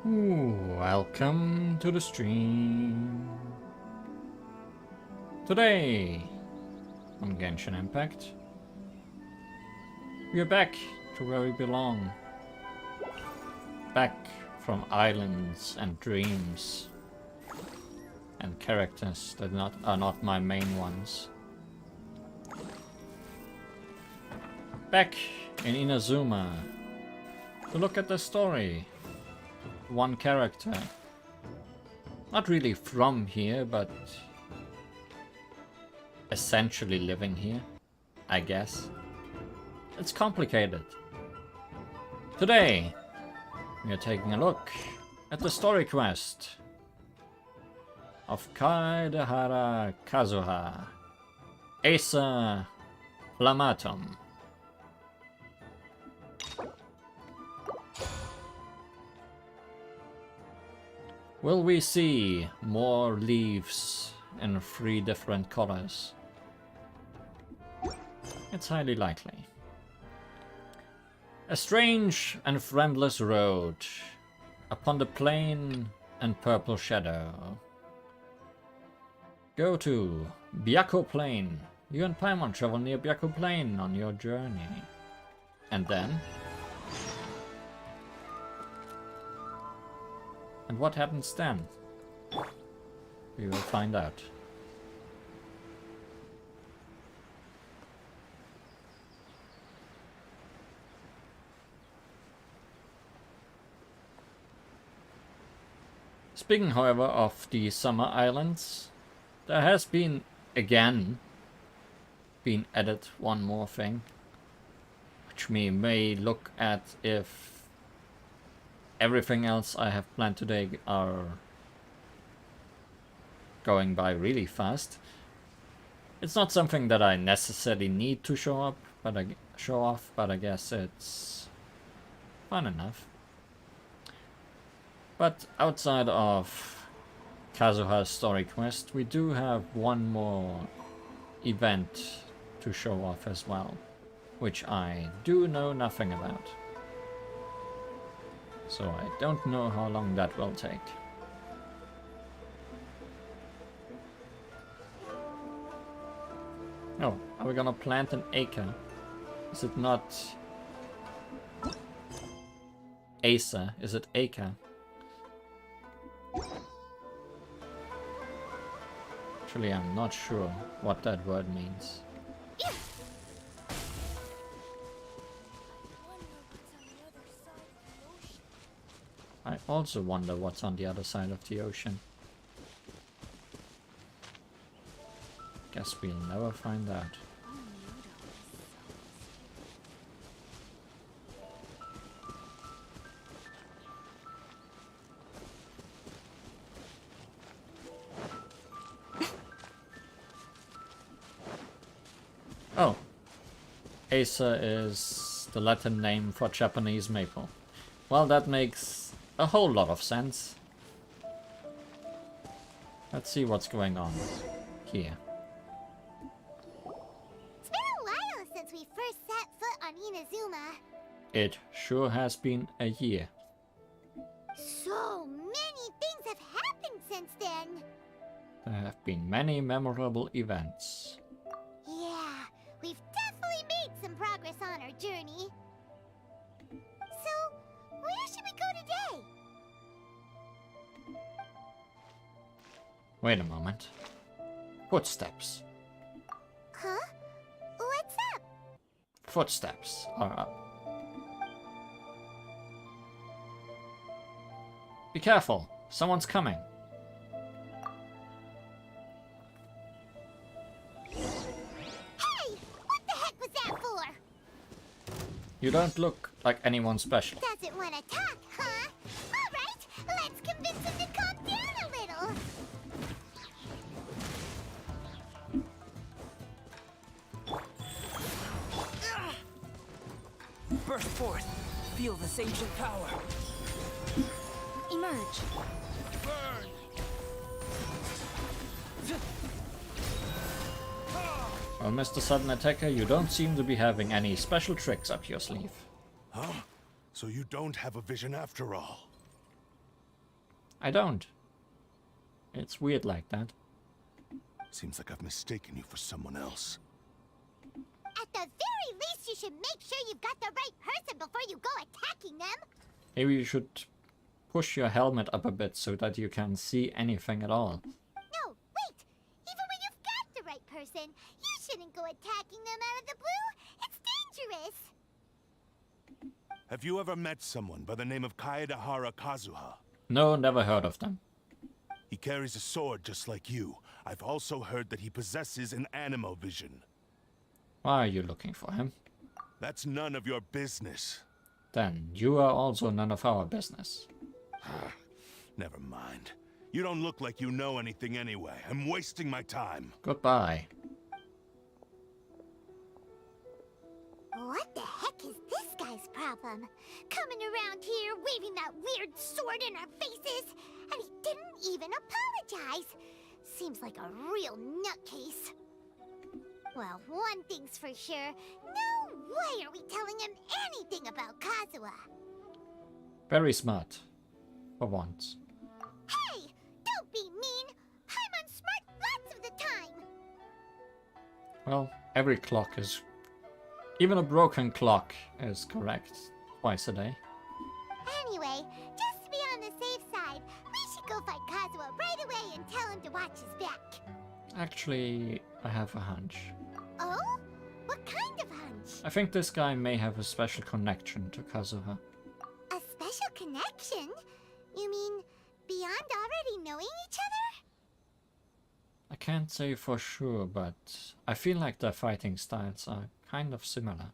Ooh, welcome to the stream. Today on Genshin Impact, we are back to where we belong. Back from islands and dreams and characters that are not my main ones. Back in Inazuma to look at the story. One character. Not really from here, but essentially living here, I guess. It's complicated. Today, we are taking a look at the story quest of Kaedehara Kazuha, Acer, Palmatum. Will we see more leaves in 3 different colors? It's highly likely. A strange and friendless road upon the plain and purple shadow. Go to Byakko Plain. You and Paimon travel near Byakko Plain on your journey. And then? And what happens then? We will find out. Speaking, however, of the summer islands, there has been, again, been added one more thing, which we may look at if everything else I have planned today are going by really fast. It's not something that I necessarily need to show off, but I guess it's fun enough. But outside of Kazuha's story quest, we do have one more event to show off as well, which I do know nothing about. So I don't know how long that will take. Oh, are we gonna plant an acre? Is it not Acer? Is it acre? Actually, I'm not sure what that word means. I also wonder what's on the other side of the ocean. Guess we'll never find out. Oh, Acer is the Latin name for Japanese maple. Well, that makes a whole lot of sense. Let's see what's going on here. It's been a while since we first set foot on Inazuma. It sure has been a year. So many things have happened since then. There have been many memorable events. Yeah, we've definitely made some progress on our journey. So, where should we go today? Wait a moment. Footsteps. Huh? What's up? Footsteps are up. Be careful, someone's coming. Hey! What the heck was that for? You don't look like anyone special. Doesn't want to talk, huh? Alright, let's convince him to calm down a little. Burst forth. Feel this ancient power. Emerge. Burn. Well, Mr. Sudden Attacker, you don't seem to be having any special tricks up your sleeve. Huh? So you don't have a vision after all? I don't. It's weird like that. Seems like I've mistaken you for someone else. At the very least, you should make sure you've got the right person before you go attacking them. Maybe you should push your helmet up a bit so that you can see anything at all. No, wait! Even when you've got the right person, you shouldn't go attacking them out of the blue. It's dangerous. Have you ever met someone by the name of Kaedehara Kazuha? No, never heard of them. He carries a sword just like you. I've also heard that he possesses an animo vision. Why are you looking for him? That's none of your business. Then you are also none of our business. Never mind. You don't look like you know anything anyway. I'm wasting my time. Goodbye. What the heck is this guy's problem? Coming around here, waving that weird sword in our faces, and he didn't even apologize. Seems like a real nutcase. Well, one thing's for sure. No way are we telling him anything about Kazuha. Very smart. For once. Hey! Don't be mean! Paimon's smart lots of the time! Well, every clock is... Even a broken clock is correct twice a day. Anyway, just to be on the safe side, we should go find Kazuha right away and tell him to watch his back. Actually, I have a hunch. Oh? What kind of hunch? I think this guy may have a special connection to Kazuha. A special connection? You mean beyond already knowing each other? I can't say for sure, but I feel like their fighting styles are kind of similar.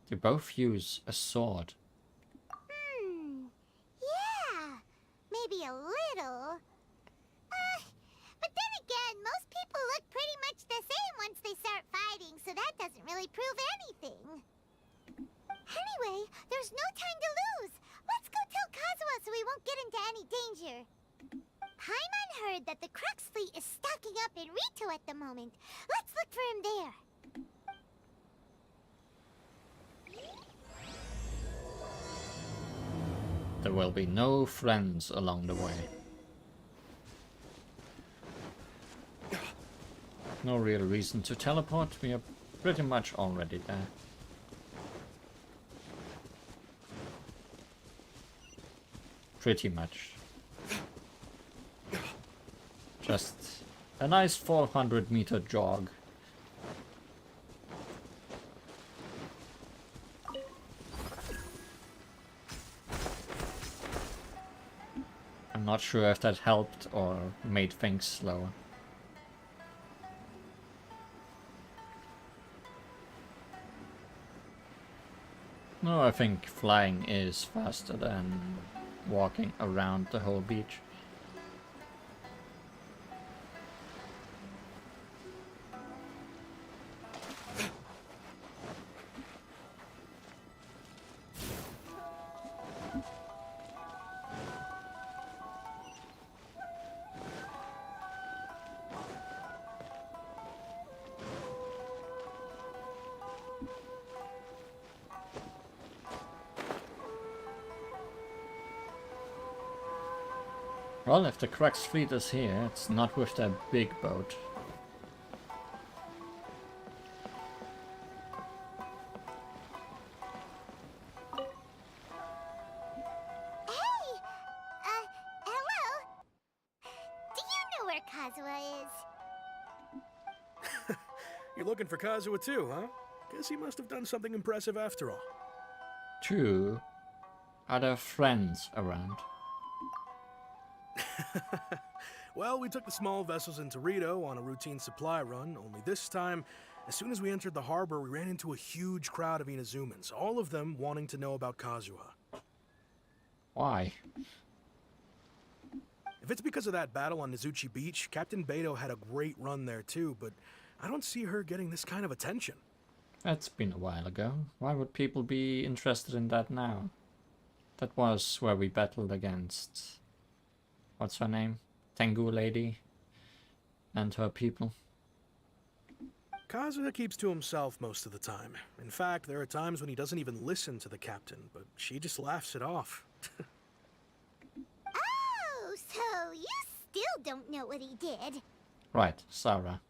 They both use a sword. Yeah, maybe a little. But then again, most people look pretty much the same once they start fighting, so that doesn't really prove anything. Anyway, there's no time to lose. Let's go tell Kazuha so we won't get into any danger. Paimon heard that the Crux fleet is stocking up in Rito at the moment. Let's look for him there. There will be no friends along the way. No real reason to teleport, we are pretty much already there. Pretty much. Just a nice 400-meter jog. I'm not sure if that helped or made things slower. No, I think flying is faster than walking around the whole beach. Well, if the Crux fleet is here, it's not with their big boat. Hey! Hello? Do you know where Kazuha is? You're looking for Kazuha too, huh? Guess he must have done something impressive after all. Two other friends around. Well, we took the small vessels into Rito on a routine supply run, only this time, as soon as we entered the harbor, we ran into a huge crowd of Inazumans, all of them wanting to know about Kazuha. Why? If it's because of that battle on Nizuchi Beach, Captain Beto had a great run there too, but I don't see her getting this kind of attention. That's been a while ago. Why would people be interested in that now? That was where we battled against... what's her name? Tengu lady and her people. Kazuha keeps to himself most of the time. In fact, there are times when he doesn't even listen to the captain, but she just laughs it off. don't know what he did. Right, Sarah.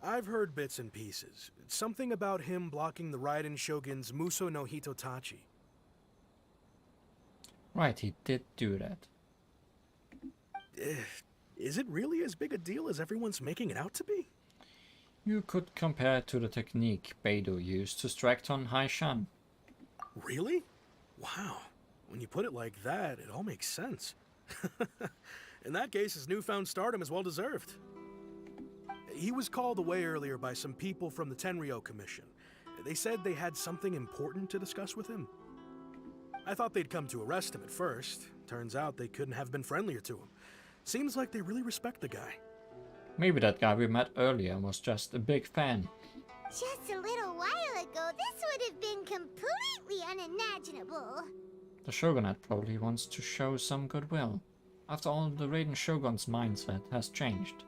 I've heard bits and pieces. Something about him blocking the Raiden Shogun's Muso no Hitotachi. Right, he did do that. Is it really as big a deal as everyone's making it out to be? You could compare it to the technique Beidou used to strike on Haishan. Really? Wow. When you put it like that, it all makes sense. In that case, his newfound stardom is well deserved. He was called away earlier by some people from the Tenryo Commission. They said they had something important to discuss with him. I thought they'd come to arrest him at first. Turns out they couldn't have been friendlier to him. Seems like they really respect the guy. Maybe that guy we met earlier was just a big fan. Just a little while ago, this would have been completely unimaginable. The Shogunate probably wants to show some goodwill. After all, the Raiden Shogun's mindset has changed.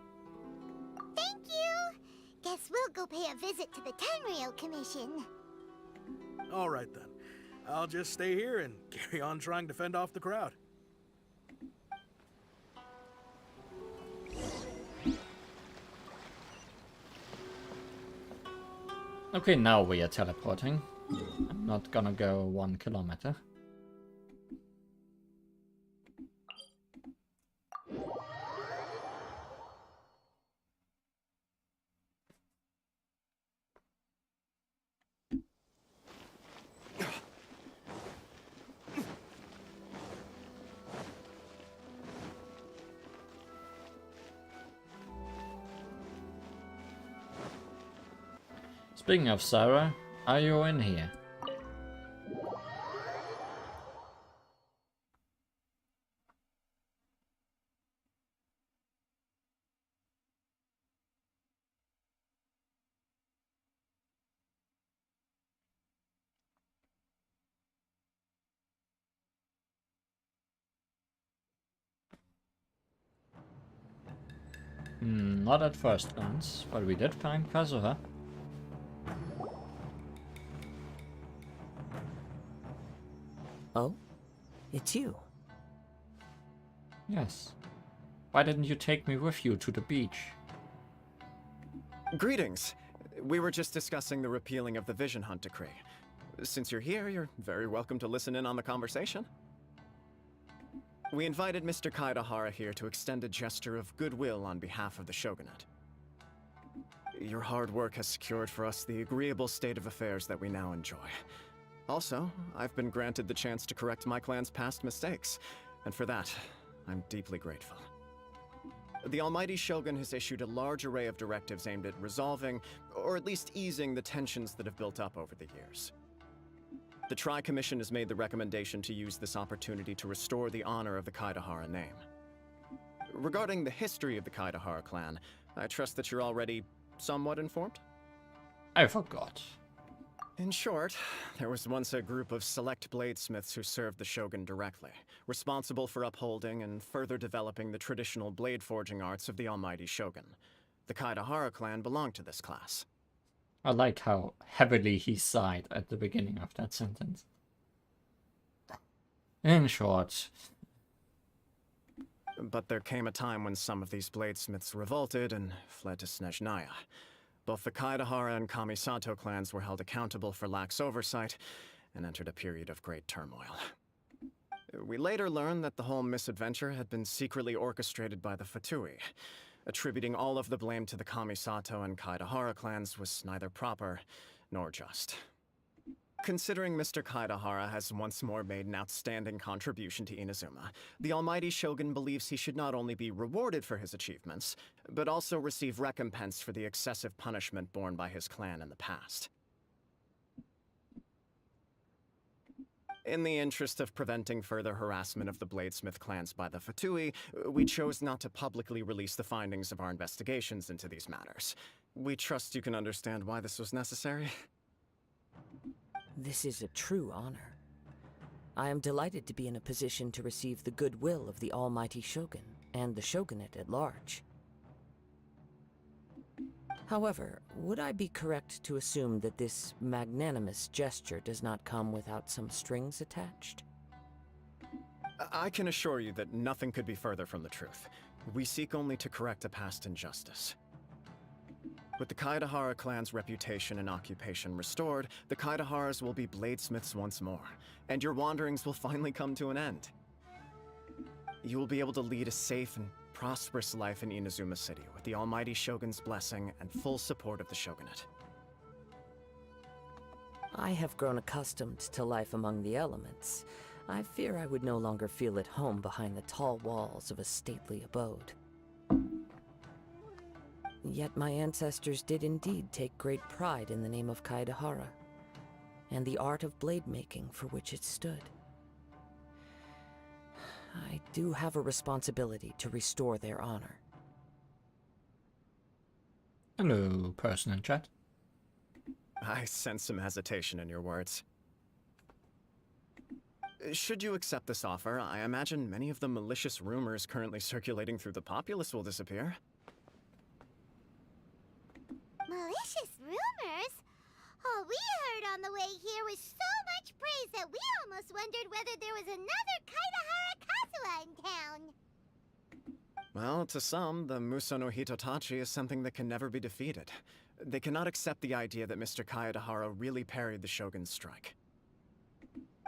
Thank you! Guess we'll go pay a visit to the Tenryo Commission. All right then. I'll just stay here and carry on trying to fend off the crowd. Okay, now we are teleporting. I'm not gonna go 1 kilometer. Speaking of Sarah, are you in here? Not at first glance, but we did find Kazuha. Oh? It's you. Yes. Why didn't you take me with you to the beach? Greetings. We were just discussing the repealing of the Vision Hunt Decree. Since you're here, you're very welcome to listen in on the conversation. We invited Mr. Kaedehara here to extend a gesture of goodwill on behalf of the Shogunate. Your hard work has secured for us the agreeable state of affairs that we now enjoy. Also, I've been granted the chance to correct my clan's past mistakes, and for that, I'm deeply grateful. The Almighty Shogun has issued a large array of directives aimed at resolving, or at least easing, the tensions that have built up over the years. The Tri-Commission has made the recommendation to use this opportunity to restore the honor of the Kaedehara name. Regarding the history of the Kaedehara clan, I trust that you're already somewhat informed? I forgot. In short, there was once a group of select bladesmiths who served the Shogun directly, responsible for upholding and further developing the traditional blade forging arts of the Almighty Shogun. The Kaedehara clan belonged to this class. I like how heavily he sighed at the beginning of that sentence. In short. But there came a time when some of these bladesmiths revolted and fled to Snezhnaya. Both the Kaedehara and Kamisato clans were held accountable for lax oversight and entered a period of great turmoil. We later learned that the whole misadventure had been secretly orchestrated by the Fatui. Attributing all of the blame to the Kamisato and Kaedehara clans was neither proper nor just. Considering Mr. Kaedehara has once more made an outstanding contribution to Inazuma, the Almighty Shogun believes he should not only be rewarded for his achievements, but also receive recompense for the excessive punishment borne by his clan in the past. In the interest of preventing further harassment of the Bladesmith clans by the Fatui, we chose not to publicly release the findings of our investigations into these matters. We trust you can understand why this was necessary. This is a true honor. I am delighted to be in a position to receive the goodwill of the Almighty Shogun and the Shogunate at large. However, would I be correct to assume that this magnanimous gesture does not come without some strings attached? I can assure you that nothing could be further from the truth. We seek only to correct a past injustice. With the Kaedehara clan's reputation and occupation restored, the Kaedeharas will be bladesmiths once more, and your wanderings will finally come to an end. You will be able to lead a safe and prosperous life in Inazuma City with the almighty Shogun's blessing and full support of the Shogunate. I have grown accustomed to life among the elements. I fear I would no longer feel at home behind the tall walls of a stately abode. Yet my ancestors did indeed take great pride in the name of Kaedehara, and the art of blade making for which it stood. I do have a responsibility to restore their honor. Hello, person in chat. I sense some hesitation in your words. Should you accept this offer, I imagine many of the malicious rumors currently circulating through the populace will disappear. Malicious rumors? All we heard on the way here was so much praise that we almost wondered whether there was another Kaedehara Kazuha in town. Well, to some, the Muso no Hitotachi is something that can never be defeated. They cannot accept the idea that Mr. Kaedehara really parried the Shogun's strike.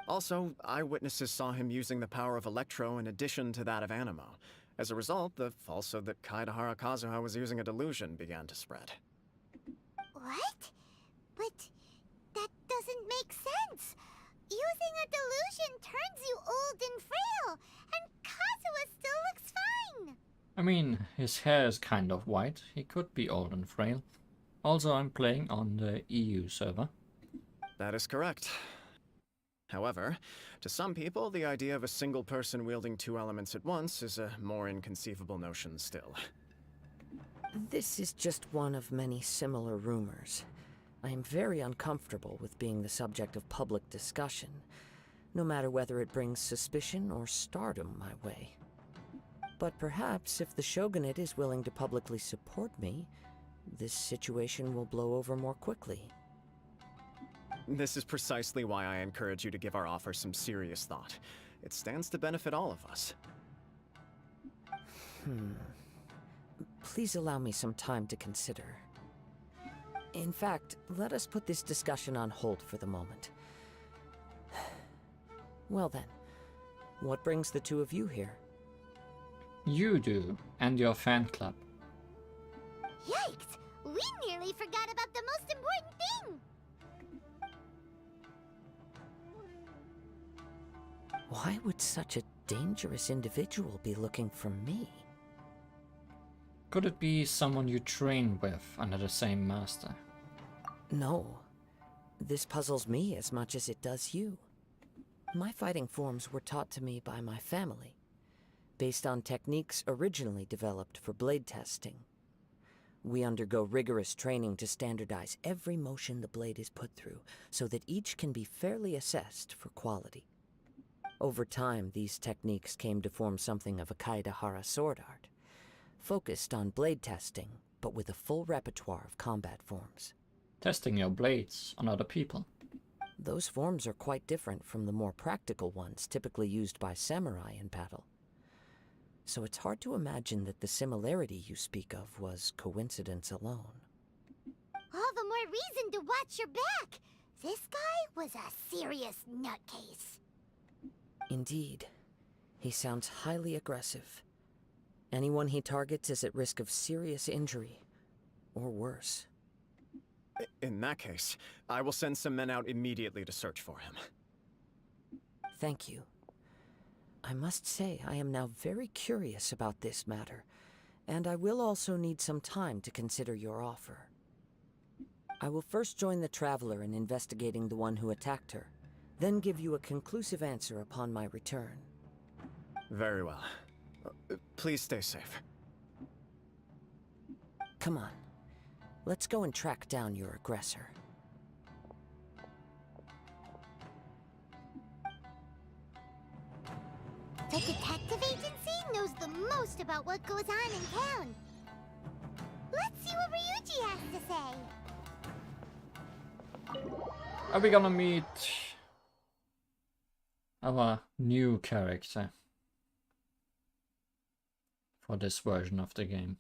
Also, eyewitnesses saw him using the power of Electro in addition to that of Animo. As a result, the falsehood that Kaedehara Kazuha was using a delusion began to spread. What? But that doesn't make sense. Using a delusion turns you old and frail, and Kazuha still looks fine. I mean, his hair is kind of white. He could be old and frail. Also, I'm playing on the EU server. That is correct. However, to some people, the idea of a single person wielding two elements at once is a more inconceivable notion still. This is just one of many similar rumors. I am very uncomfortable with being the subject of public discussion, no matter whether it brings suspicion or stardom my way. But perhaps if the Shogunate is willing to publicly support me, this situation will blow over more quickly. This is precisely why I encourage you to give our offer some serious thought. It stands to benefit all of us. Please allow me some time to consider. In fact, let us put this discussion on hold for the moment. Well then, what brings the two of you here? You do, and your fan club. Yikes! We nearly forgot about the most important thing! Why would such a dangerous individual be looking for me? Could it be someone you train with under the same master? No. This puzzles me as much as it does you. My fighting forms were taught to me by my family, based on techniques originally developed for blade testing. We undergo rigorous training to standardize every motion the blade is put through, so that each can be fairly assessed for quality. Over time, these techniques came to form something of a Kaedehara sword art, focused on blade testing, but with a full repertoire of combat forms. Testing your blades on other people. Those forms are quite different from the more practical ones typically used by samurai in battle. So it's hard to imagine that the similarity you speak of was coincidence alone. All the more reason to watch your back! This guy was a serious nutcase. Indeed. He sounds highly aggressive. Anyone he targets is at risk of serious injury, or worse. In that case, I will send some men out immediately to search for him. Thank you. I must say I am now very curious about this matter, and I will also need some time to consider your offer. I will first join the Traveler in investigating the one who attacked her, then give you a conclusive answer upon my return. Very well. Please stay safe. Come on. Let's go and track down your aggressor. The detective agency knows the most about what goes on in town. Let's see what Ryuji has to say. Are we gonna meet our new character? for this version of the game.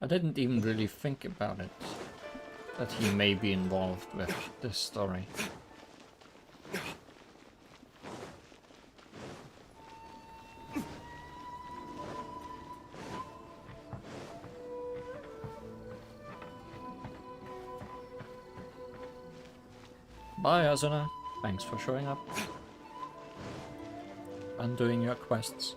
I didn't even really think about it, that he may be involved with this story. Bye, Asuna. Thanks for showing up and doing your quests.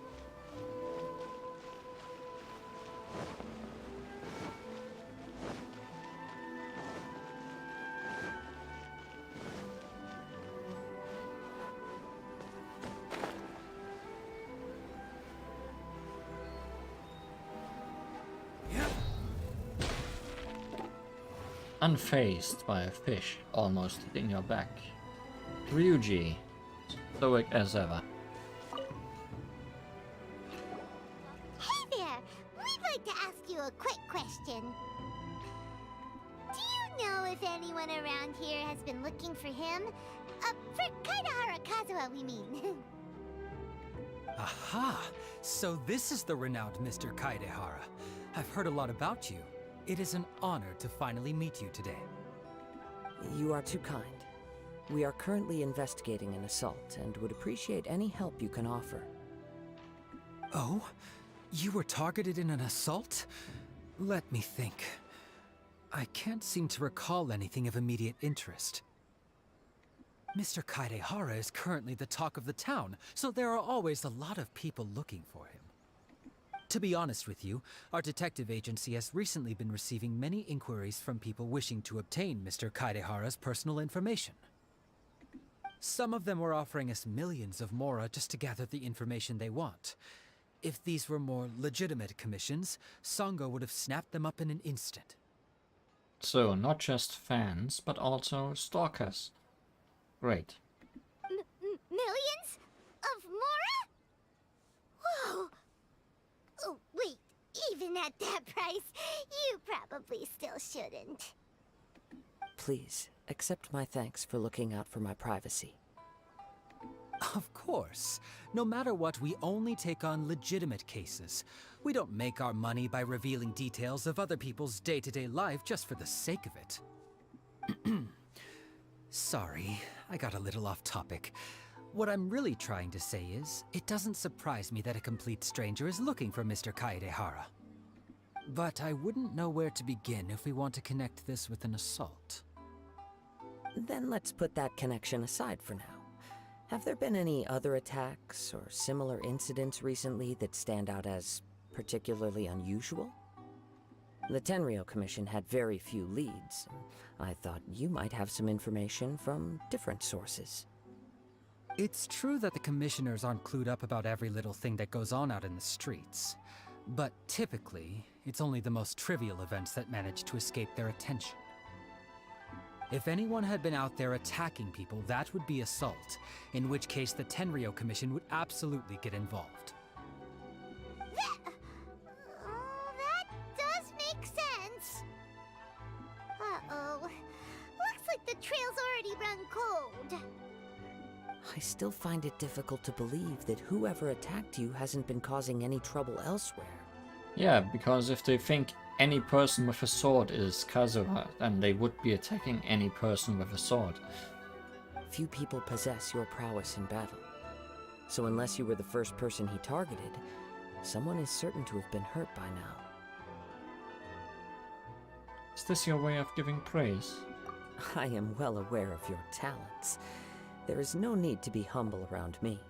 Unfazed by a fish almost hitting your back. Ryuji, stoic as ever. Hey there! We'd like to ask you a quick question. Do you know if anyone around here has been looking for him? For Kaedehara Kazuha, we mean. Aha! So this is the renowned Mr. Kaedehara. I've heard a lot about you. It is an honor to finally meet you today. You are too kind. We are currently investigating an assault and would appreciate any help you can offer. Oh? You were targeted in an assault? Let me think. I can't seem to recall anything of immediate interest. Mr. Kaedehara is currently the talk of the town, so there are always a lot of people looking for him. To be honest with you, our detective agency has recently been receiving many inquiries from people wishing to obtain Mr. Kaedehara's personal information. Some of them were offering us millions of mora just to gather the information they want. If these were more legitimate commissions, Sango would have snapped them up in an instant. So, not just fans, but also stalkers. Great. Millions? Of mora? Whoa! Oh, wait. Even at that price, you probably still shouldn't. Please, accept my thanks for looking out for my privacy. Of course. No matter what, we only take on legitimate cases. We don't make our money by revealing details of other people's day-to-day life just for the sake of it. Sorry, I got a little off topic. What I'm really trying to say is, it doesn't surprise me that a complete stranger is looking for Mr. Kaedehara. But I wouldn't know where to begin if we want to connect this with an assault. Then let's put that connection aside for now. Have there been any other attacks or similar incidents recently that stand out as particularly unusual? The Tenryou Commission had very few leads. I thought you might have some information from different sources. It's true that the commissioners aren't clued up about every little thing that goes on out in the streets. But typically, it's only the most trivial events that manage to escape their attention. If anyone had been out there attacking people, that would be assault, in which case the Tenryou Commission would absolutely get involved. That does make sense. Uh-oh. Looks like the trail's already run cold. I still find it difficult to believe that whoever attacked you hasn't been causing any trouble elsewhere. Yeah, because if they think any person with a sword is Kazuha, then they would be attacking any person with a sword. Few people possess your prowess in battle. So unless you were the first person he targeted, someone is certain to have been hurt by now. Is this your way of giving praise? I am well aware of your talents. There is no need to be humble around me.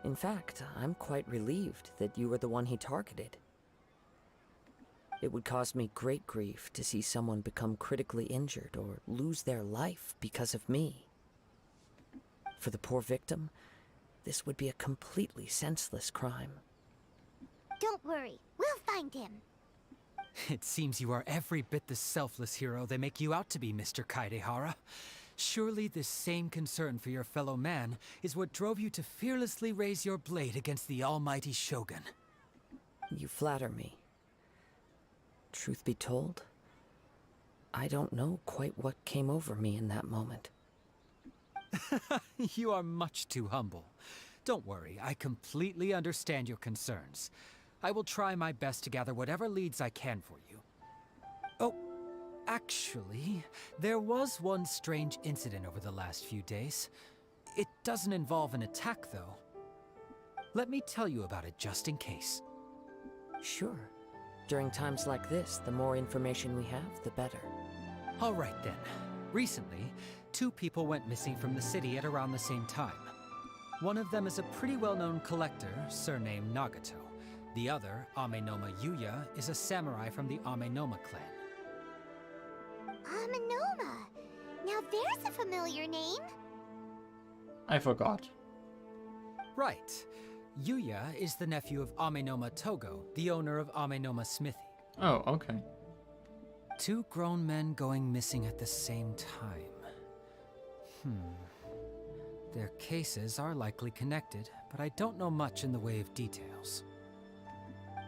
In fact, I'm quite relieved that you were the one he targeted. It would cause me great grief to see someone become critically injured or lose their life because of me. For the poor victim, this would be a completely senseless crime. Don't worry, we'll find him. It seems you are every bit the selfless hero they make you out to be, Mr. Kaedehara. Surely this same concern for your fellow man is what drove you to fearlessly raise your blade against the almighty Shogun. You flatter me. Truth be told, I don't know quite what came over me in that moment. You are much too humble. Don't worry, I completely understand your concerns. I will try my best to gather whatever leads I can for you. Oh, actually, there was one strange incident over the last few days. It doesn't involve an attack, though. Let me tell you about it just in case. Sure. During times like this, the more information we have, the better. All right then. Recently, 2 people went missing from the city at around the same time. One of them is a pretty well-known collector, surnamed Nagato. The other, Amenoma Yuya, is a samurai from the Amenoma clan. Amenoma. Now there's a familiar name. I forgot. Right. Yuya is the nephew of Amenoma Togo, the owner of Amenoma Smithy. Oh, okay. 2 grown men going missing at the same time. Their cases are likely connected, but I don't know much in the way of details.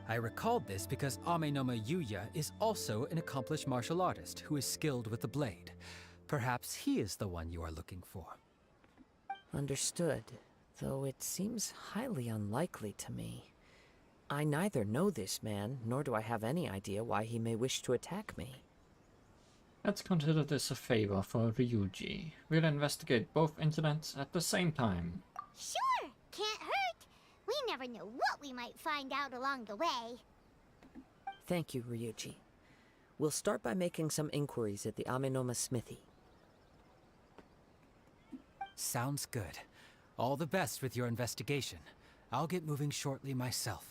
I recalled this because Amenoma Yuya is also an accomplished martial artist who is skilled with the blade. Perhaps he is the one you are looking for. Understood, though it seems highly unlikely to me. I neither know this man, nor do I have any idea why he may wish to attack me. Let's consider this a favor for Ryuji. We'll investigate both incidents at the same time. Sure, can't hurt. We never know what we might find out along the way. Thank you, Ryuji. We'll start by making some inquiries at the Amenoma Smithy. Sounds good. All the best with your investigation. I'll get moving shortly myself.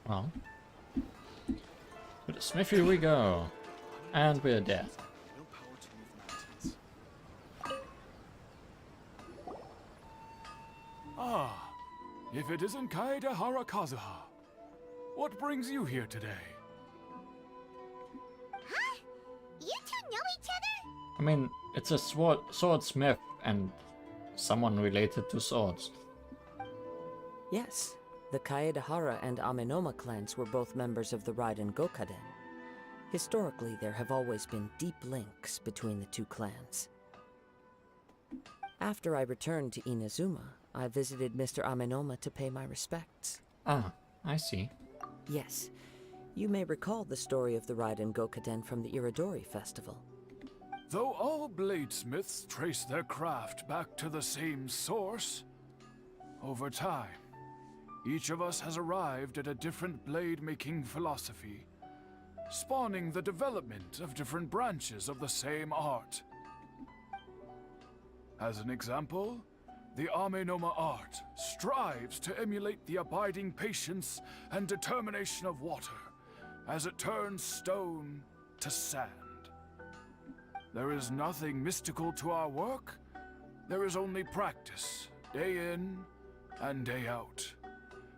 Well, to the smithy we go. And we're dead. No power to move mountains. Ah, if it isn't Kaedehara Kazuha. What brings you here today? Huh? You two know each other? I mean, it's a swordsmith and someone related to swords. Yes, the Kaedehara and Amenoma clans were both members of the Raiden Gokaden. Historically, there have always been deep links between the 2 clans. After I returned to Inazuma, I visited Mr. Amenoma to pay my respects. Ah, I see. Yes, you may recall the story of the Raiden Gokaden from the Iridori Festival. Though all bladesmiths trace their craft back to the same source, over time, each of us has arrived at a different blade-making philosophy, spawning the development of different branches of the same art. As an example, the Amenoma art strives to emulate the abiding patience and determination of water as it turns stone to sand. There is nothing mystical to our work. There is only practice, day in and day out,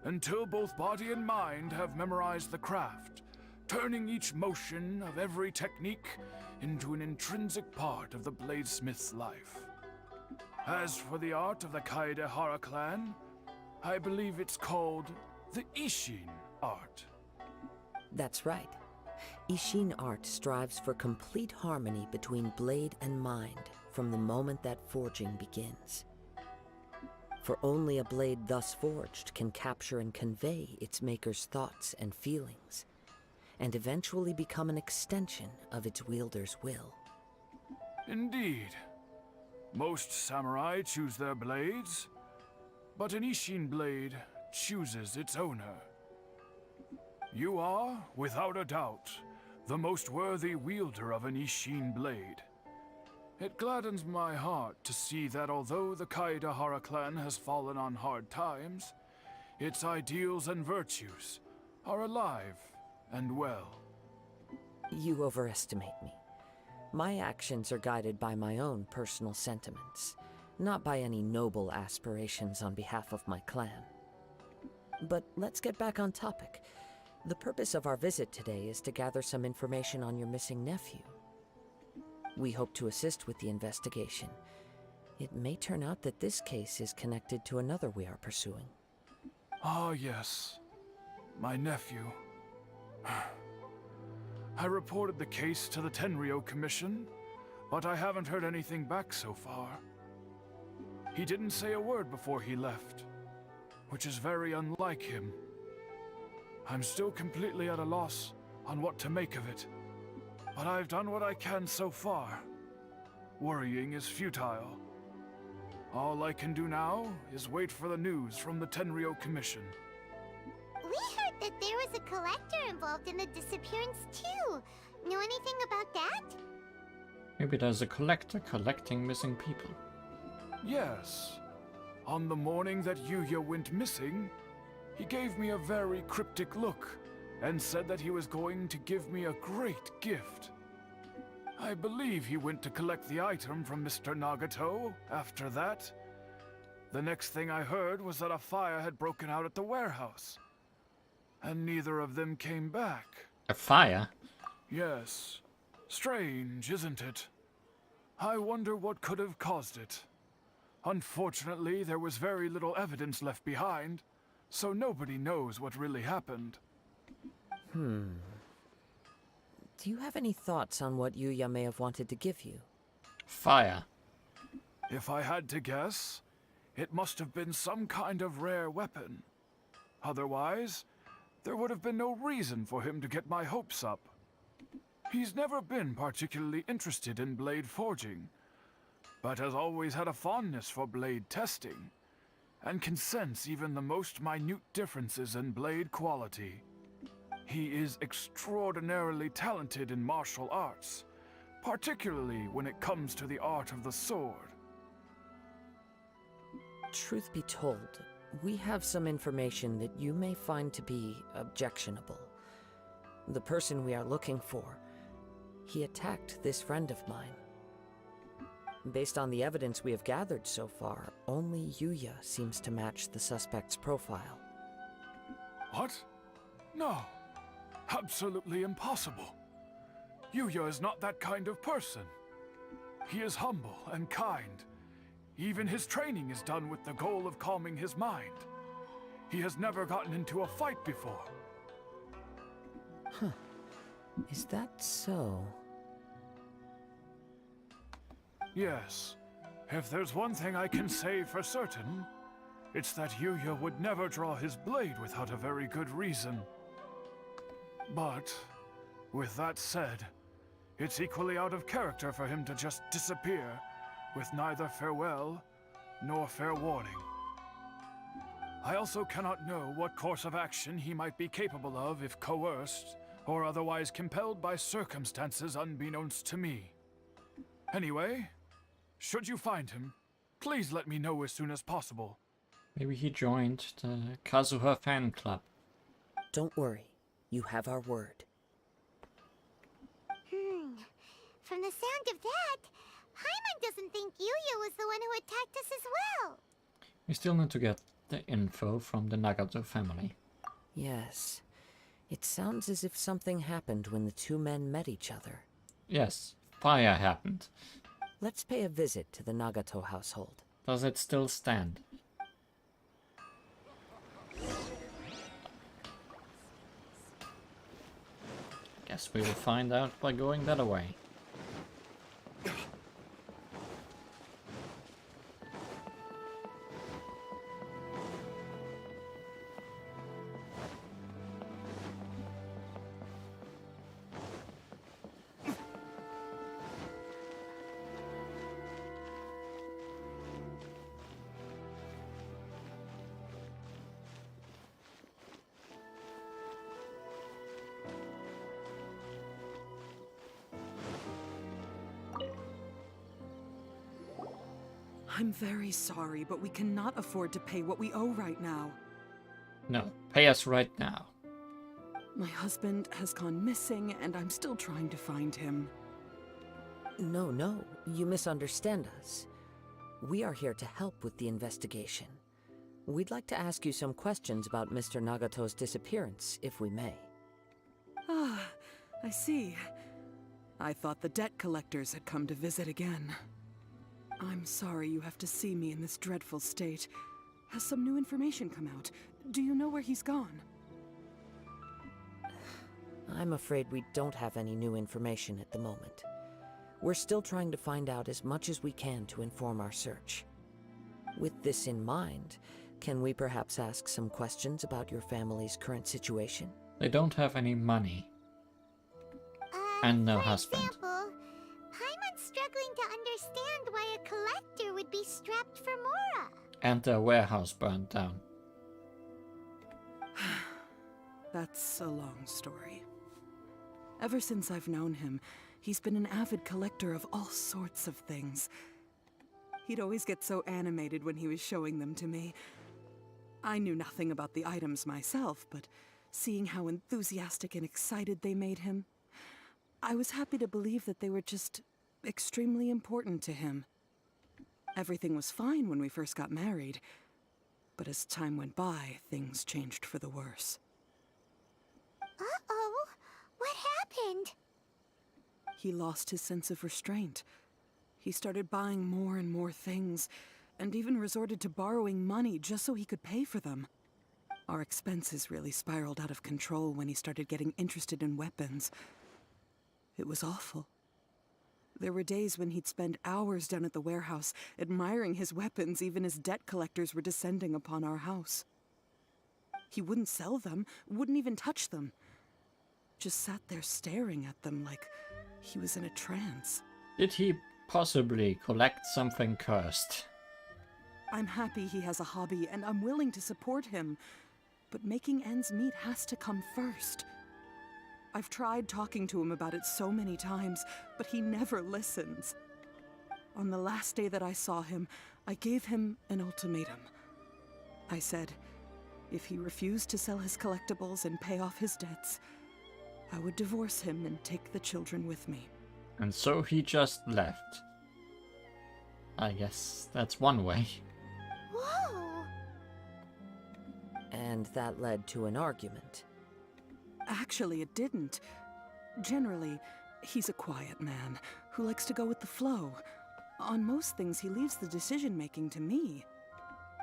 until both body and mind have memorized the craft, turning each motion of every technique into an intrinsic part of the bladesmith's life. As for the art of the Kaedehara clan, I believe it's called the Ishin art. That's right. Ishin art strives for complete harmony between blade and mind from the moment that forging begins. For only a blade thus forged can capture and convey its maker's thoughts and feelings, and eventually become an extension of its wielder's will. Indeed. Most samurai choose their blades, but an Ishin blade chooses its owner. You are, without a doubt, the most worthy wielder of an Ishin blade. It gladdens my heart to see that although the Kaedehara clan has fallen on hard times, its ideals and virtues are alive and well. You overestimate me. My actions are guided by my own personal sentiments, not by any noble aspirations on behalf of my clan. But let's get back on topic. The purpose of our visit today is to gather some information on your missing nephew. We hope to assist with the investigation. It may turn out that this case is connected to another we are pursuing. Ah, yes. My nephew. I reported the case to the Tenryo Commission, but I haven't heard anything back so far. He didn't say a word before he left, which is very unlike him. I'm still completely at a loss on what to make of it, but I've done what I can so far. Worrying is futile. All I can do now is wait for the news from the Tenryo Commission. We heard that there was a collector involved in the disappearance too. Know anything about that? Maybe there's a collector collecting missing people. Yes. On the morning that Yuya went missing, he gave me a very cryptic look and said that he was going to give me a great gift. I believe he went to collect the item from Mr. Nagato after that. The next thing I heard was that a fire had broken out at the warehouse, and neither of them came back. A fire? Yes. Strange, isn't it? I wonder what could have caused it. Unfortunately, there was very little evidence left behind, so nobody knows what really happened. Do you have any thoughts on what Yuya may have wanted to give you? Fire. If I had to guess, it must have been some kind of rare weapon. Otherwise, there would have been no reason for him to get my hopes up. He's never been particularly interested in blade forging, but has always had a fondness for blade testing, and can sense even the most minute differences in blade quality. He is extraordinarily talented in martial arts, particularly when it comes to the art of the sword. Truth be told, we have some information that you may find to be objectionable. The person we are looking for, he attacked this friend of mine. Based on the evidence we have gathered so far, only Yuya seems to match the suspect's profile. What? No. Absolutely impossible. Yuya is not that kind of person. He is humble and kind. Even his training is done with the goal of calming his mind. He has never gotten into a fight before. Is that so? Yes. If there's one thing I can say for certain, it's that Yuya would never draw his blade without a very good reason. But, with that said, it's equally out of character for him to just disappear with neither farewell nor fair warning. I also cannot know what course of action he might be capable of if coerced or otherwise compelled by circumstances unbeknownst to me. Anyway, should you find him, please let me know as soon as possible. Maybe he joined the Kazuha fan club. Don't worry, you have our word. From the sound of that, Paimon doesn't think Yuya was the one who attacked us as well. We still need to get the info from the Nagato family. Yes. It sounds as if something happened when the two men met each other. Yes, fire happened. Let's pay a visit to the Nagato household. Does it still stand? Guess we will find out by going that way. I'm very sorry, but we cannot afford to pay what we owe right now. No, pay us right now. My husband has gone missing, and I'm still trying to find him. No, you misunderstand us. We are here to help with the investigation. We'd like to ask you some questions about Mr. Nagato's disappearance, if we may. Ah, I see. I thought the debt collectors had come to visit again. I'm sorry you have to see me in this dreadful state. Has some new information come out? Do you know where he's gone? I'm afraid we don't have any new information at the moment. We're still trying to find out as much as we can to inform our search. With this in mind, can we perhaps ask some questions about your family's current situation? They don't have any money. And no for husband. example, Paimon's struggling to understand why a collector would be strapped for Mora. And their warehouse burned down. That's a long story. Ever since I've known him, he's been an avid collector of all sorts of things. He'd always get so animated when he was showing them to me. I knew nothing about the items myself, but seeing how enthusiastic and excited they made him, I was happy to believe that they were just extremely important to him. Everything was fine when we first got married, but as time went by, things changed for the worse. Uh-oh, what happened? He lost his sense of restraint. He started buying more and more things, and even resorted to borrowing money just so he could pay for them. Our expenses really spiraled out of control when he started getting interested in weapons. It was awful. There were days when he'd spend hours down at the warehouse, admiring his weapons even as debt collectors were descending upon our house. He wouldn't sell them, wouldn't even touch them. Just sat there staring at them like he was in a trance. Did he possibly collect something cursed? I'm happy he has a hobby, and I'm willing to support him. But making ends meet has to come first. I've tried talking to him about it so many times, but he never listens. On the last day that I saw him, I gave him an ultimatum. I said, if he refused to sell his collectibles and pay off his debts, I would divorce him and take the children with me. And so he just left. I guess that's one way. Whoa! And that led to an argument. Actually, it didn't. Generally, he's a quiet man who likes to go with the flow. On most things, he leaves the decision-making to me.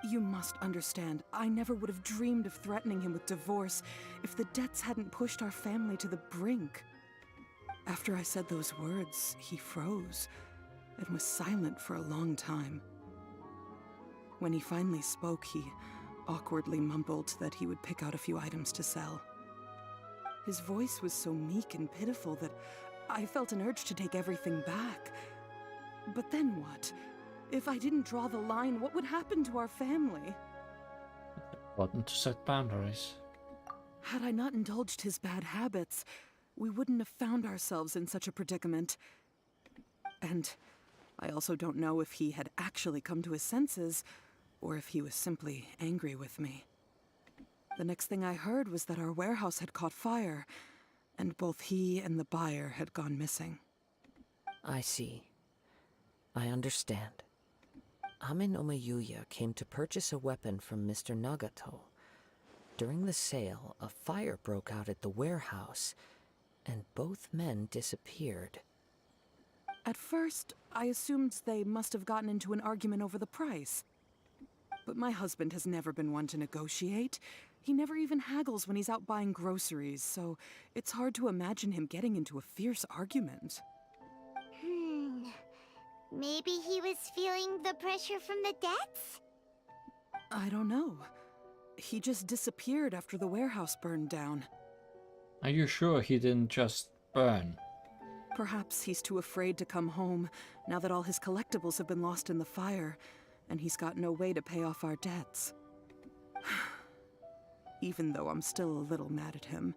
You must understand, I never would have dreamed of threatening him with divorce if the debts hadn't pushed our family to the brink. After I said those words, he froze and was silent for a long time. When he finally spoke, he awkwardly mumbled that he would pick out a few items to sell. His voice was so meek and pitiful that I felt an urge to take everything back. But then what? If I didn't draw the line, what would happen to our family? Important to set boundaries. Had I not indulged his bad habits, we wouldn't have found ourselves in such a predicament. And I also don't know if he had actually come to his senses, or if he was simply angry with me. The next thing I heard was that our warehouse had caught fire, and both he and the buyer had gone missing. I see. I understand. Ame no Mayuya came to purchase a weapon from Mr. Nagato. During the sale, a fire broke out at the warehouse, and both men disappeared. At first, I assumed they must have gotten into an argument over the price. But my husband has never been one to negotiate. He never even haggles when he's out buying groceries, so it's hard to imagine him getting into a fierce argument. Maybe he was feeling the pressure from the debts? I don't know. He just disappeared after the warehouse burned down. Are you sure he didn't just burn? Perhaps he's too afraid to come home now that all his collectibles have been lost in the fire, and he's got no way to pay off our debts. Even though I'm still a little mad at him,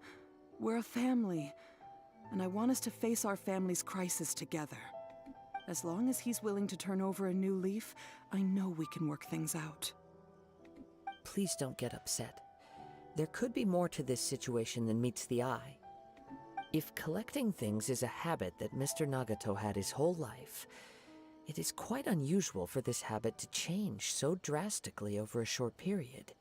we're a family, and I want us to face our family's crisis together. As long as he's willing to turn over a new leaf, I know we can work things out. Please don't get upset. There could be more to this situation than meets the eye. If collecting things is a habit that Mr. Nagato had his whole life, it is quite unusual for this habit to change so drastically over a short period.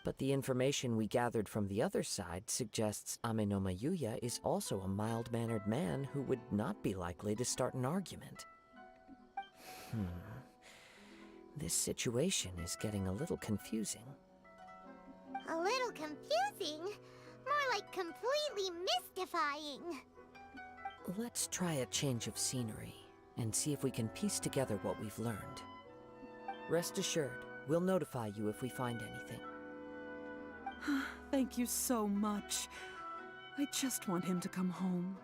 But the information we gathered from the other side suggests Ame no Mayuya is also a mild-mannered man who would not be likely to start an argument. This situation is getting a little confusing. A little confusing? More like completely mystifying. Let's try a change of scenery and see if we can piece together what we've learned. Rest assured, we'll notify you if we find anything. Thank you so much. I just want him to come home.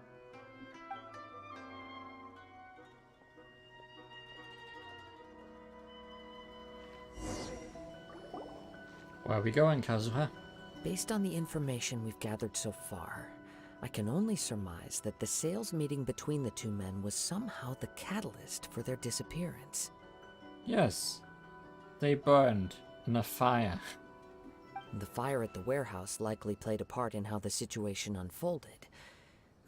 Where are we going, Kazuha? Based on the information we've gathered so far, I can only surmise that the sales meeting between the two men was somehow the catalyst for their disappearance. Yes. They burned in a fire. The fire at the warehouse likely played a part in how the situation unfolded,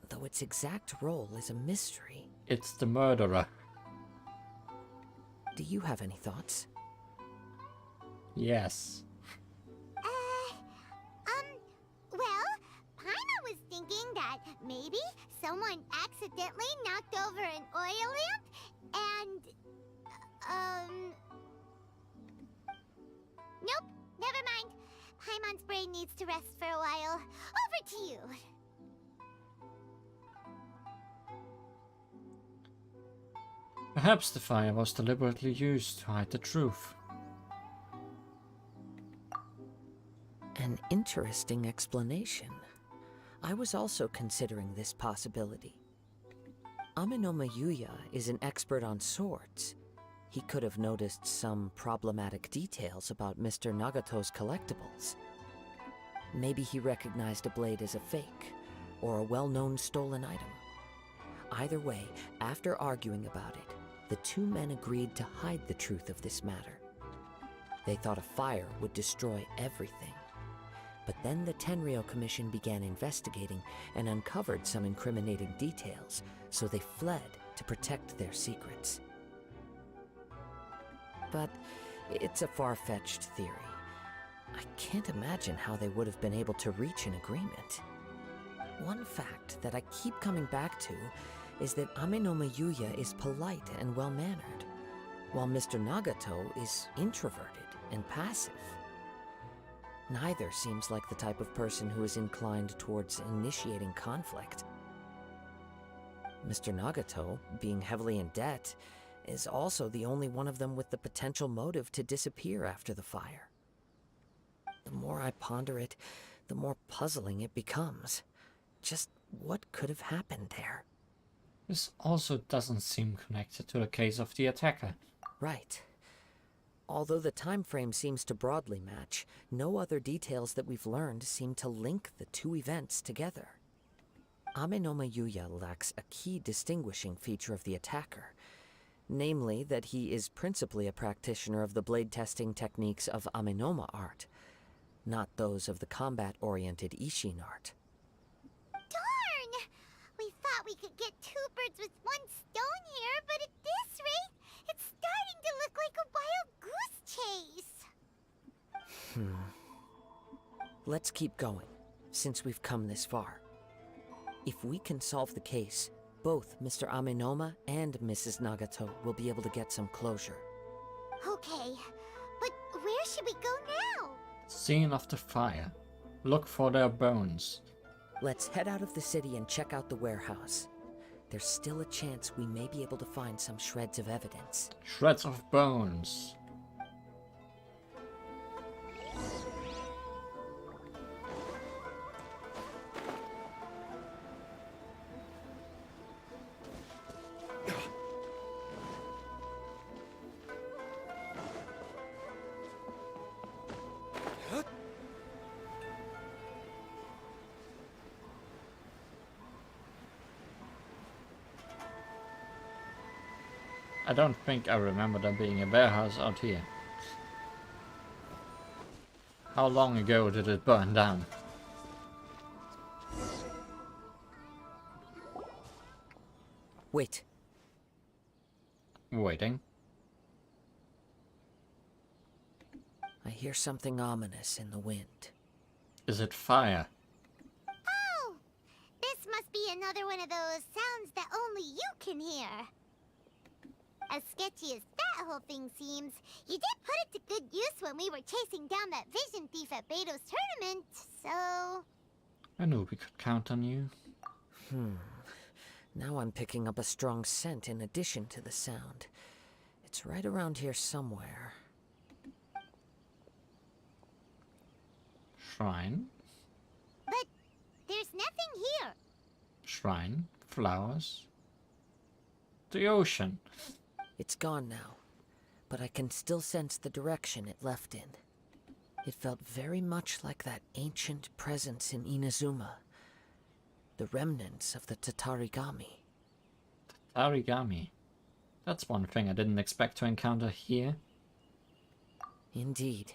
though its exact role is a mystery. It's the murderer. Do you have any thoughts? Yes. Well, Paima was thinking that maybe someone accidentally knocked over an oil lamp and, Nope, never mind. Paimon's brain needs to rest for a while. Over to you. Perhaps the fire was deliberately used to hide the truth. An interesting explanation. I was also considering this possibility. Amenoma Yuya is an expert on swords. He could have noticed some problematic details about Mr. Nagato's collectibles. Maybe he recognized a blade as a fake, or a well-known stolen item. Either way, after arguing about it, the two men agreed to hide the truth of this matter. They thought a fire would destroy everything. But then the Tenryou Commission began investigating and uncovered some incriminating details, so they fled to protect their secrets. But it's a far-fetched theory. I can't imagine how they would have been able to reach an agreement. One fact that I keep coming back to is that Amenoma Yuya is polite and well-mannered, while Mr. Nagato is introverted and passive. Neither seems like the type of person who is inclined towards initiating conflict. Mr. Nagato, being heavily in debt, is also the only one of them with the potential motive to disappear after the fire. The more I ponder it, the more puzzling it becomes. Just what could have happened there? This also doesn't seem connected to the case of the attacker. Right. Although the time frame seems to broadly match, no other details that we've learned seem to link the two events together. Amenoma Yuya lacks a key distinguishing feature of the attacker, namely that he is principally a practitioner of the blade testing techniques of Amenoma art, not those of the combat-oriented Ishin art. Darn! We thought we could get two birds with one stone here, but at this rate, it's starting to look like a wild goose chase. Let's keep going, since we've come this far. If we can solve the case, both Mr. Amenoma and Mrs. Nagato will be able to get some closure. Okay, but where should we go now? Scene of the fire. Look for their bones. Let's head out of the city and check out the warehouse. There's still a chance we may be able to find some shreds of evidence. Shreds of bones. I don't think I remember there being a warehouse out here. How long ago did it burn down? Wait. Waiting. I hear something ominous in the wind. Is it fire? Oh! This must be another one of those sounds that only you can hear. As sketchy as that whole thing seems, you did put it to good use when we were chasing down that vision thief at Beto's tournament, so... I knew we could count on you. Now I'm picking up a strong scent in addition to the sound. It's right around here somewhere. Shrine. But there's nothing here. Shrine. Flowers. The ocean. It's gone now, but I can still sense the direction it left in. It felt very much like that ancient presence in Inazuma. The remnants of the Tatarigami. Tatarigami. That's one thing I didn't expect to encounter here. Indeed.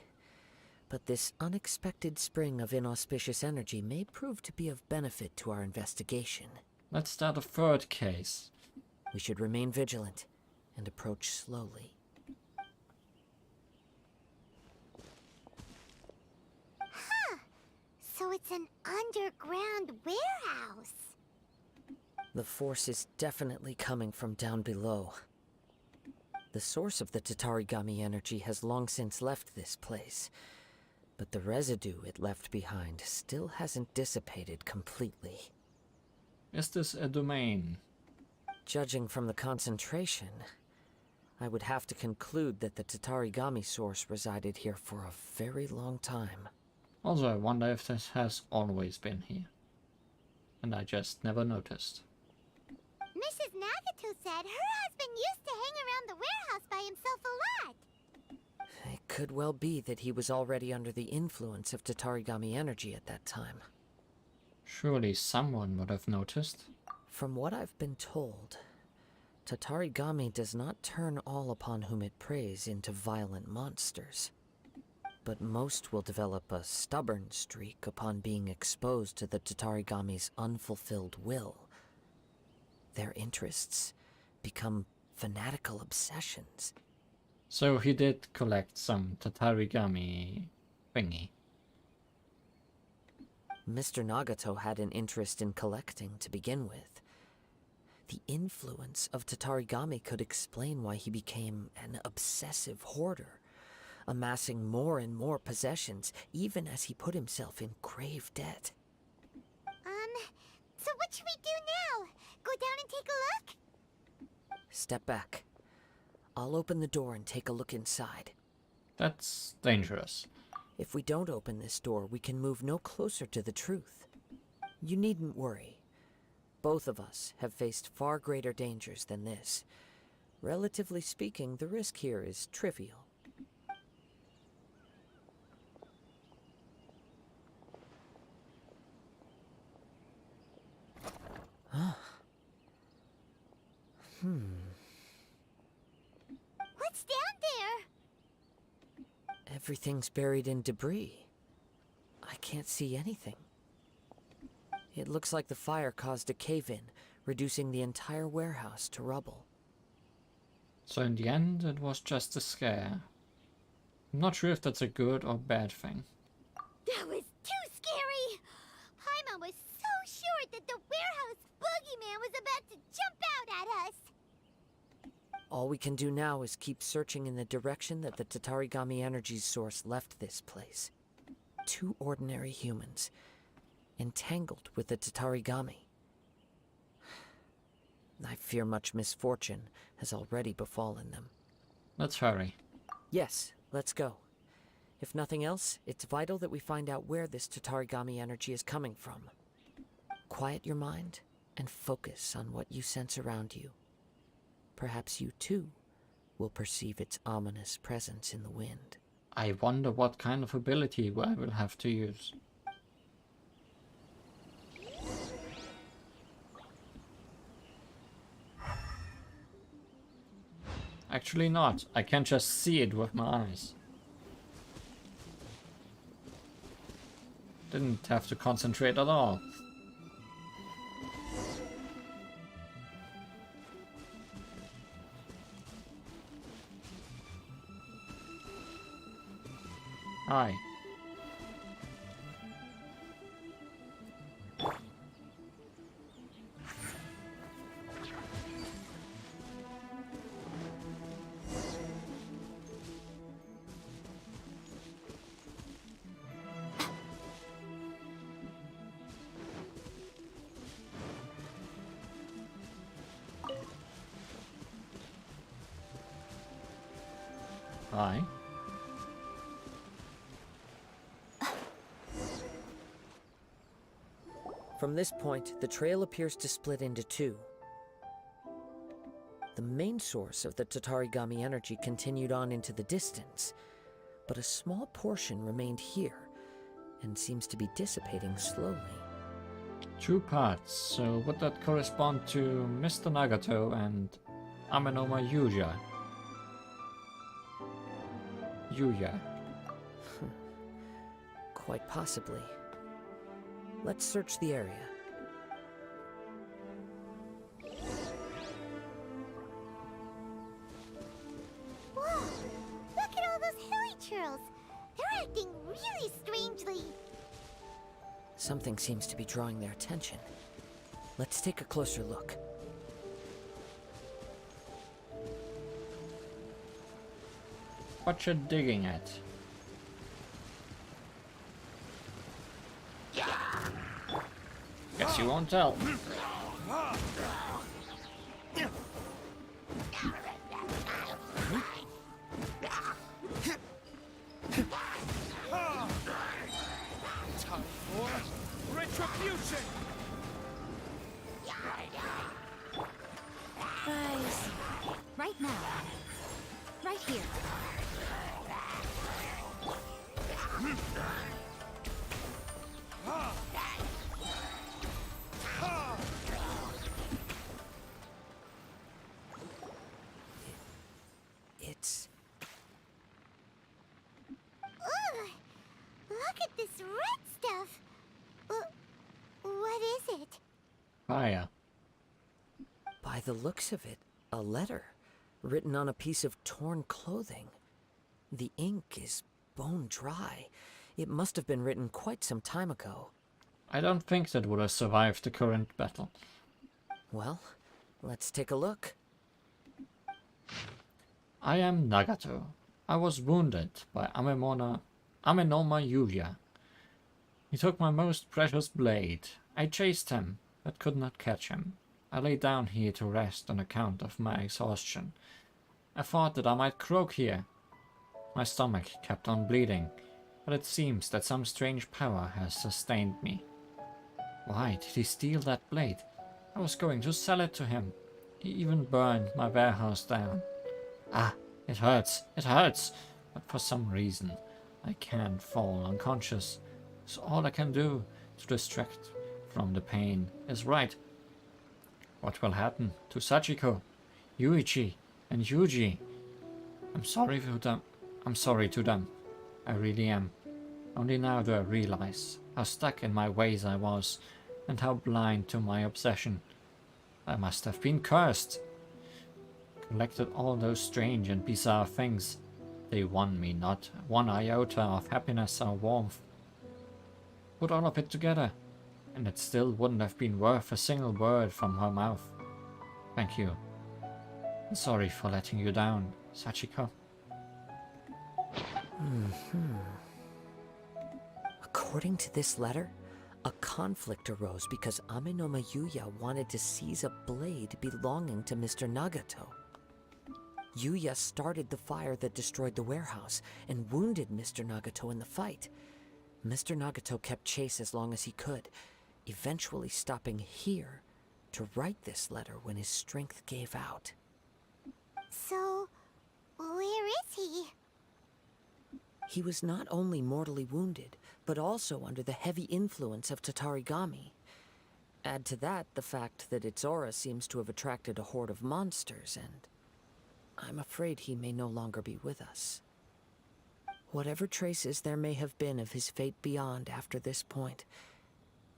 But this unexpected spring of inauspicious energy may prove to be of benefit to our investigation. Let's start a third case. We should remain vigilant and approach slowly. So it's an underground warehouse. The force is definitely coming from down below. The source of the Tatarigami energy has long since left this place, but the residue it left behind still hasn't dissipated completely. Is this a domain? Judging from the concentration, I would have to conclude that the Tatarigami source resided here for a very long time. Also, I wonder if this has always been here. And I just never noticed. Mrs. Nagato said her husband used to hang around the warehouse by himself a lot. It could well be that he was already under the influence of Tatarigami energy at that time. Surely someone would have noticed. From what I've been told, Tatarigami does not turn all upon whom it preys into violent monsters. But most will develop a stubborn streak upon being exposed to the Tatarigami's unfulfilled will. Their interests become fanatical obsessions. So he did collect some Tatarigami thingy. Mr. Nagato had an interest in collecting to begin with. The influence of Tatarigami could explain why he became an obsessive hoarder, amassing more and more possessions, even as he put himself in grave debt. So what should we do now? Go down and take a look? Step back. I'll open the door and take a look inside. That's dangerous. If we don't open this door, we can move no closer to the truth. You needn't worry. Both of us have faced far greater dangers than this. Relatively speaking, the risk here is trivial. What's down there? Everything's buried in debris. I can't see anything. It looks like the fire caused a cave-in, reducing the entire warehouse to rubble. So in the end, it was just a scare. I'm not sure if that's a good or bad thing. That was too scary! Paimon was so sure that the warehouse boogeyman was about to jump out at us! All we can do now is keep searching in the direction that the Tatarigami energy's source left this place. 2 ordinary humans, entangled with the Tatarigami. I fear much misfortune has already befallen them. Let's hurry. Yes, let's go. If nothing else, it's vital that we find out where this Tatarigami energy is coming from. Quiet your mind and focus on what you sense around you. Perhaps you too will perceive its ominous presence in the wind. I wonder what kind of ability I will have to use. Actually not. I can just see it with my eyes. Didn't have to concentrate at all. Hi. Hi. From this point, the trail appears to split into two. The main source of the Tatarigami energy continued on into the distance, but a small portion remained here and seems to be dissipating slowly. 2 parts, so would that correspond to Mr. Nagato and Amenoma Yuya? Quite possibly. Let's search the area. Whoa! Look at all those hilly churls! They're acting really strangely. Something seems to be drawing their attention. Let's take a closer look. What you digging at? Guess you won't tell. Time for retribution! Guys, right now. Right here. It's... Ugh! Look at this red stuff! What is it? Fire. By the looks of it, a letter written on a piece of torn clothing. The ink is bone dry. It must have been written quite some time ago. I don't think that would have survived the current battle. Well, let's take a look. I am Nagato. I was wounded by Amenoma Yuya. He took my most precious blade. I chased him, but could not catch him. I lay down here to rest on account of my exhaustion. I thought that I might croak here. My stomach kept on bleeding, but it seems that some strange power has sustained me. Why did he steal that blade? I was going to sell it to him. He even burned my warehouse down. Ah, it hurts, but for some reason I can't fall unconscious. So all I can do to distract from the pain is write. What will happen to Sachiko, Yuichi, and Yuji? I'm sorry to them. I really am. Only now do I realize how stuck in my ways I was, and how blind to my obsession. I must have been cursed. Collected all those strange and bizarre things. They won me not one iota of happiness or warmth. Put all of it together, and it still wouldn't have been worth a single word from her mouth. Thank you. I'm sorry for letting you down, Sachiko. According to this letter, a conflict arose because Amenoma Yuya wanted to seize a blade belonging to Mr. Nagato. Yuya started the fire that destroyed the warehouse and wounded Mr. Nagato in the fight. Mr. Nagato kept chase as long as he could, eventually stopping here to write this letter when his strength gave out. So, where is he? He was not only mortally wounded, but also under the heavy influence of Tatarigami. Add to that the fact that its aura seems to have attracted a horde of monsters, and I'm afraid he may no longer be with us. Whatever traces there may have been of his fate beyond after this point,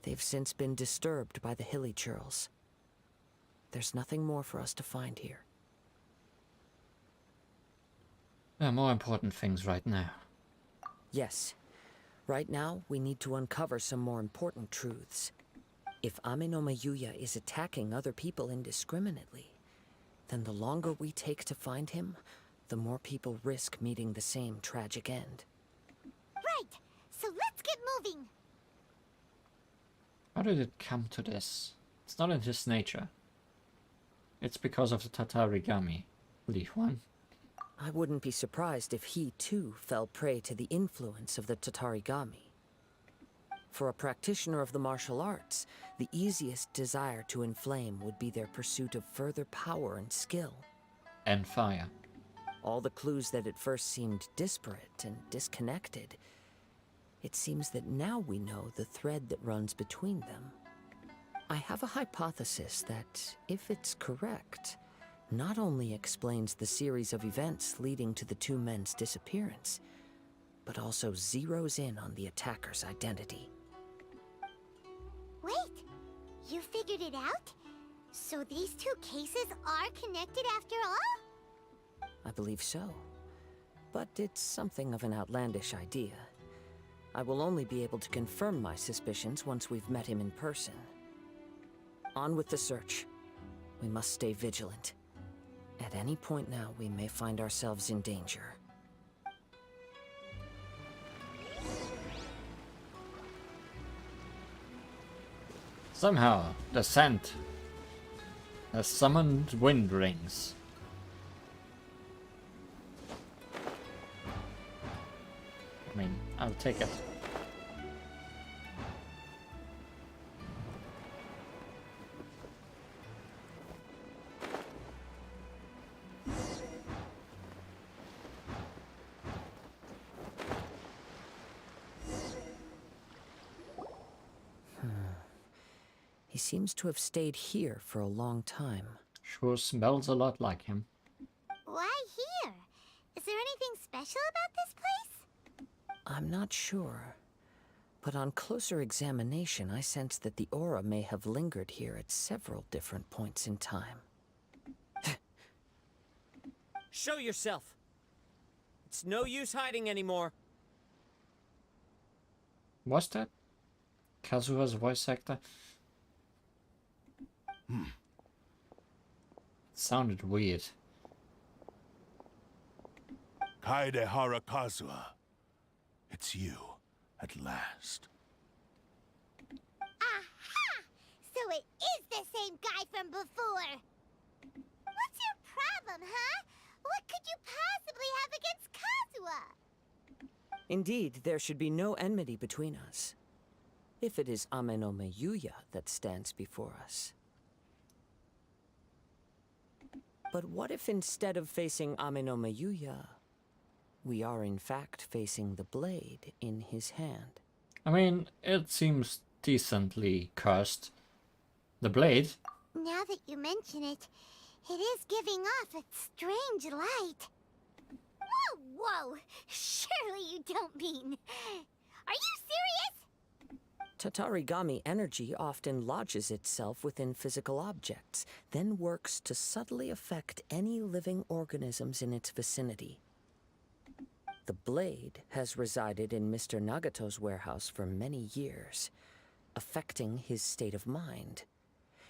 they've since been disturbed by the hilly churls. There's nothing more for us to find here. There are more important things right now. Yes. Right now, we need to uncover some more important truths. If Amenoma Yuya is attacking other people indiscriminately, then the longer we take to find him, the more people risk meeting the same tragic end. Right! So let's get moving! How did it come to this? It's not in his nature. It's because of the Tatarigami. Leaf one. I wouldn't be surprised if he too fell prey to the influence of the Tatarigami. For a practitioner of the martial arts, the easiest desire to inflame would be their pursuit of further power and skill. And fire. All the clues that at first seemed disparate and disconnected, it seems that now we know the thread that runs between them. I have a hypothesis that, if it's correct, not only explains the series of events leading to the two men's disappearance, but also zeroes in on the attacker's identity. Wait, you figured it out? So these two cases are connected after all? I believe so. But it's something of an outlandish idea. I will only be able to confirm my suspicions once we've met him in person. On with the search. We must stay vigilant. At any point now, we may find ourselves in danger. Somehow, the scent has summoned wind rings. I mean, I'll take it. He seems to have stayed here for a long time. Sure smells a lot like him. Why here? Is there anything special about this place? I'm not sure. But on closer examination, I sense that the aura may have lingered here at several different points in time. Show yourself! It's no use hiding anymore. Was that Kazuha's voice actor? Sounded weird. Kaedehara Kazuha. It's you, at last. Aha! So it is the same guy from before! What's your problem, huh? What could you possibly have against Kazuha? Indeed, there should be no enmity between us. If it is Ame no Miyuya that stands before us. But what if instead of facing Ame no Miyuya, we are in fact facing the blade in his hand? I mean, it seems decently cursed. The blade? Now that you mention it, it is giving off a strange light. Whoa, whoa! Surely you don't mean... Are you serious? Tatarigami energy often lodges itself within physical objects, then works to subtly affect any living organisms in its vicinity. The blade has resided in Mr. Nagato's warehouse for many years, affecting his state of mind,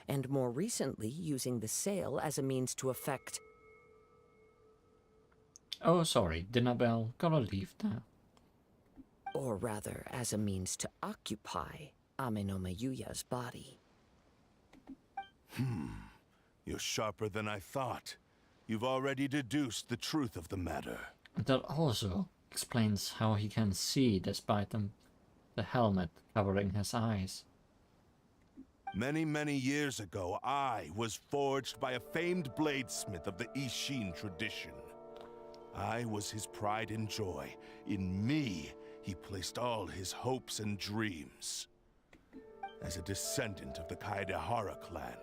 and more recently using the sale as a means to affect... Oh, sorry, dinner bell. Gotta leave now. Or rather, as a means to occupy Ame no Miyuya's body. You're sharper than I thought. You've already deduced the truth of the matter. That also explains how he can see despite the helmet covering his eyes. Many, many years ago, I was forged by a famed bladesmith of the Ishin tradition. I was his pride and joy. In me, he placed all his hopes and dreams. As a descendant of the Kaedehara clan,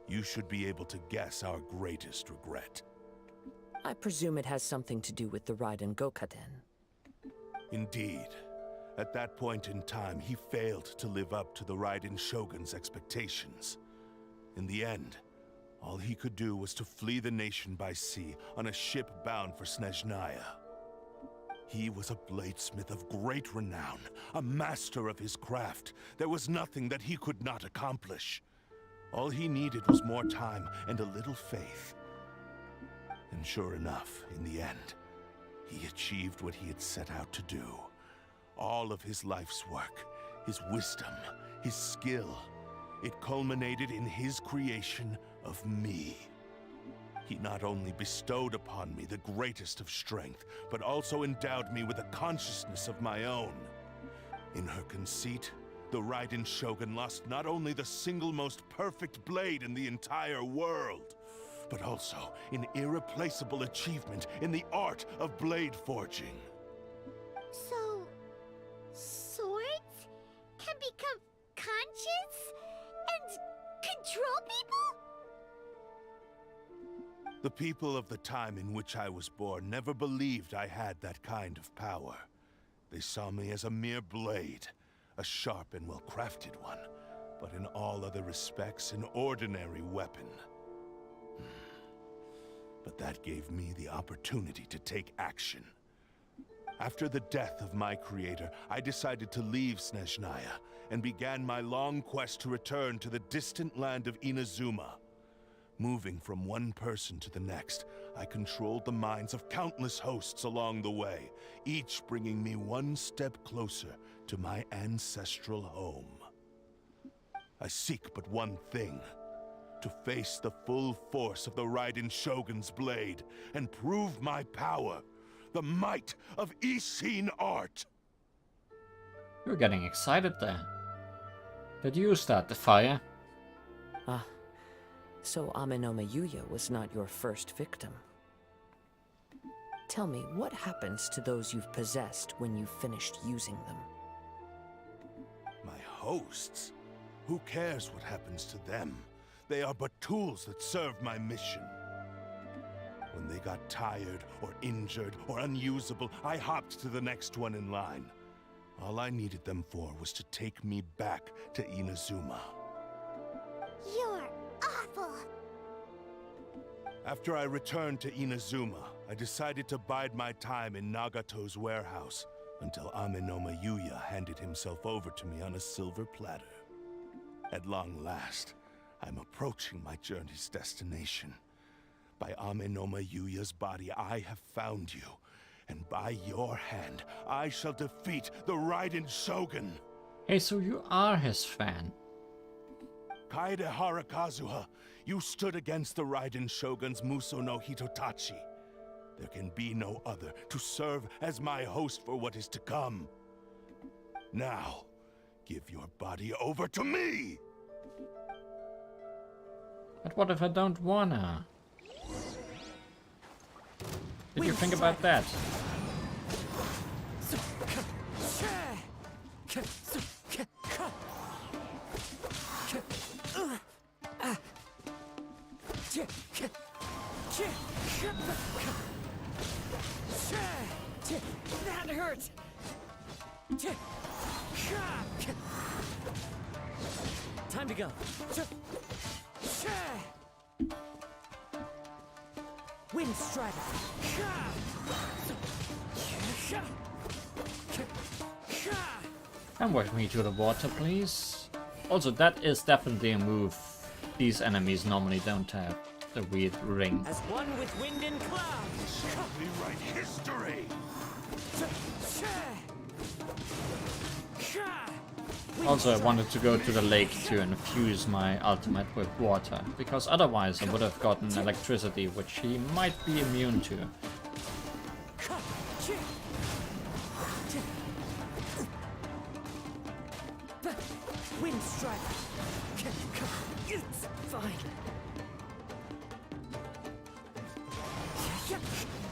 you should be able to guess our greatest regret. I presume it has something to do with the Raiden Gokaden. Indeed. At that point in time, he failed to live up to the Raiden Shogun's expectations. In the end, all he could do was to flee the nation by sea on a ship bound for Snezhnaya. He was a bladesmith of great renown, a master of his craft. There was nothing that he could not accomplish. All he needed was more time and a little faith. And sure enough, in the end, he achieved what he had set out to do. All of his life's work, his wisdom, his skill, it culminated in his creation of me. He not only bestowed upon me the greatest of strength, but also endowed me with a consciousness of my own. In her conceit, the Raiden Shogun lost not only the single most perfect blade in the entire world, but also an irreplaceable achievement in the art of blade forging. So, swords can become conscious and control people? The people of the time in which I was born never believed I had that kind of power. They saw me as a mere blade, a sharp and well-crafted one, but in all other respects an ordinary weapon. But that gave me the opportunity to take action. After the death of my creator, I decided to leave Snezhnaya and began my long quest to return to the distant land of Inazuma. Moving from one person to the next, I controlled the minds of countless hosts along the way, each bringing me one step closer to my ancestral home. I seek but one thing: to face the full force of the Raiden Shogun's blade and prove my power, the might of Ishin art. You're getting excited there. Did you start the fire? Ah, so Amenoma Yuya was not your first victim. Tell me, what happens to those you've possessed when you've finished using them? My hosts? Who cares what happens to them? They are but tools that serve my mission. When they got tired, or injured, or unusable, I hopped to the next one in line. All I needed them for was to take me back to Inazuma. You're awful. After I returned to Inazuma, I decided to bide my time in Nagato's warehouse until Amenoma Yuya handed himself over to me on a silver platter. At long last, I'm approaching my journey's destination. By Amenoma Yuya's body, I have found you, and by your hand, I shall defeat the Raiden Shogun. Hey, so you are his fan. Kaedehara Kazuha, you stood against the Raiden Shogun's Muso no Hitotachi. There can be no other to serve as my host for what is to come. Now, give your body over to me! But what if I don't wanna? Did you think about that? That hurts! Time to go. Wind Strider. Come with me to the water, please. Also, that is definitely a move these enemies normally don't have. The weird ring. As one with wind and cloud. We write history! Also, I wanted to go to the lake to infuse my ultimate with water, because otherwise I would have gotten electricity, which he might be immune to. Wind Strider. It's fine.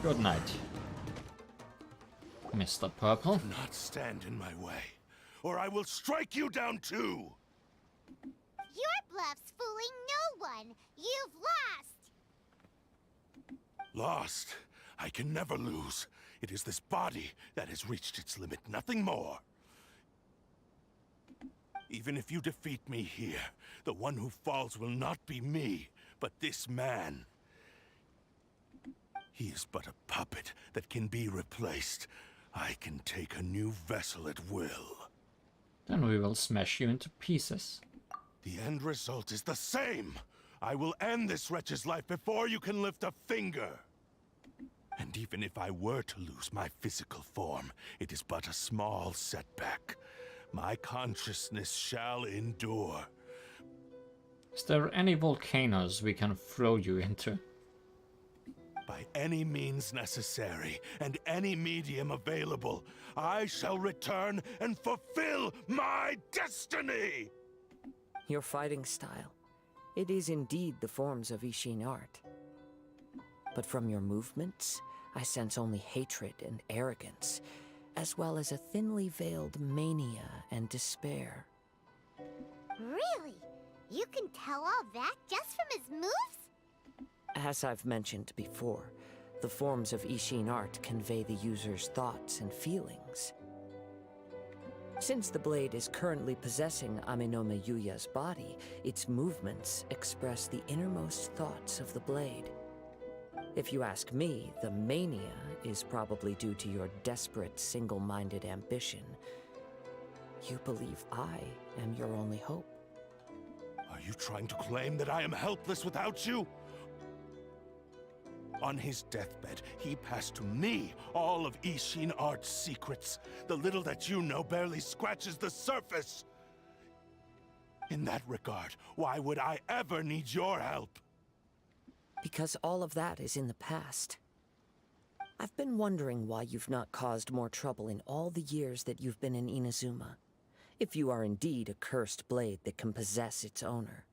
Good night, Mr. Purple. Do not stand in my way, or I will strike you down too! Your bluff's fooling no one. You've lost. Lost? I can never lose. It is this body that has reached its limit, nothing more. Even if you defeat me here, the one who falls will not be me, but this man. He is but a puppet that can be replaced. I can take a new vessel at will. Then we will smash you into pieces. The end result is the same! I will end this wretch's life before you can lift a finger! And even if I were to lose my physical form, it is but a small setback. My consciousness shall endure. Is there any volcanoes we can throw you into? By any means necessary, and any medium available, I shall return and fulfill my destiny! Your fighting style. It is indeed the forms of Ishin art. But from your movements, I sense only hatred and arrogance, as well as a thinly veiled mania and despair. Really? You can tell all that just from his moves? As I've mentioned before, the forms of Ishin art convey the user's thoughts and feelings. Since the blade is currently possessing Amenome Yuya's body, its movements express the innermost thoughts of the blade. If you ask me, the mania is probably due to your desperate, single-minded ambition. You believe I am your only hope. Are you trying to claim that I am helpless without you? On his deathbed, he passed to me all of Ishin Art's secrets. The little that you know barely scratches the surface. In that regard, why would I ever need your help? Because all of that is in the past. I've been wondering why you've not caused more trouble in all the years that you've been in Inazuma. If you are indeed a cursed blade that can possess its owner.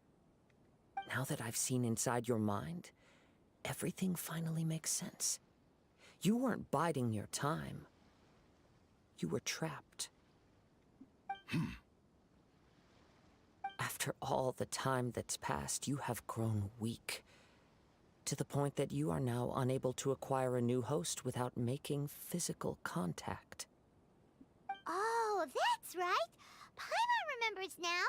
Now that I've seen inside your mind, everything finally makes sense. You weren't biding your time. You were trapped. After all the time that's passed, you have grown weak. To the point that you are now unable to acquire a new host without making physical contact. Oh, that's right. Paimon remembers now.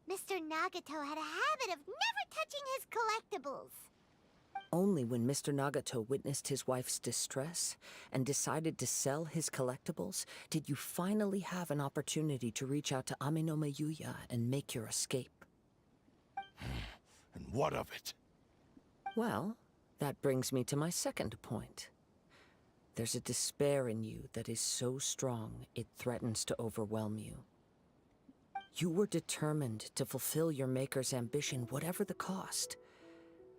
Mr. Nagato had a habit of never touching his collectibles. Only when Mr. Nagato witnessed his wife's distress and decided to sell his collectibles did you finally have an opportunity to reach out to Amenome Yuya and make your escape. And what of it? Well, that brings me to my second point. There's a despair in you that is so strong it threatens to overwhelm you. You were determined to fulfill your maker's ambition, whatever the cost.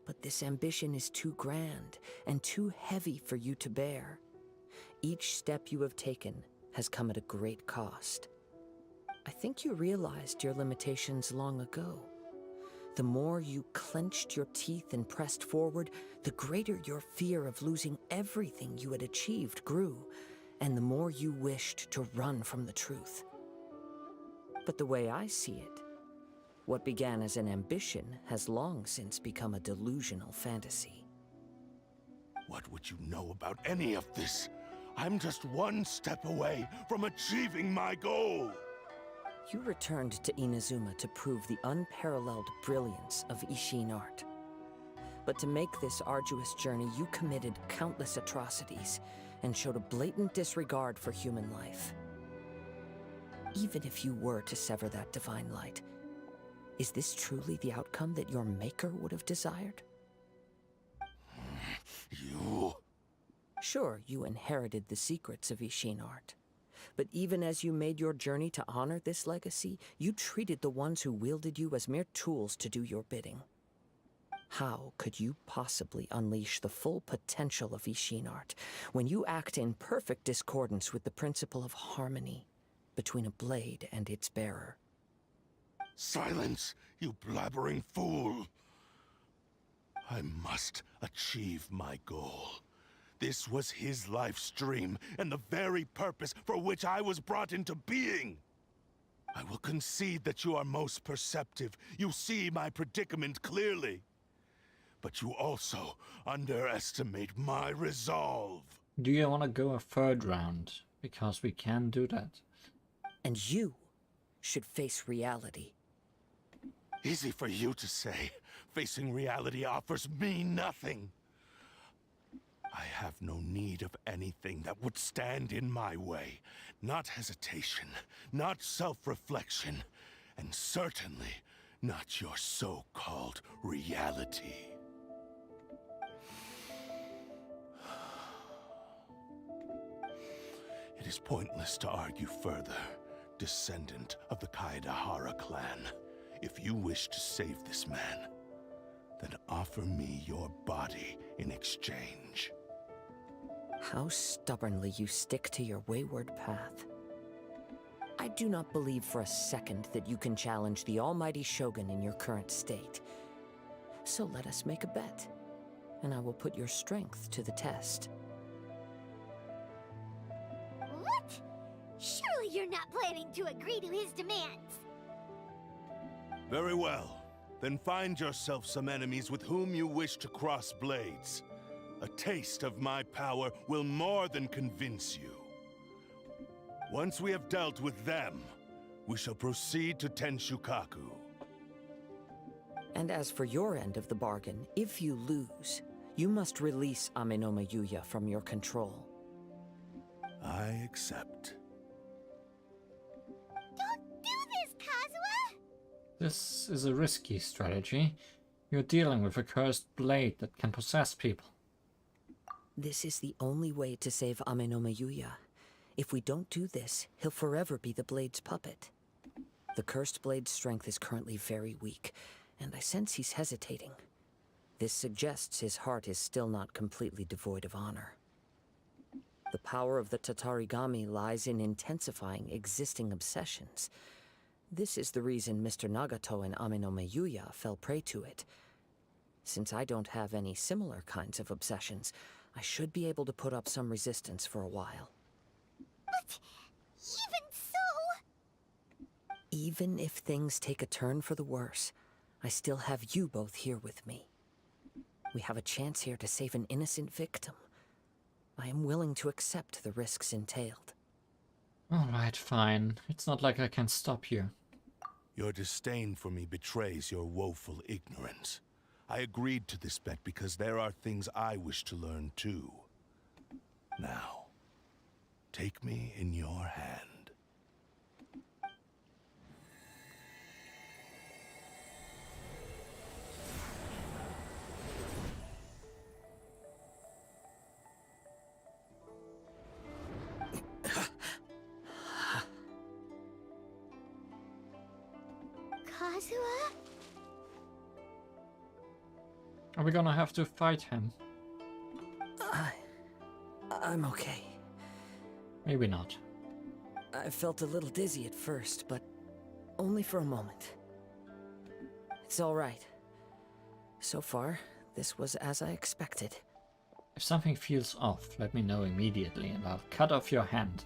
But this ambition is too grand and too heavy for you to bear. Each step you have taken has come at a great cost. I think you realized your limitations long ago. The more you clenched your teeth and pressed forward, the greater your fear of losing everything you had achieved grew, and the more you wished to run from the truth. But the way I see it, what began as an ambition has long since become a delusional fantasy. What would you know about any of this? I'm just one step away from achieving my goal! You returned to Inazuma to prove the unparalleled brilliance of Ishin art. But to make this arduous journey, you committed countless atrocities and showed a blatant disregard for human life. Even if you were to sever that divine light, is this truly the outcome that your maker would have desired? You... Sure, you inherited the secrets of Ishin art. But even as you made your journey to honor this legacy, you treated the ones who wielded you as mere tools to do your bidding. How could you possibly unleash the full potential of Ishin art when you act in perfect discordance with the principle of harmony between a blade and its bearer? Silence, you blabbering fool! I must achieve my goal. This was his life stream, and the very purpose for which I was brought into being. I will concede that you are most perceptive. You see my predicament clearly. But you also underestimate my resolve. Do you want to go a third round? Because we can do that. And you should face reality. Easy for you to say. Facing reality offers me nothing. I have no need of anything that would stand in my way. Not hesitation, not self-reflection, and certainly not your so-called reality. It is pointless to argue further, descendant of the Kaedehara clan. If you wish to save this man, then offer me your body in exchange. How stubbornly you stick to your wayward path. I do not believe for a second that you can challenge the almighty Shogun in your current state. So let us make a bet, and I will put your strength to the test. What? Surely you're not planning to agree to his demands. Very well. Then find yourself some enemies with whom you wish to cross blades. A taste of my power will more than convince you. Once we have dealt with them, we shall proceed to Tenshukaku. And as for your end of the bargain, if you lose, you must release Amenoma Yuya from your control. I accept. Don't do this, Kazuha! This is a risky strategy. You're dealing with a cursed blade that can possess people. This is the only way to save Amenoma Yuya. If we don't do this, he'll forever be the blade's puppet. The cursed blade's strength is currently very weak, and I sense he's hesitating. This suggests his heart is still not completely devoid of honor. The power of the Tatarigami lies in intensifying existing obsessions. This is the reason Mr. Nagato and Amenoma Yuya fell prey to it. Since I don't have any similar kinds of obsessions, I should be able to put up some resistance for a while. But even so... Even if things take a turn for the worse, I still have you both here with me. We have a chance here to save an innocent victim. I am willing to accept the risks entailed. Alright, fine. It's not like I can stop you. Your disdain for me betrays your woeful ignorance. I agreed to this bet because there are things I wish to learn too. Now, take me in your hand. Kazuha? Are we gonna have to fight him? I'm okay. Maybe not. I felt a little dizzy at first, but only for a moment. It's all right. So far, this was as I expected. If something feels off, let me know immediately and I'll cut off your hand.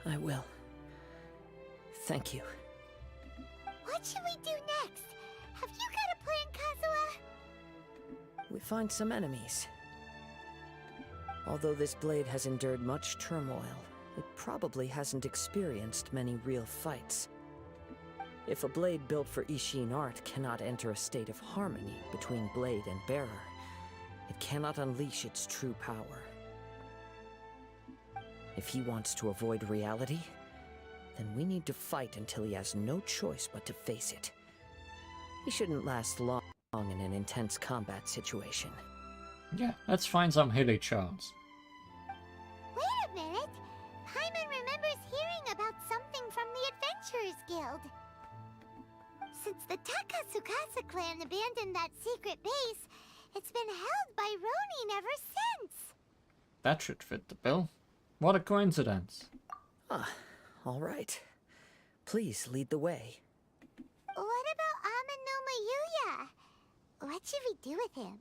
I will. Thank you. What should we do next? Have you got a plan, Kazuha? We find some enemies. Although this blade has endured much turmoil, it probably hasn't experienced many real fights. If a blade built for Ishin art cannot enter a state of harmony between blade and bearer, it cannot unleash its true power. If he wants to avoid reality, then we need to fight until he has no choice but to face it. He shouldn't last long in an intense combat situation. Yeah, let's find some hilly charms. Wait a minute! Paimon remembers hearing about something from the Adventurers Guild. Since the Takasukasa clan abandoned that secret base, it's been held by Ronin ever since. That should fit the bill. What a coincidence. Ah, all right. Please lead the way. What about Amenoma Yuya? What should we do with him?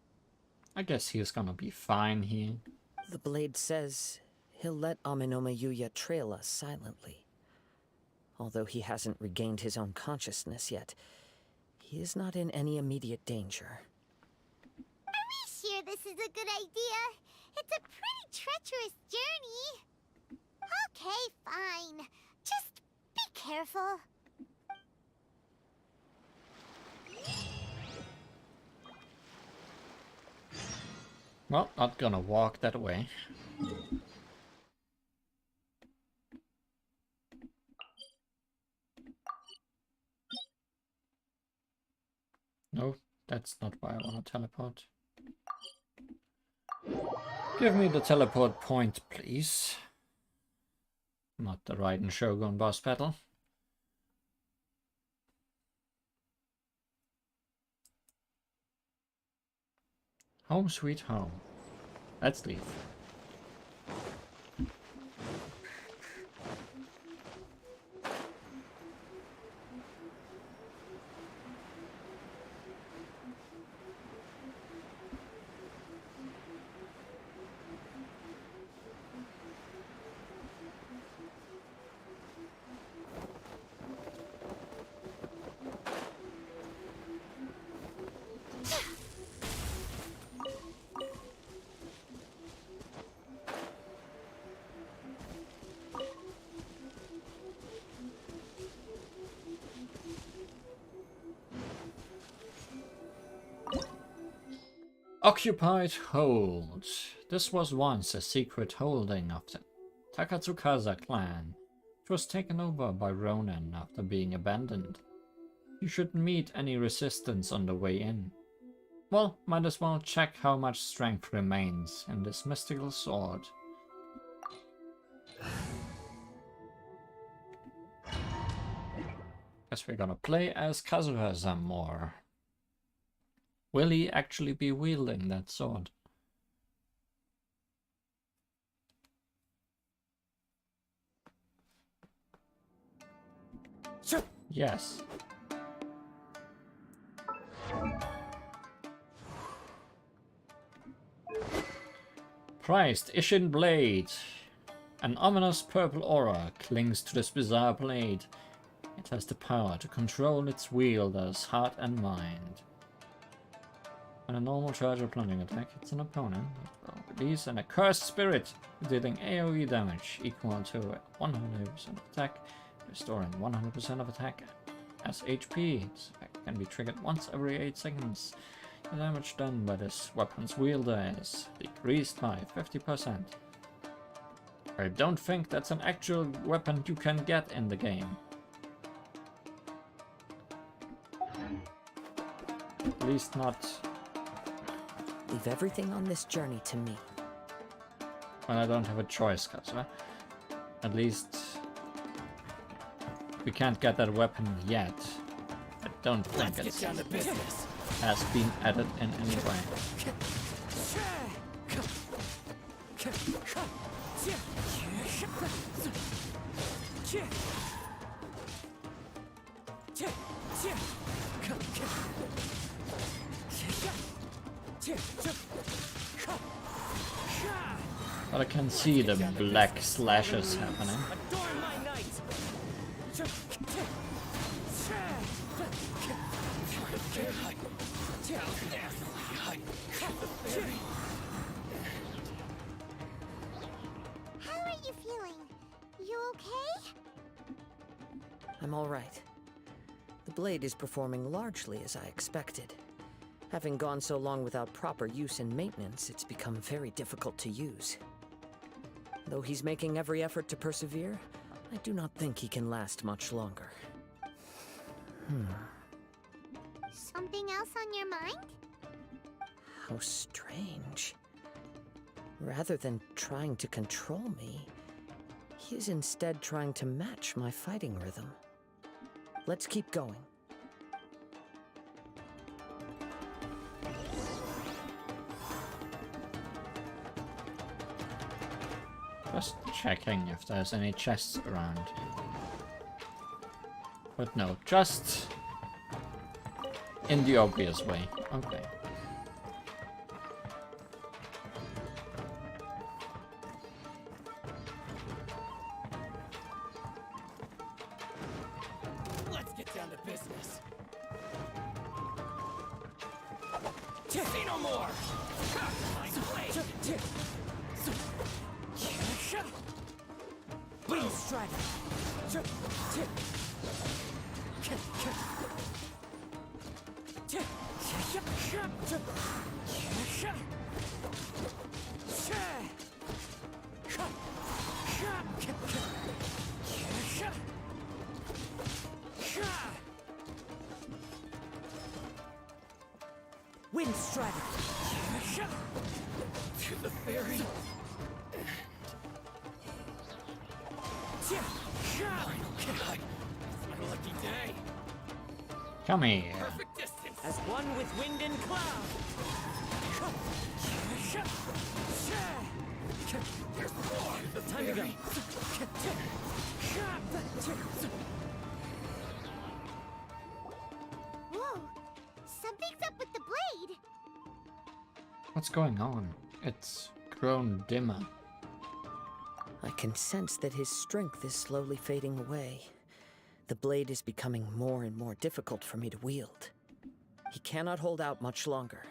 I guess he's gonna be fine here. The blade says he'll let Amenoma Yuya trail us silently. Although he hasn't regained his own consciousness yet, he is not in any immediate danger. Are we sure this is a good idea? It's a pretty treacherous journey. Okay, fine. Just be careful. Well, not gonna walk that way. No, that's not why I want to teleport. Give me the teleport point, please. Not the Raiden Shogun boss battle. Home sweet home. Let's leave. Occupied hold. This was once a secret holding of the Takatsukaza clan. It was taken over by Ronin after being abandoned. You shouldn't meet any resistance on the way in. Well, might as well check how much strength remains in this mystical sword. Guess we're gonna play as Kazuha some more. Will he actually be wielding that sword? Sure. Yes. Prized Ishin Blade. An ominous purple aura clings to this bizarre blade. It has the power to control its wielder's heart and mind. When a normal charge or plunging attack hits an opponent, it will release an accursed spirit, dealing AoE damage equal to 100% of attack, restoring 100% of attack as HP. This effect can be triggered once every 8 seconds. The damage done by this weapon's wielder is decreased by 50%. I don't think that's an actual weapon you can get in the game. At least not. Leave everything on this journey to me. Well, I don't have a choice, Kazuha. At least we can't get that weapon yet. I don't think it has been added in any way. But I can see the black slashes happening. How are you feeling? You okay? I'm all right. The blade is performing largely as I expected. Having gone so long without proper use and maintenance, it's become very difficult to use. Though he's making every effort to persevere, I do not think he can last much longer. Something else on your mind? How strange. Rather than trying to control me, he is instead trying to match my fighting rhythm. Let's keep going. Just checking if there's any chests around. But no, just in the obvious way. Okay. Let's get down to business. See no more. Wind strike. Wind strike. To the ferry. My lucky day. Come here. Perfect distance. As one with wind and cloud. Time to go. Whoa! Something's up with the blade! What's going on? It's grown dimmer. I can sense that his strength is slowly fading away. The blade is becoming more and more difficult for me to wield. He cannot hold out much longer.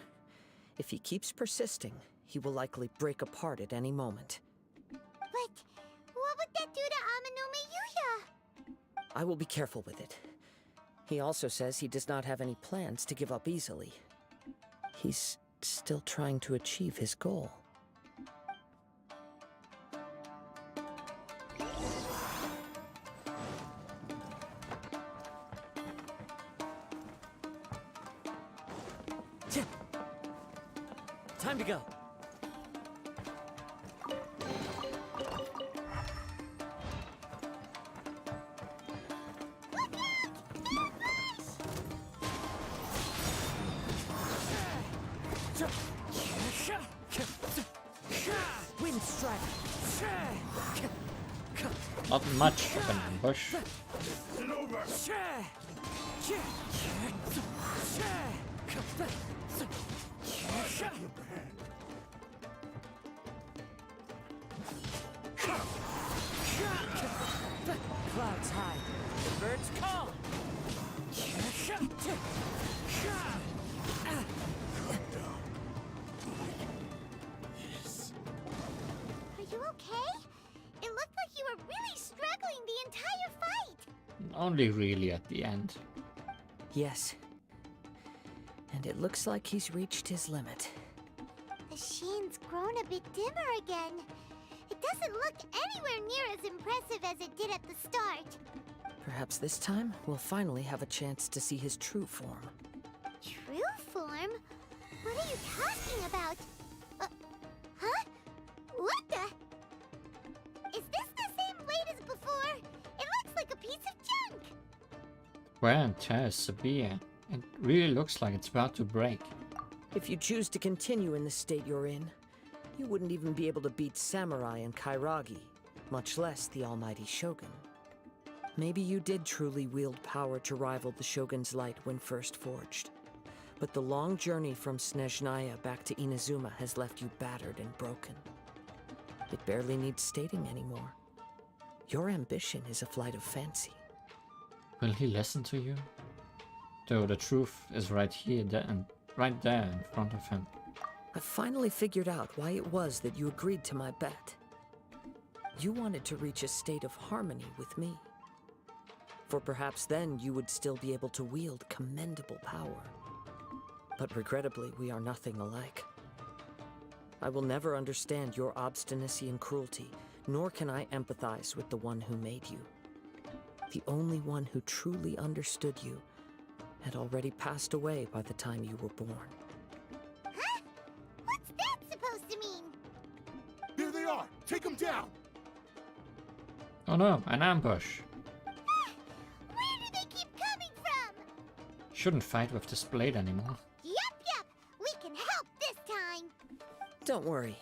If he keeps persisting, he will likely break apart at any moment. But what would that do to Amanome Yuya? I will be careful with it. He also says he does not have any plans to give up easily. He's still trying to achieve his goal. Time to go. Wind strike. Not much of an ambush. Clouds high. The birds call. Are you okay? It looked like you were really struggling the entire fight! Only really at the end. Yes. And it looks like he's reached his limit. The shine's grown a bit dimmer again. It doesn't look anywhere near as impressive as it did at the start. Perhaps this time, we'll finally have a chance to see his true form. True form? What are you talking about? Huh? What the? Is this the same blade as before? It looks like a piece of junk! Wear and tear is severe. It really looks like it's about to break. If you choose to continue in the state you're in, you wouldn't even be able to beat Samurai and Kairagi, much less the almighty Shogun. Maybe you did truly wield power to rival the Shogun's light when first forged. But the long journey from Snezhnaya back to Inazuma has left you battered and broken. It barely needs stating anymore. Your ambition is a flight of fancy. Will he listen to you? Though the truth is right here and right there in front of him. I finally figured out why it was that you agreed to my bet. You wanted to reach a state of harmony with me. For perhaps then you would still be able to wield commendable power. But regrettably, we are nothing alike. I will never understand your obstinacy and cruelty, nor can I empathize with the one who made you. The only one who truly understood you had already passed away by the time you were born. Huh? What's that supposed to mean? There they are! Take them down! Oh no, an ambush. Where do they keep coming from? Shouldn't fight with this blade anymore. Yup, we can help this time. Don't worry.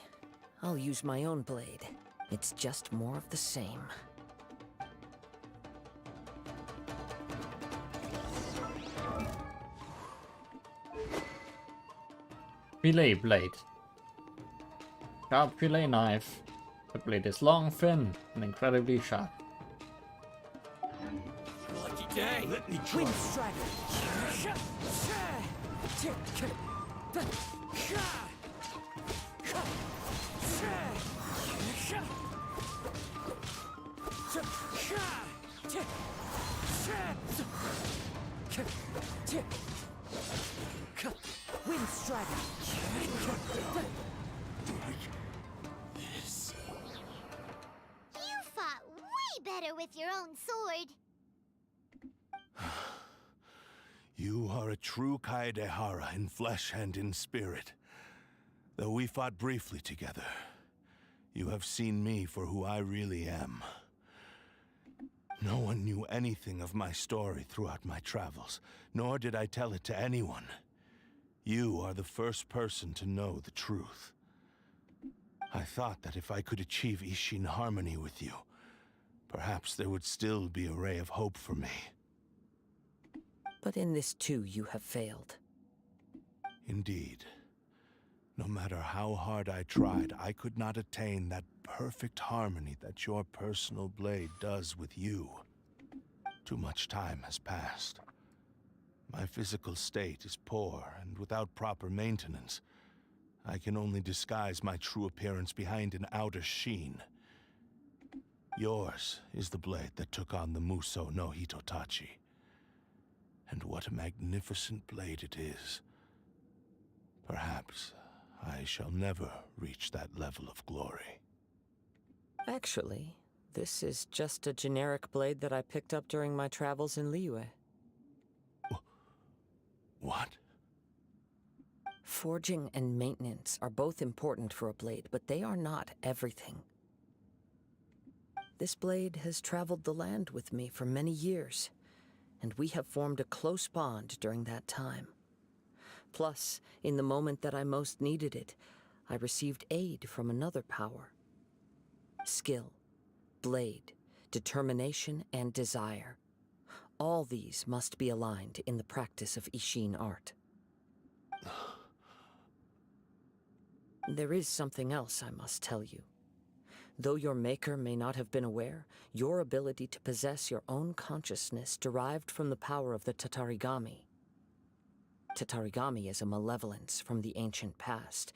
I'll use my own blade. It's just more of the same. Fillet blade. Sharp fillet knife. The blade is long, thin, and incredibly sharp. Lucky day. Let me try. Wind strike. Wind strike. You fought way better with your own sword. You are a true Kaedehara in flesh and in spirit. Though we fought briefly together, you have seen me for who I really am. No one knew anything of my story throughout my travels, nor did I tell it to anyone. You are the first person to know the truth. I thought that if I could achieve Ishin harmony with you, perhaps there would still be a ray of hope for me. But in this too, you have failed. Indeed. No matter how hard I tried, I could not attain that perfect harmony that your personal blade does with you. Too much time has passed. My physical state is poor, and without proper maintenance, I can only disguise my true appearance behind an outer sheen. Yours is the blade that took on the Muso no Hitotachi. And what a magnificent blade it is. Perhaps I shall never reach that level of glory. Actually, this is just a generic blade that I picked up during my travels in Liyue. What? Forging and maintenance are both important for a blade, but they are not everything. This blade has traveled the land with me for many years, and we have formed a close bond during that time. Plus, in the moment that I most needed it, I received aid from another power. Skill, blade, determination, and desire. All these must be aligned in the practice of Ishin art. There is something else I must tell you. Though your maker may not have been aware, your ability to possess your own consciousness derived from the power of the Tatarigami. Tatarigami is a malevolence from the ancient past.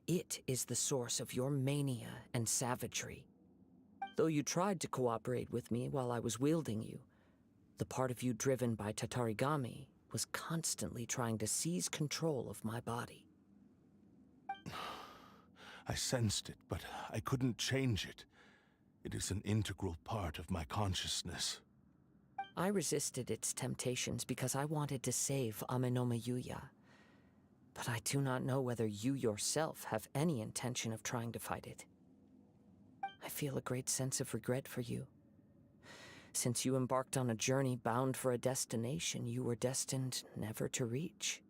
It is the source of your mania and savagery. Though you tried to cooperate with me while I was wielding you, the part of you driven by Tatarigami was constantly trying to seize control of my body. I sensed it, but I couldn't change it. It is an integral part of my consciousness. I resisted its temptations because I wanted to save Amenoma Yuya. But I do not know whether you yourself have any intention of trying to fight it. I feel a great sense of regret for you. Since you embarked on a journey bound for a destination you were destined never to reach.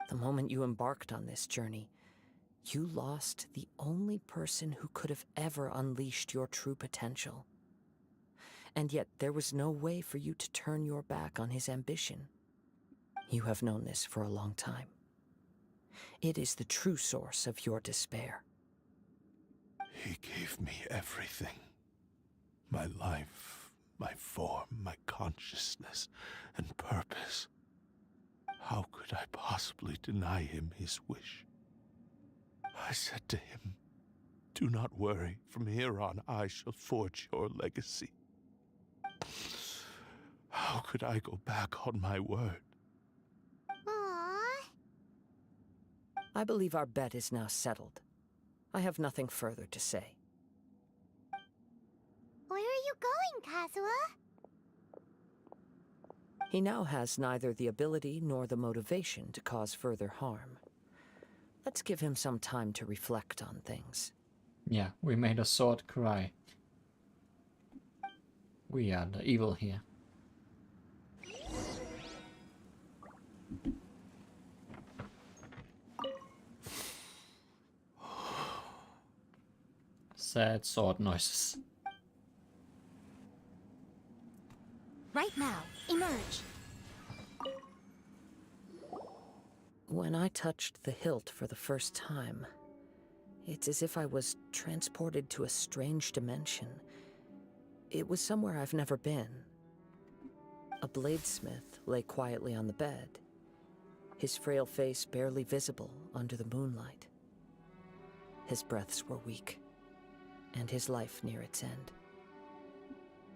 The moment you embarked on this journey, you lost the only person who could have ever unleashed your true potential. And yet there was no way for you to turn your back on his ambition. You have known this for a long time. It is the true source of your despair. He gave me everything. My life, my form, my consciousness, and purpose. How could I possibly deny him his wish? I said to him, "Do not worry, from here on I shall forge your legacy." How could I go back on my word? Aww. I believe our bet is now settled. I have nothing further to say. Where are you going, Kazuha? He now has neither the ability nor the motivation to cause further harm. Let's give him some time to reflect on things. Yeah, we made a sword cry. We are the evil here. Sad sword noises. Right now, emerge. When I touched the hilt for the first time, it's as if I was transported to a strange dimension. It was somewhere I've never been. A bladesmith lay quietly on the bed, his frail face barely visible under the moonlight. His breaths were weak, and his life near its end.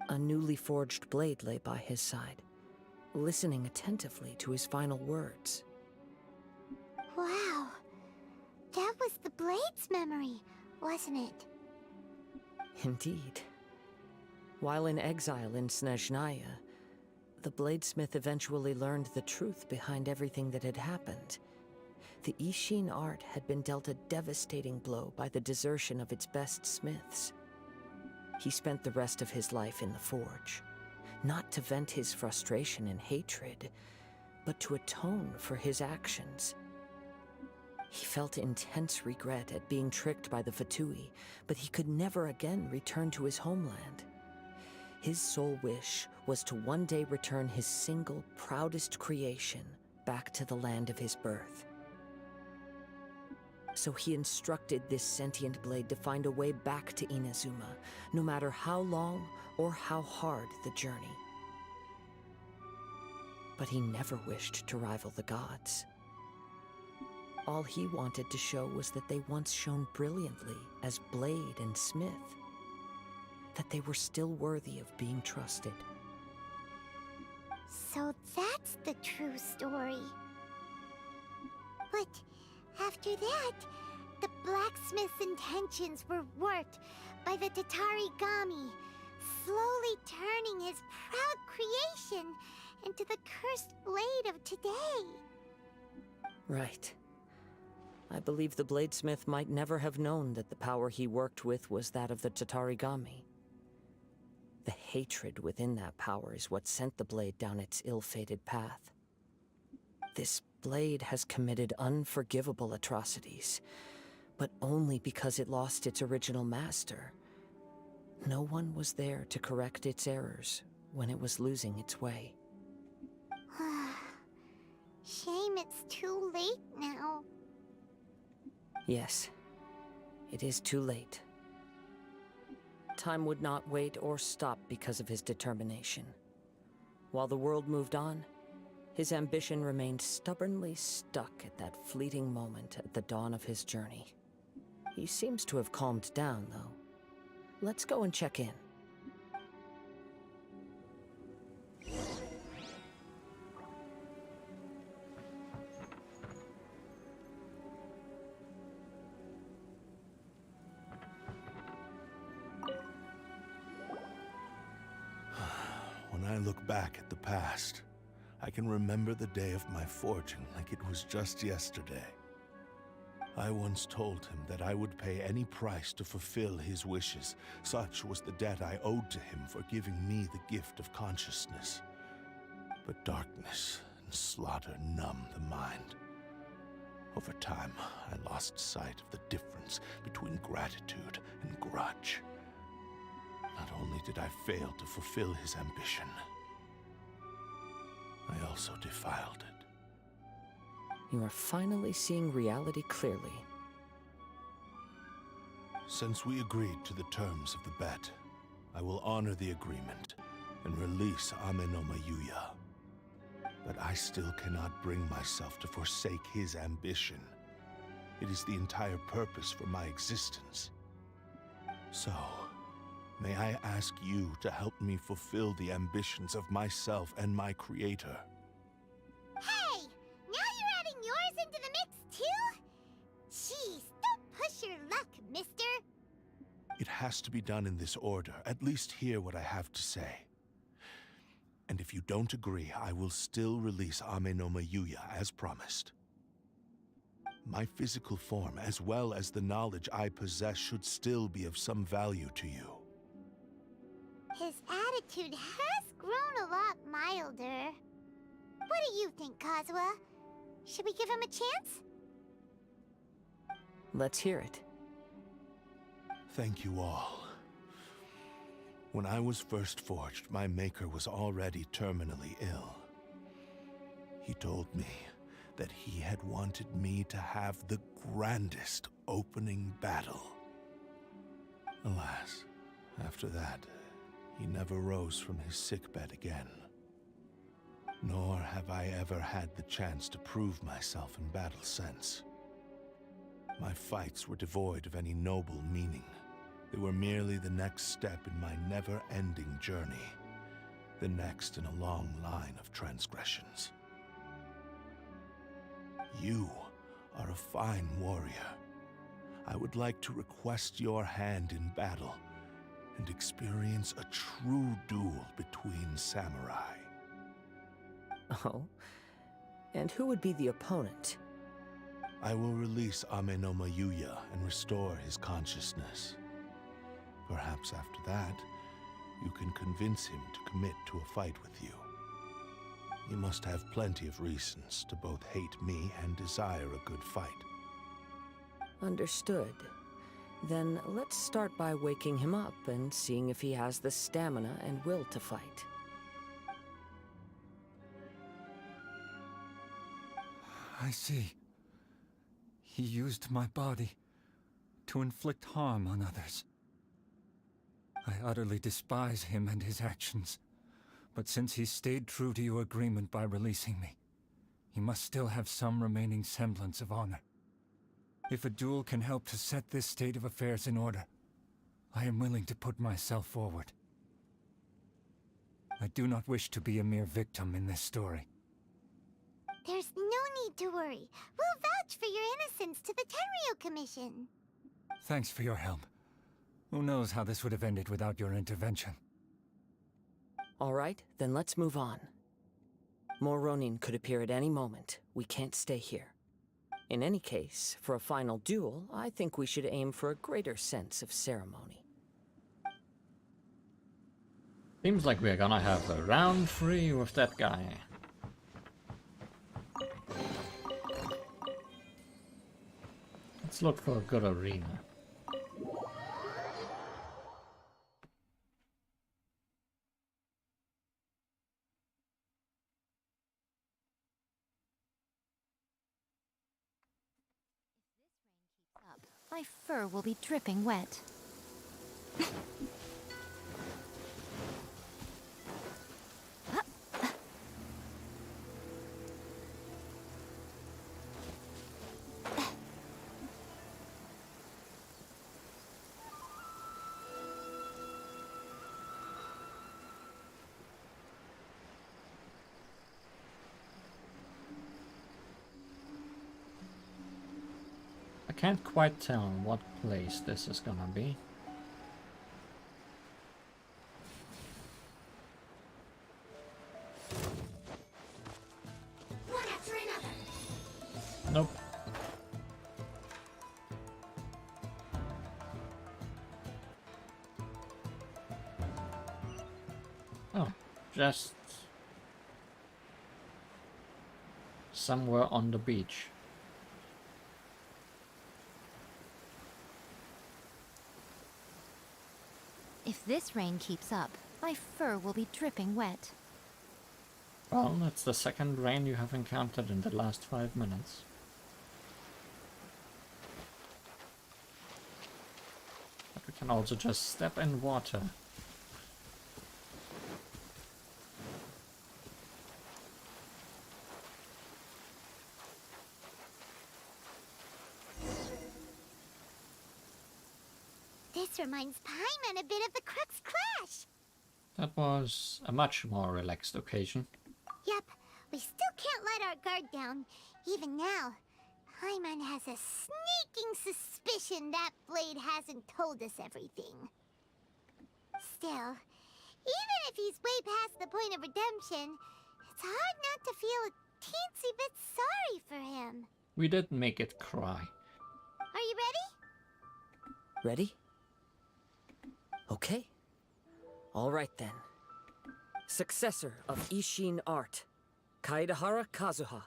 A newly forged blade lay by his side, listening attentively to his final words. Wow. That was the Blade's memory, wasn't it? Indeed. While in exile in Snezhnaya, the bladesmith eventually learned the truth behind everything that had happened. The Ishin art had been dealt a devastating blow by the desertion of its best smiths. He spent the rest of his life in the forge, not to vent his frustration and hatred, but to atone for his actions. He felt intense regret at being tricked by the Fatui, but he could never again return to his homeland. His sole wish was to one day return his single, proudest creation back to the land of his birth. So he instructed this sentient blade to find a way back to Inazuma, no matter how long or how hard the journey. But he never wished to rival the gods. All he wanted to show was that they once shone brilliantly as blade and smith, that they were still worthy of being trusted. So that's the true story. But after that, the blacksmith's intentions were warped by the Tatarigami, slowly turning his proud creation into the cursed blade of today. Right. I believe the bladesmith might never have known that the power he worked with was that of the Tatarigami. The hatred within that power is what sent the blade down its ill-fated path. This blade has committed unforgivable atrocities, but only because it lost its original master. No one was there to correct its errors when it was losing its way. Shame it's too late now. Yes, it is too late. Time would not wait or stop because of his determination. While the world moved on, his ambition remained stubbornly stuck at that fleeting moment at the dawn of his journey. He seems to have calmed down, though. Let's go and check in. When I look back at the past, I can remember the day of my forging like it was just yesterday. I once told him that I would pay any price to fulfill his wishes. Such was the debt I owed to him for giving me the gift of consciousness. But darkness and slaughter numb the mind. Over time, I lost sight of the difference between gratitude and grudge. Not only did I fail to fulfill his ambition, I also defiled it. You are finally seeing reality clearly. Since we agreed to the terms of the bet, I will honor the agreement and release Ame no Mayuya. But I still cannot bring myself to forsake his ambition. It is the entire purpose for my existence. So, may I ask you to help me fulfill the ambitions of myself and my creator? Hey! Now you're adding yours into the mix, too? Jeez, don't push your luck, mister. It has to be done in this order. At least hear what I have to say. And if you don't agree, I will still release Ame no Mayuya as promised. My physical form, as well as the knowledge I possess, should still be of some value to you. His attitude has grown a lot milder. What do you think, Kazuha? Should we give him a chance? Let's hear it. Thank you all. When I was first forged, my maker was already terminally ill. He told me that he had wanted me to have the grandest opening battle. Alas, after that, he never rose from his sickbed again. Nor have I ever had the chance to prove myself in battle since. My fights were devoid of any noble meaning. They were merely the next step in my never-ending journey, the next in a long line of transgressions. You are a fine warrior. I would like to request your hand in battle and experience a true duel between samurai. Oh? And who would be the opponent? I will release Ame no Mayuya and restore his consciousness. Perhaps after that, you can convince him to commit to a fight with you. You must have plenty of reasons to both hate me and desire a good fight. Understood. Then let's start by waking him up and seeing if he has the stamina and will to fight. I see. He used my body to inflict harm on others. I utterly despise him and his actions. But since he stayed true to your agreement by releasing me, he must still have some remaining semblance of honor. If a duel can help to set this state of affairs in order, I am willing to put myself forward. I do not wish to be a mere victim in this story. There's no need to worry. We'll vouch for your innocence to the Tenryu Commission. Thanks for your help. Who knows how this would have ended without your intervention? All right, then let's move on. More Ronin could appear at any moment. We can't stay here. In any case, for a final duel, I think we should aim for a greater sense of ceremony. Seems like we're gonna have a round 3 with that guy. Let's look for a good arena. My fur will be dripping wet. I can't quite tell what place this is gonna be. One after another. Nope. Oh, just somewhere on the beach. If this rain keeps up, my fur will be dripping wet. Well, that's the second rain you have encountered in the last 5 minutes. But we can also just step in water. This reminds Paimon a bit of the Crux Clash. That was a much more relaxed occasion. Yep, we still can't let our guard down. Even now, Paimon has a sneaking suspicion that Blade hasn't told us everything. Still, even if he's way past the point of redemption, it's hard not to feel a teensy bit sorry for him. We did make it cry. Are you ready? Ready? Okay. All right then. Successor of Ishin art, Kaedehara Kazuha.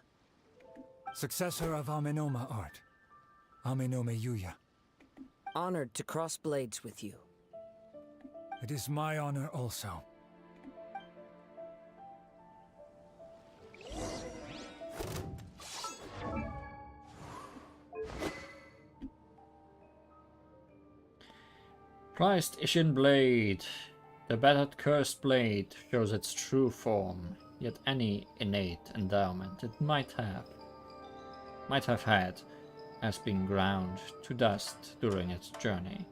Successor of Amenoma art, Amenome Yuya. Honored to cross blades with you. It is my honor also. Prized Ishin blade. The battered cursed blade shows its true form, yet any innate endowment it might have had has been ground to dust during its journey.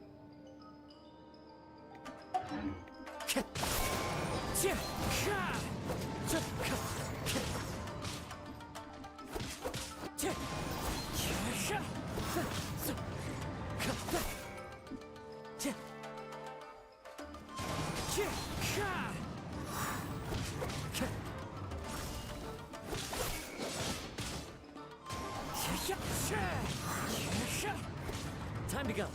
Time to go.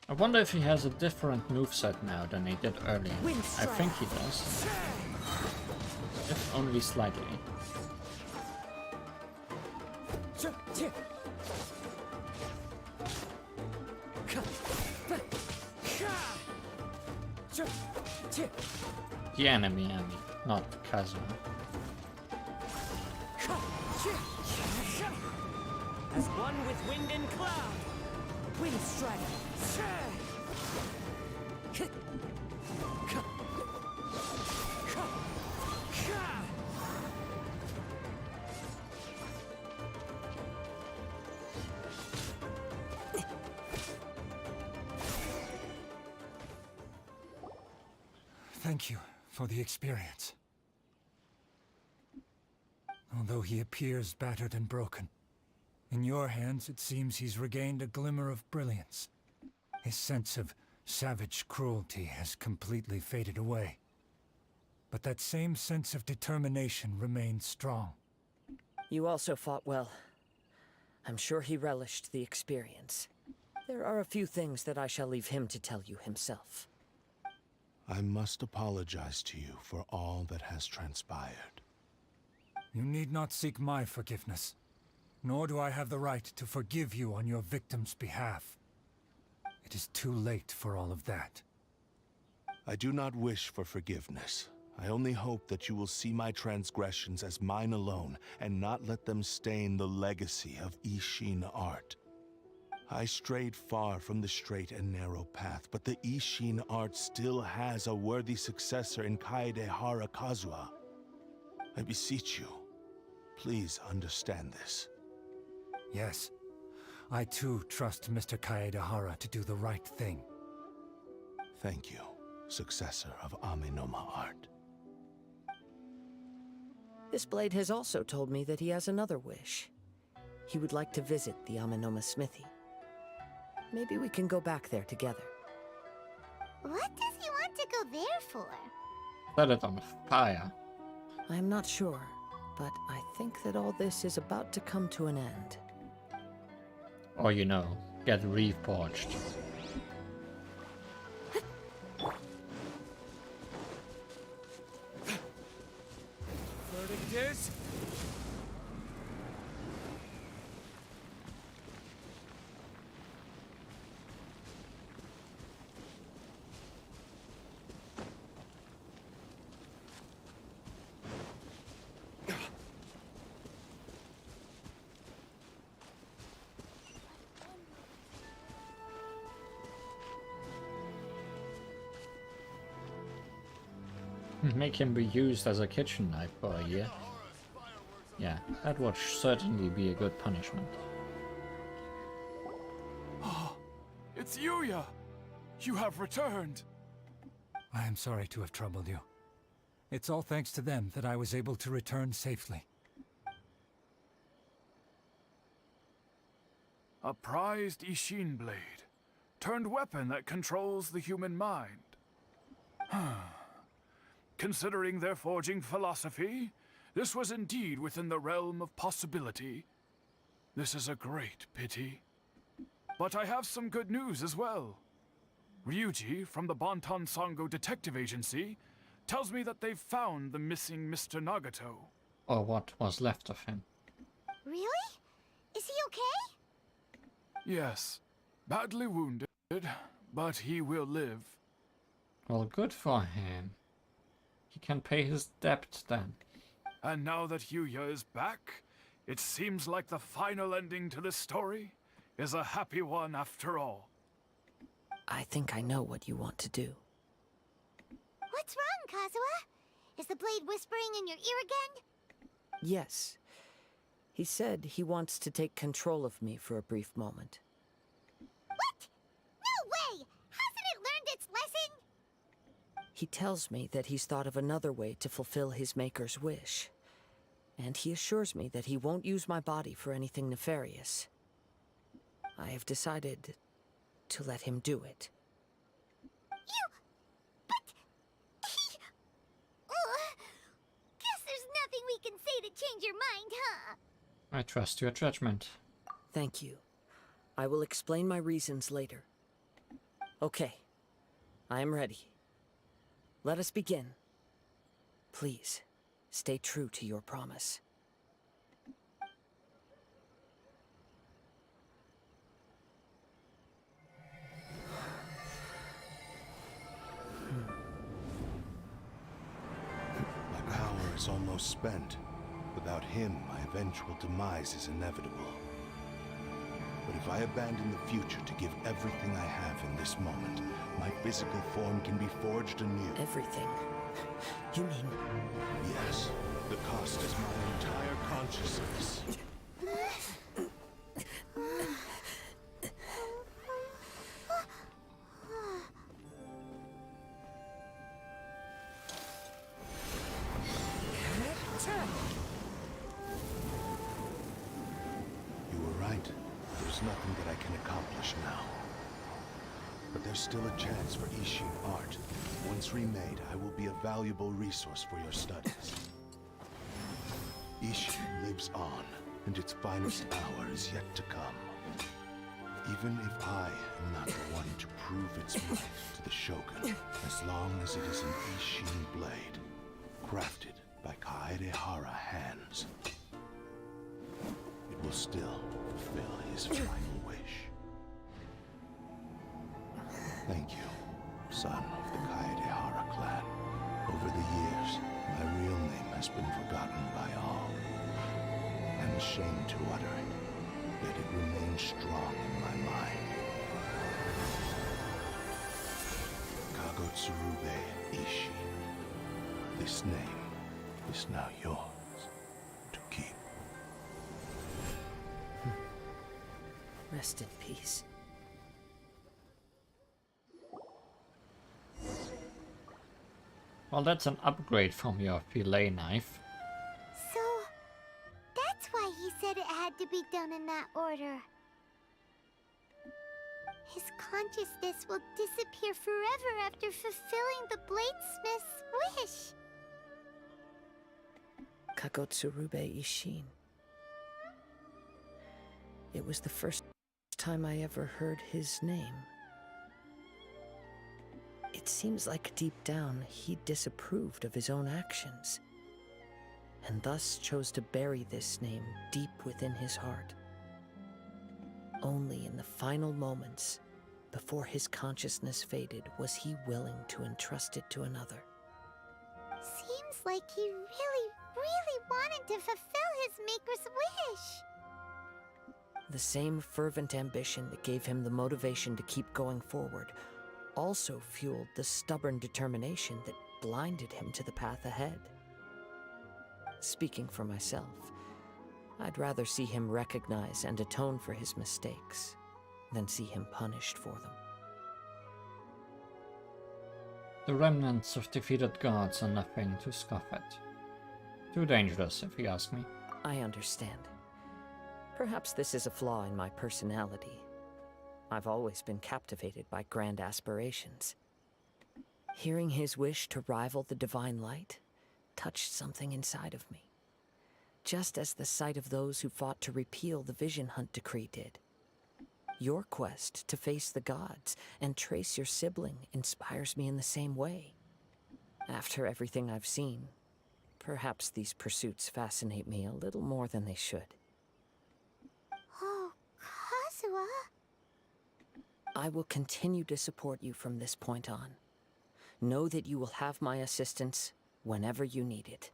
I wonder if he has a different moveset now than he did earlier. I think he does. if only slightly. The enemy, I mean, not Kazuha. As one with wind and cloud. Wind strike. Thank you for the experience. Although he appears battered and broken, in your hands it seems he's regained a glimmer of brilliance. His sense of savage cruelty has completely faded away. But that same sense of determination remains strong. You also fought well. I'm sure he relished the experience. There are a few things that I shall leave him to tell you himself. I must apologize to you for all that has transpired. You need not seek my forgiveness, nor do I have the right to forgive you on your victim's behalf. It is too late for all of that. I do not wish for forgiveness. I only hope that you will see my transgressions as mine alone, and not let them stain the legacy of Ishin art. I strayed far from the straight and narrow path, but the Ishin art still has a worthy successor in Kaedehara Kazuha. I beseech you, please understand this. Yes, I too trust Mr. Kaedehara to do the right thing. Thank you, successor of Amenoma art. This blade has also told me that he has another wish. He would like to visit the Amenoma smithy. Maybe we can go back there together. What does he want to go there for? Set it on fire. I am not sure, but I think that all this is about to come to an end. Or, you know, get reforged. Verdict is... Make him be used as a kitchen knife for a year. Yeah, that would certainly be a good punishment. It's Yuya! You have returned! I am sorry to have troubled you. It's all thanks to them that I was able to return safely. A prized Ishin blade, turned weapon that controls the human mind. Considering their forging philosophy, this was indeed within the realm of possibility. This is a great pity. But I have some good news as well. Ryuji, from the Bonton Sango Detective Agency, tells me that they've found the missing Mr. Nagato. Or what was left of him. Really? Is he okay? Yes, badly wounded, but he will live. Well, good for him. He can pay his debt then. And now that Yuya is back, it seems like the final ending to this story is a happy one after all. I think I know what you want to do. What's wrong, Kazuha? Is the blade whispering in your ear again? Yes. He said he wants to take control of me for a brief moment. What? No way! Hasn't it learned its lesson? He tells me that he's thought of another way to fulfill his maker's wish. And he assures me that he won't use my body for anything nefarious. I have decided to let him do it. But... Guess there's nothing we can say to change your mind, huh? I trust your judgment. Thank you. I will explain my reasons later. Okay. I am ready. Let us begin. Please, Stay true to your promise. My power is almost spent. Without him, my eventual demise is inevitable. But if I abandon the future to give everything I have in this moment, my physical form can be forged anew. Everything? You mean... Yes. The cost is my entire consciousness. You were right. There's nothing that I can accomplish now. But there's still a chance for Ishin art. Once remade, I will be a valuable resource for your studies. Ishin lives on, and its finest hour is yet to come. Even if I am not the one to prove its might to the Shogun, as long as it is an Ishin blade, crafted by Kaedehara hands, it will still fulfill his final wish. Thank you, son of the Kaedehara clan. Over the years, my real name has been forgotten by all. I'm ashamed to utter it, yet it remains strong in my mind. Kagotsurube Ishin. This name is now yours to keep. Rest in peace. Well, that's an upgrade from your fillet knife. So, that's why he said it had to be done in that order. His consciousness will disappear forever after fulfilling the bladesmith's wish. Kagotsurube Ishin. It was the first time I ever heard his name. It seems like deep down he disapproved of his own actions, and thus chose to bury this name deep within his heart. Only in the final moments, before his consciousness faded, was he willing to entrust it to another. Seems like he really wanted to fulfill his maker's wish. The same fervent ambition that gave him the motivation to keep going forward also fueled the stubborn determination that blinded him to the path ahead. Speaking for myself, I'd rather see him recognize and atone for his mistakes than see him punished for them. The remnants of defeated gods are nothing to scoff at. Too dangerous, if you ask me. I understand. Perhaps this is a flaw in my personality. I've always been captivated by grand aspirations. Hearing his wish to rival the divine light touched something inside of me, just as the sight of those who fought to repeal the Vision Hunt decree did. Your quest to face the gods and trace your sibling inspires me in the same way. After everything I've seen, perhaps these pursuits fascinate me a little more than they should. Oh, Kazuha. I will continue to support you from this point on. Know that you will have my assistance whenever you need it.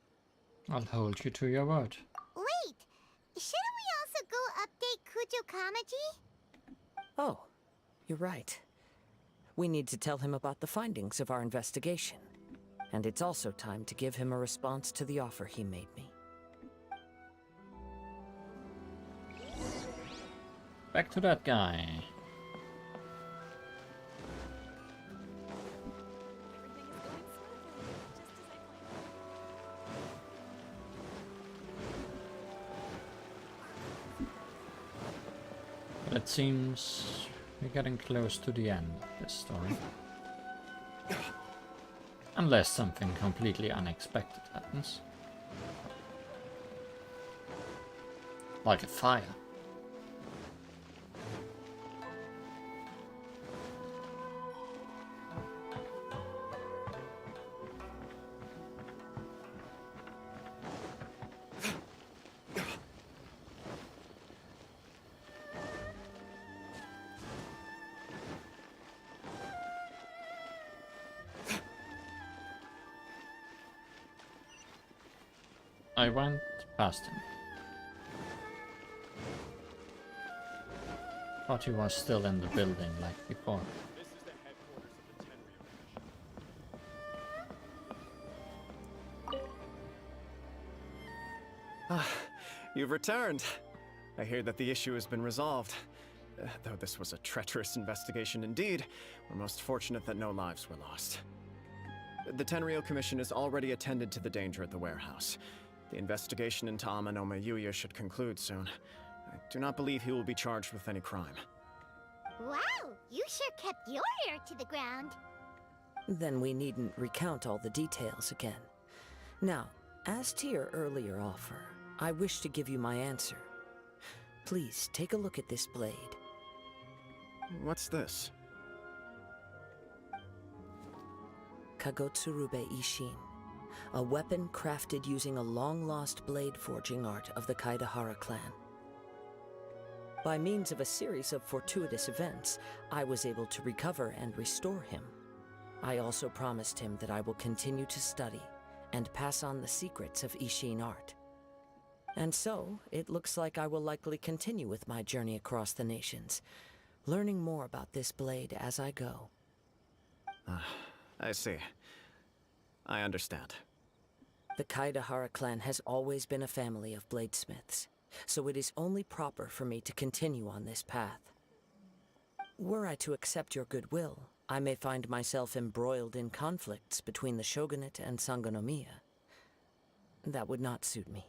I'll hold you to your word. Wait! Shouldn't we also go update Kujo Kamaji? Oh, you're right. We need to tell him about the findings of our investigation. And it's also time to give him a response to the offer he made me. Back to that guy. But it seems we're getting close to the end of this story. Unless something completely unexpected happens. Like a fire. I went past him. Thought he was still in the building like before. This is the headquarters of the Tenryou. Ah, you've returned. I hear that the issue has been resolved. Though this was a treacherous investigation indeed, we're most fortunate that no lives were lost. The Tenryou Commission has already attended to the danger at the warehouse. The investigation into Amanoma Yuya should conclude soon. I do not believe he will be charged with any crime. Wow, you sure kept your ear to the ground. Then we needn't recount all the details again. Now, as to your earlier offer, I wish to give you my answer. Please take a look at this blade. What's this? Kagotsurube Ishin, a weapon crafted using a long-lost blade forging art of the Kaedehara clan. By means of a series of fortuitous events, I was able to recover and restore him. I also promised him that I will continue to study and pass on the secrets of Ishin art. And so, it looks like I will likely continue with my journey across the nations, learning more about this blade as I go. I see. I understand. The Kaedehara clan has always been a family of bladesmiths, so it is only proper for me to continue on this path. Were I to accept your goodwill, I may find myself embroiled in conflicts between the shogunate and Sangonomiya. That would not suit me.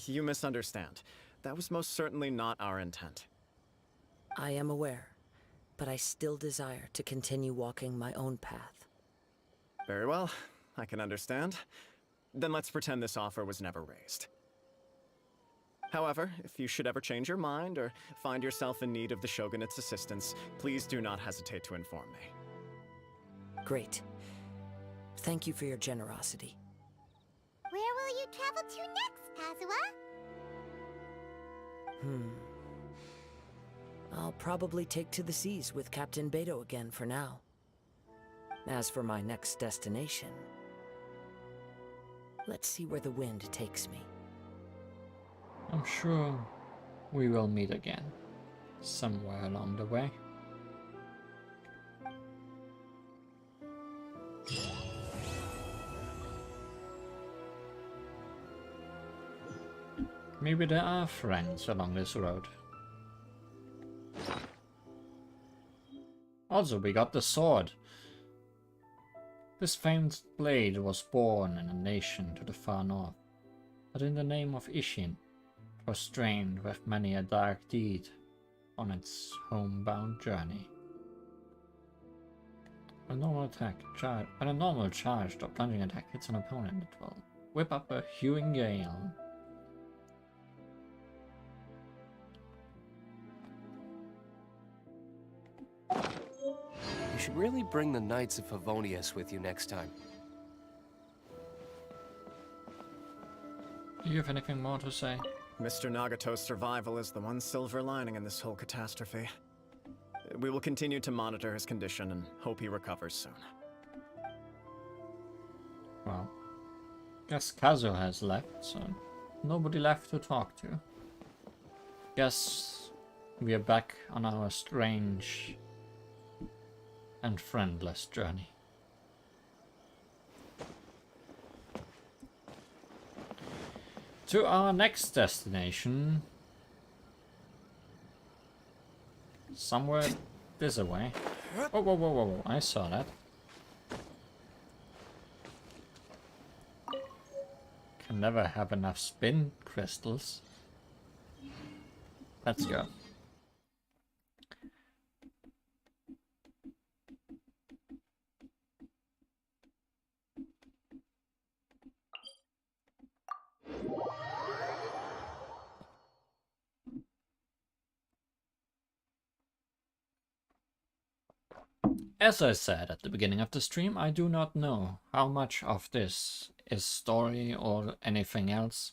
You misunderstand. That was most certainly not our intent. I am aware, but I still desire to continue walking my own path. Very well, I can understand. Then let's pretend this offer was never raised. However, if you should ever change your mind or find yourself in need of the Shogunate's assistance, please do not hesitate to inform me. Great. Thank you for your generosity. Where will you travel to next, Kazuha? I'll probably take to the seas with Captain Beto again for now. As for my next destination, let's see where the wind takes me. I'm sure we will meet again, somewhere along the way. Maybe there are friends along this road. Also, we got the sword. This famed blade was born in a nation to the far north, but in the name of Ishin, it was strained with many a dark deed on its homebound journey. When a normal charged or plunging attack hits an opponent, it will whip up a hewing gale. You should really bring the Knights of Favonius with you next time. Do you have anything more to say? Mr. Nagato's survival is the one silver lining in this whole catastrophe. We will continue to monitor his condition and hope he recovers soon. Well, guess Kazuha has left, so nobody left to talk to. Guess we are back on our strange and friendless journey. To our next destination. Somewhere this away. Oh, whoa, whoa, whoa, whoa, I saw that. Can never have enough spin crystals. Let's go. As I said at the beginning of the stream, I do not know how much of this is story or anything else.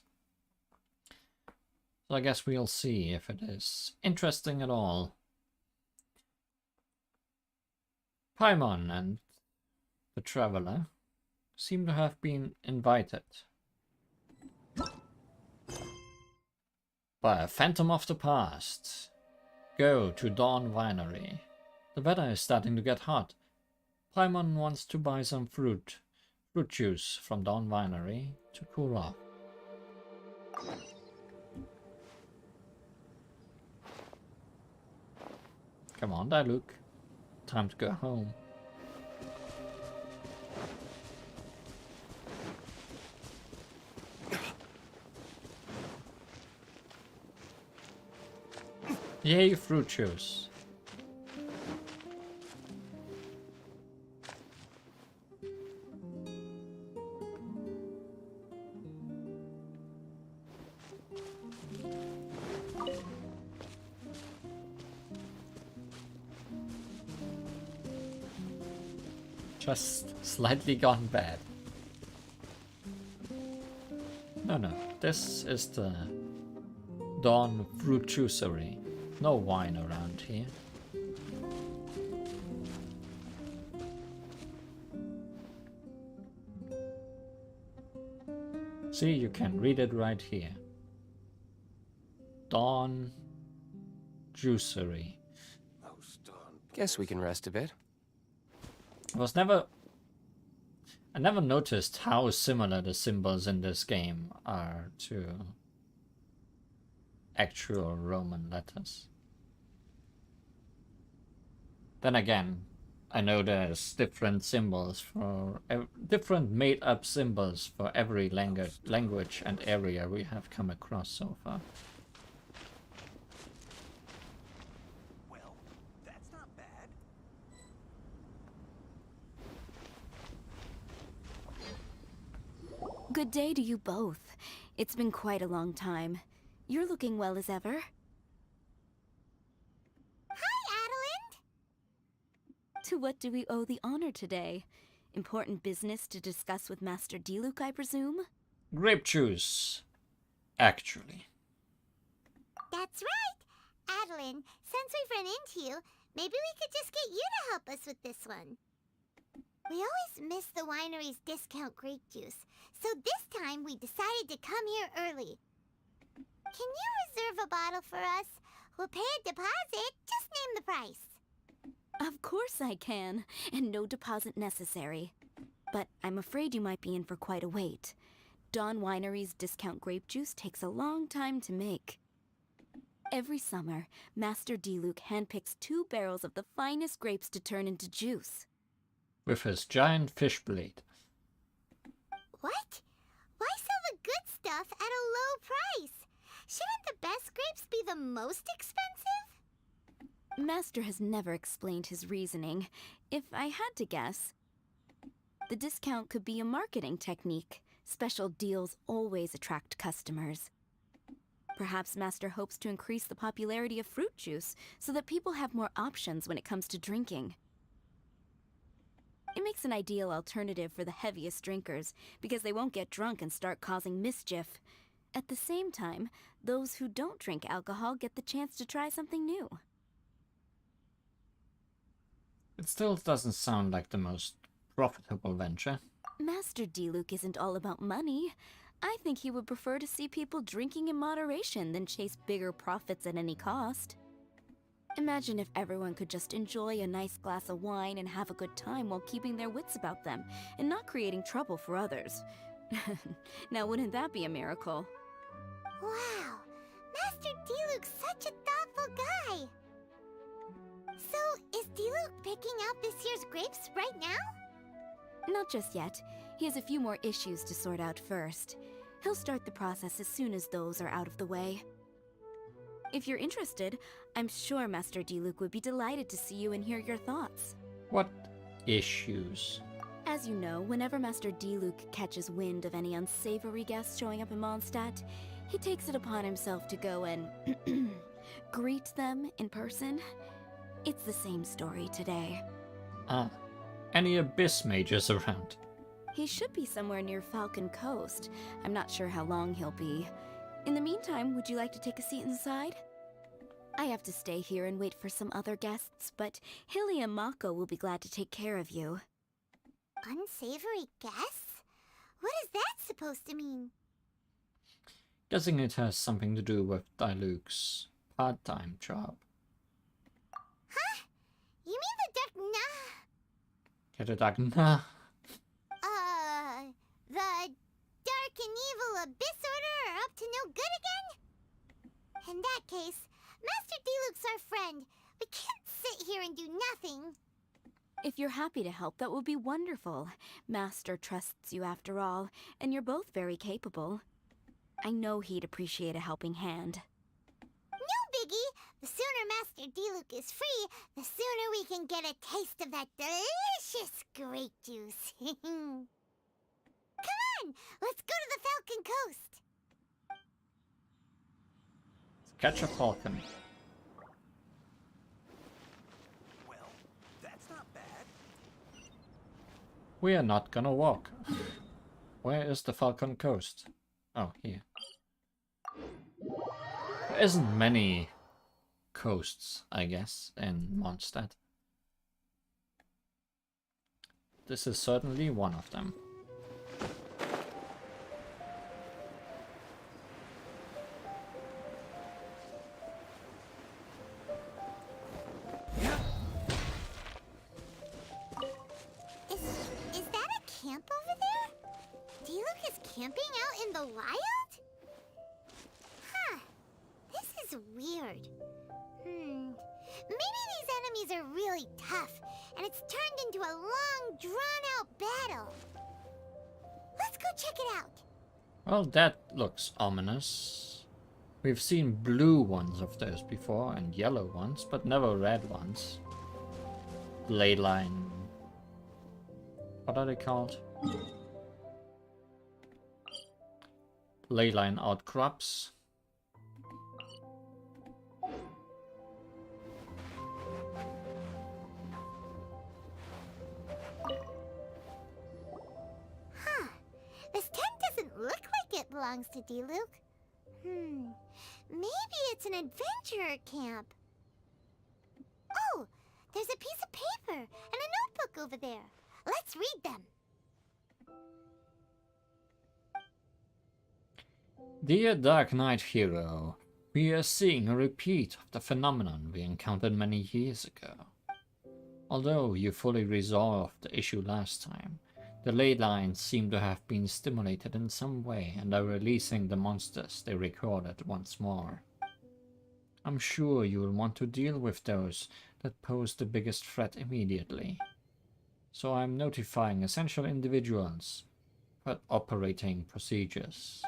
So I guess we'll see if it is interesting at all. Paimon and the Traveler seem to have been invited By a phantom of the past. Go to Dawn Winery. The weather is starting to get hot. Paimon wants to buy some fruit juice from Dawn Winery to cool off. Come on, Diluc. Time to go home. Yay, fruit juice. Just slightly gone bad. No, this is the Dawn Fruit Juicery. No wine around here. See, you can read it right here. Dawn Juicery. Guess we can rest a bit. I never noticed how similar the symbols in this game are to actual Roman letters. Then again, I know there's different symbols for different made-up symbols for every language and area we have come across so far. Well, that's not bad. Good day to you both. It's been quite a long time. You're looking well as ever. To what do we owe the honor today? Important business to discuss with Master Diluc, I presume? Grape juice, actually. That's right. Adeline, since we've run into you, maybe we could just get you to help us with this one. We always miss the winery's discount grape juice, so this time we decided to come here early. Can you reserve a bottle for us? We'll pay a deposit, just name the price. Of course I can, and no deposit necessary. But I'm afraid you might be in for quite a wait. Dawn Winery's discount grape juice takes a long time to make. Every summer, Master Diluc handpicks 2 barrels of the finest grapes to turn into juice. With his giant fish blade. What? Why sell the good stuff at a low price? Shouldn't the best grapes be the most expensive? Master has never explained his reasoning. If I had to guess, the discount could be a marketing technique. Special deals always attract customers. Perhaps Master hopes to increase the popularity of fruit juice so that people have more options when it comes to drinking. It makes an ideal alternative for the heaviest drinkers because they won't get drunk and start causing mischief. At the same time, those who don't drink alcohol get the chance to try something new. It still doesn't sound like the most profitable venture. Master Diluc isn't all about money. I think he would prefer to see people drinking in moderation than chase bigger profits at any cost. Imagine if everyone could just enjoy a nice glass of wine and have a good time while keeping their wits about them and not creating trouble for others. Now wouldn't that be a miracle? Wow, Master Diluc's such a thoughtful guy. So, is Diluc picking out this year's grapes right now? Not just yet. He has a few more issues to sort out first. He'll start the process as soon as those are out of the way. If you're interested, I'm sure Master Diluc would be delighted to see you and hear your thoughts. What issues? As you know, whenever Master Diluc catches wind of any unsavory guests showing up in Mondstadt, he takes it upon himself to go and greet them in person. It's the same story today. Ah, any abyss mages around? He should be somewhere near Falcon Coast. I'm not sure how long he'll be. In the meantime, would you like to take a seat inside? I have to stay here and wait for some other guests, but Hilly and Mako will be glad to take care of you. Unsavory guests? What is that supposed to mean? Guessing it has something to do with Diluc's part-time job. Huh? You mean the Kaedehara. The Dark and Evil Abyss Order are up to no good again? In that case, Master Diluc's our friend. We can't sit here and do nothing. If you're happy to help, that would be wonderful. Master trusts you after all, and you're both very capable. I know he'd appreciate a helping hand. No biggie! The sooner Master Diluc is free, the sooner we can get a taste of that delicious grape juice. Come on! Let's go to the Falcon Coast! Catch a falcon. Well, that's not bad. We are not gonna walk. Where is the Falcon Coast? Oh, here. There isn't many coasts, I guess, in Mondstadt. This is certainly one of them. Is that a camp over there? Diluc is camping out in the wild? Huh. This is weird. Maybe these enemies are really tough, and it's turned into a long, drawn-out battle. Let's go check it out. Well, that looks ominous. We've seen blue ones of those before, and yellow ones, but never red ones. Leyline... What are they called? Leyline outcrops. Huh. This tent doesn't look like it belongs to Diluc. Maybe it's an adventurer camp. Oh, there's a piece of paper and a notebook over there. Let's read them. Dear Dark Knight Hero, we are seeing a repeat of the phenomenon we encountered many years ago. Although you fully resolved the issue last time, the ley lines seem to have been stimulated in some way and are releasing the monsters they recorded once more. I'm sure you will want to deal with those that pose the biggest threat immediately. So I'm notifying essential individuals for operating procedures.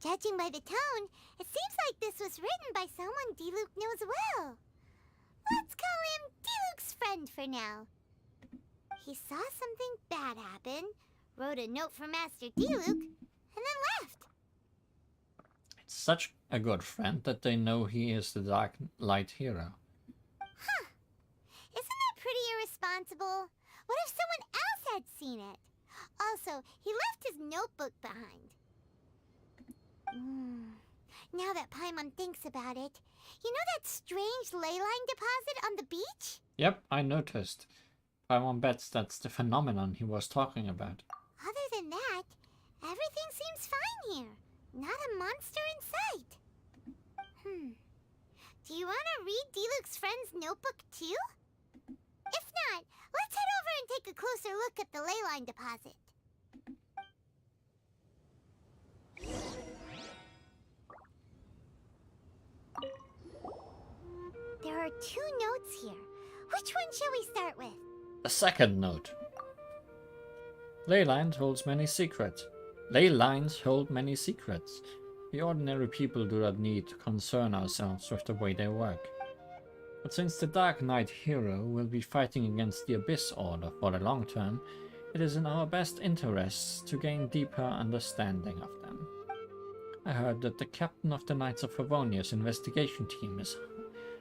Judging by the tone, it seems like this was written by someone Diluc knows well. Let's call him Diluc's friend for now. He saw something bad happen, wrote a note for Master Diluc, and then left. It's such a good friend that they know he is the Dark Light Hero. Huh. Isn't that pretty irresponsible? What if someone else had seen it? Also, he left his notebook behind. Now that Paimon thinks about it, you know that strange ley line deposit on the beach? Yep, I noticed. Paimon bets that's the phenomenon he was talking about. Other than that, everything seems fine here. Not a monster in sight. Do you want to read Diluc's friend's notebook too? If not, let's head over and take a closer look at the ley line deposit. There are 2 notes here. Which one shall we start with? The second note. Ley lines holds many secrets. Ley lines hold many secrets. We ordinary people do not need to concern ourselves with the way they work. But since the Dark Knight Hero will be fighting against the Abyss Order for the long term, it is in our best interests to gain deeper understanding of them. I heard that the captain of the Knights of Favonia's investigation team is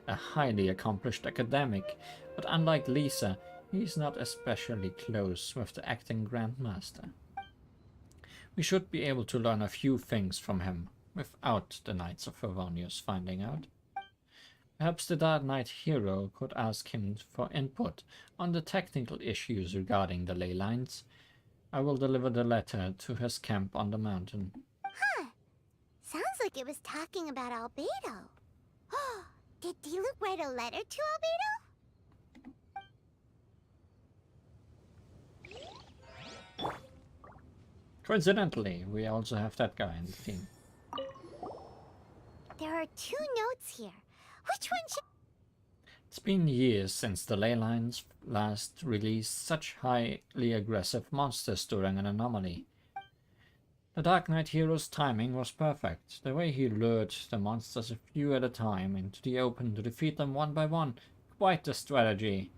a highly accomplished academic, but unlike Lisa, he is not especially close with the acting Grandmaster. We should be able to learn a few things from him, without the Knights of Favonius finding out. Perhaps the Dark Knight Hero could ask him for input on the technical issues regarding the ley lines. I will deliver the letter to his camp on the mountain. Huh. like it was talking about Albedo. Did Diluc write a letter to Albedo? Coincidentally, we also have that guy in the team. There are 2 notes here. Which one should... It's been years since the ley lines last released such highly aggressive monsters during an anomaly. The Dark Knight hero's timing was perfect. The way he lured the monsters a few at a time into the open to defeat them one by one. Quite the strategy.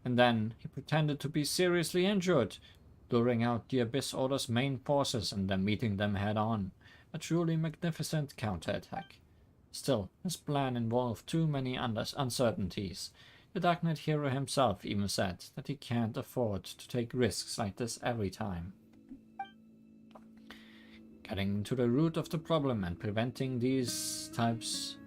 And then he pretended to be seriously injured, luring out the Abyss Order's main forces and then meeting them head on. A truly magnificent counterattack. Still, his plan involved too many uncertainties. The Dark Knight hero himself even said that he can't afford to take risks like this every time. Getting to the root of the problem and preventing these types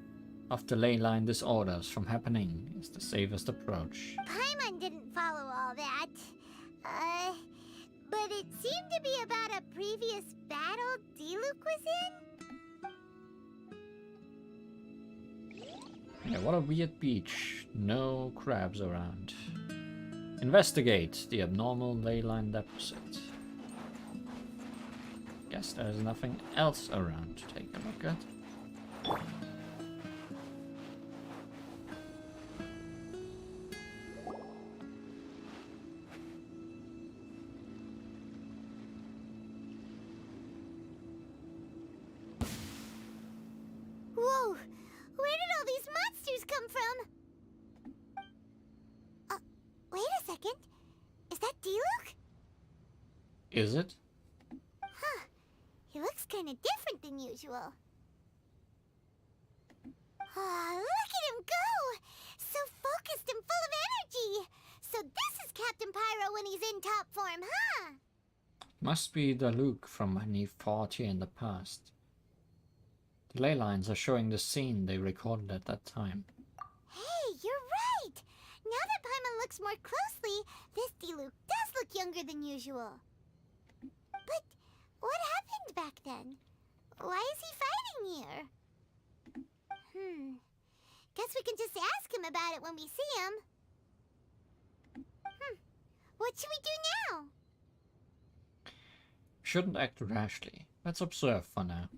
of the ley line disorders from happening is the safest approach. Paimon didn't follow all that. But it seemed to be about a previous battle Diluc was in. Yeah, what a weird beach. No crabs around. Investigate the abnormal ley line deposit. Guess there's nothing else around to take a look at. Whoa! Where did all these monsters come from? Wait a second. Is that Diluc? Is it? Huh. He looks kind of different than usual. Look at him go! So focused and full of energy! So this is Captain Pyro when he's in top form, huh? Must be the Luke from when he fought here in the past. The ley lines are showing the scene they recorded at that time. Hey, you're right! Now that Paimon looks more closely, this Diluc does look younger than usual. But what happened back then? Why is he fighting here? Guess we can just ask him about it when we see him. What should we do now? Shouldn't act rashly. Let's observe for now.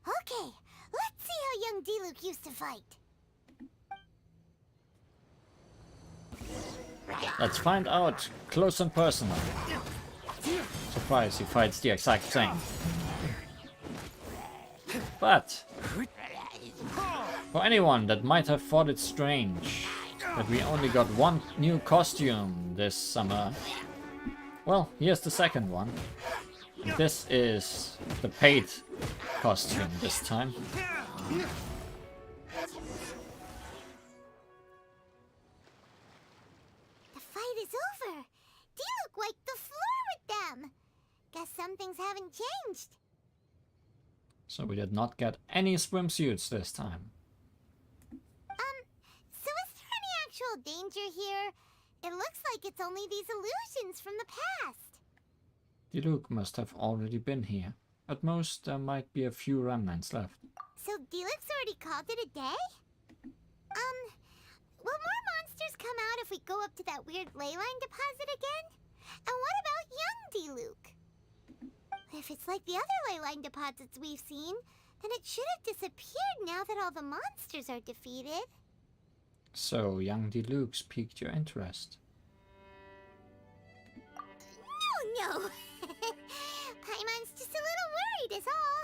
Okay, let's see how young Diluc used to fight. Let's find out close and personal. Surprise, he fights the exact same. But for anyone that might have thought it strange that we only got one new costume this summer, well, here's the second one. This is the paid costume this time. The fight is over. Diluc wiped the floor with them. Guess some things haven't changed. So we did not get any swimsuits this time. So is there any actual danger here? It looks like it's only these illusions from the past. The Luke must have already been here. At most, there might be a few remnants left. So Diluc's already called it a day? Will more monsters come out if we go up to that weird ley line deposit again? And what about young Diluc? If it's like the other ley line deposits we've seen, then it should have disappeared now that all the monsters are defeated. So, young Diluc's piqued your interest. No! Paimon's just a little worried is all.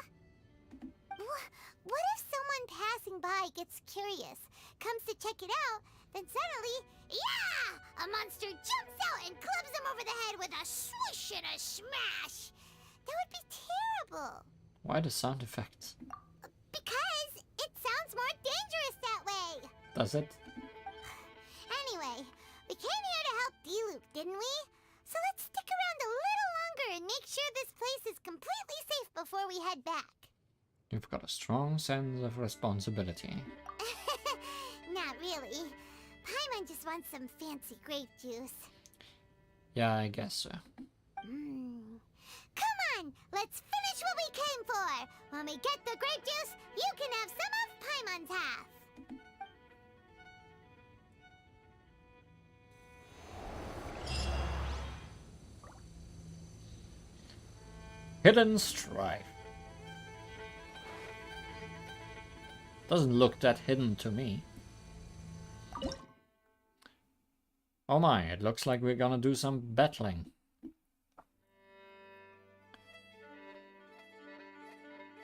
What if someone passing by gets curious, comes to check it out, then suddenly, yeah! A monster jumps out and clubs him over the head with a swish and a smash! That would be terrible. Why the sound effects? Because it sounds more dangerous that way. Does it? Anyway, we came here to help Diluc, didn't we? So let's stick around a little longer and make sure this place is completely safe before we head back. You've got a strong sense of responsibility. Not really. Paimon just wants some fancy grape juice. Yeah, I guess so. Come on! Let's finish what we came for! When we get the grape juice, you can have some of Paimon's half! Hidden Strife. Doesn't look that hidden to me. Oh my, it looks like we're gonna do some battling.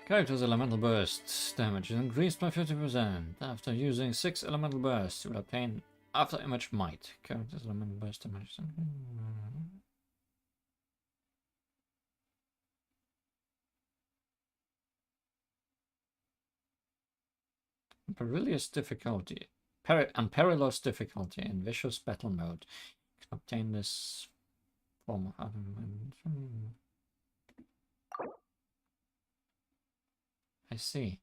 Character's elemental burst damage is increased by 50% after using 6 elemental bursts. You will obtain after image might. Character's elemental burst damage. Perilous difficulty. Perilous difficulty in vicious battle mode. You can obtain this form of I see.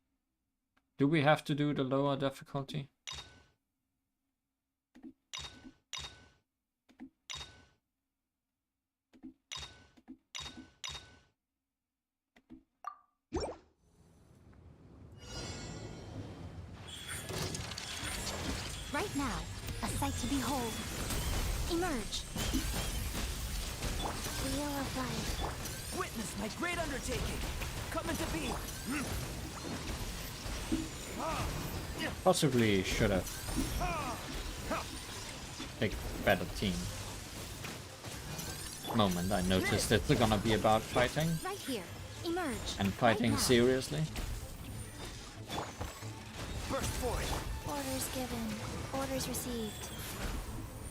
Do we have to do the lower difficulty? Right now, a sight to behold. Emerge. Wheel of life. Witness my great undertaking. Coming to be. Possibly should have picked a better team. Moment, I noticed it's gonna be about fighting. Right here. Emerge. And fighting right seriously. Burst for it. Orders given. Orders received.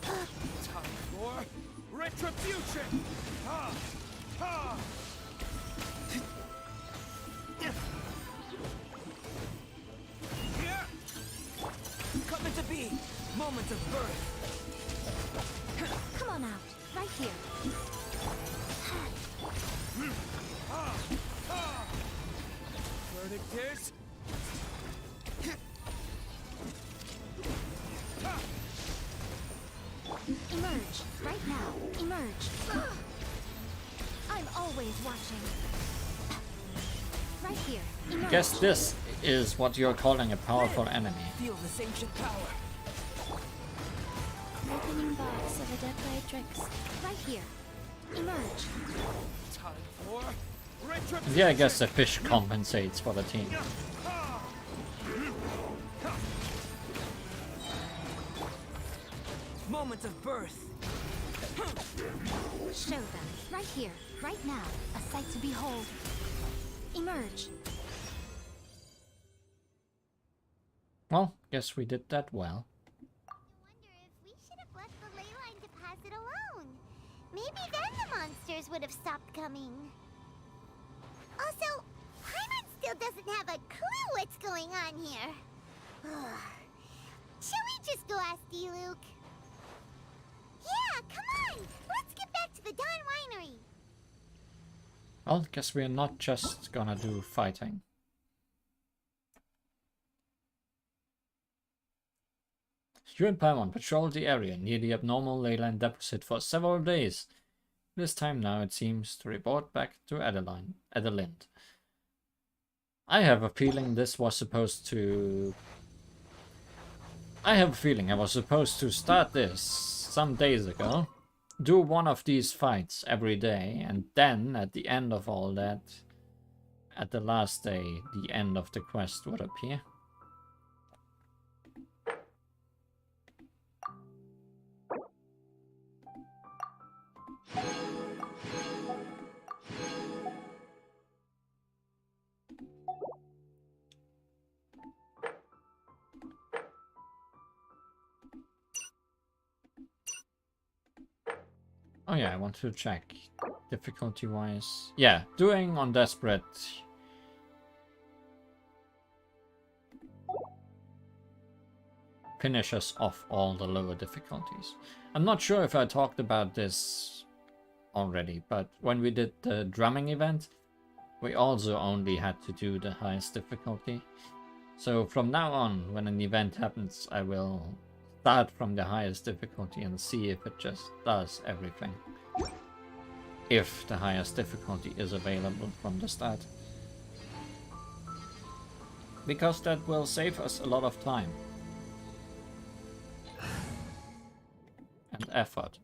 Time for retribution. Here. Coming to be. Moments of birth. Come on out. Right here. Verdict is. Emerge. Right now. Emerge. I'm always watching. Right here. Emerge. Guess this is what you're calling a powerful enemy. Feel this ancient power. Opening box of Adepti Right here. Emerge. Time for retribution. Yeah, I guess the fish compensates for the team. Moments of birth. Show them. Right here. Right now. A sight to behold. Emerge. Well, guess we did that well. I wonder if we should have left the ley line to pass it alone. Maybe then the monsters would have stopped coming. Also, Paimon still doesn't have a clue what's going on here. Shall we just go ask D-Luke? Yeah, come on! Let's get back to the Dawn Winery! Well, guess we're not just gonna do fighting. You and Paimon patrolled the area near the abnormal leyline deposit for several days. This time now it seems to report back to Adelind. I have a feeling this was supposed to... I was supposed to start this some days ago. Do one of these fights every day, and then at the end of all that, at the last day, the end of the quest would appear. Oh yeah, I want to check difficulty wise. Yeah, doing on desperate. Finishes off all the lower difficulties. I'm not sure if I talked about this already, but when we did the drumming event, we also only had to do the highest difficulty. So from now on, when an event happens, I will start from the highest difficulty and see if it just does everything. if the highest difficulty is available from the start. Because that will save us a lot of time. And effort.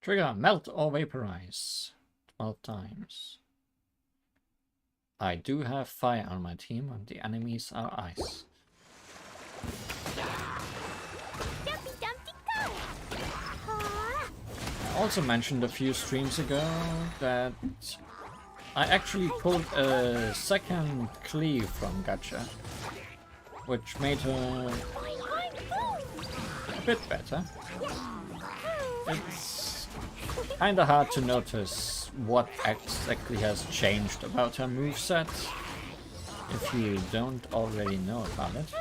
Trigger, melt or vaporize 12 times. I do have fire on my team and the enemies are ice. I also mentioned a few streams ago that I actually pulled a second cleave from Gacha, which made her a bit better. It's kinda hard to notice what exactly has changed about her moveset if you don't already know about it.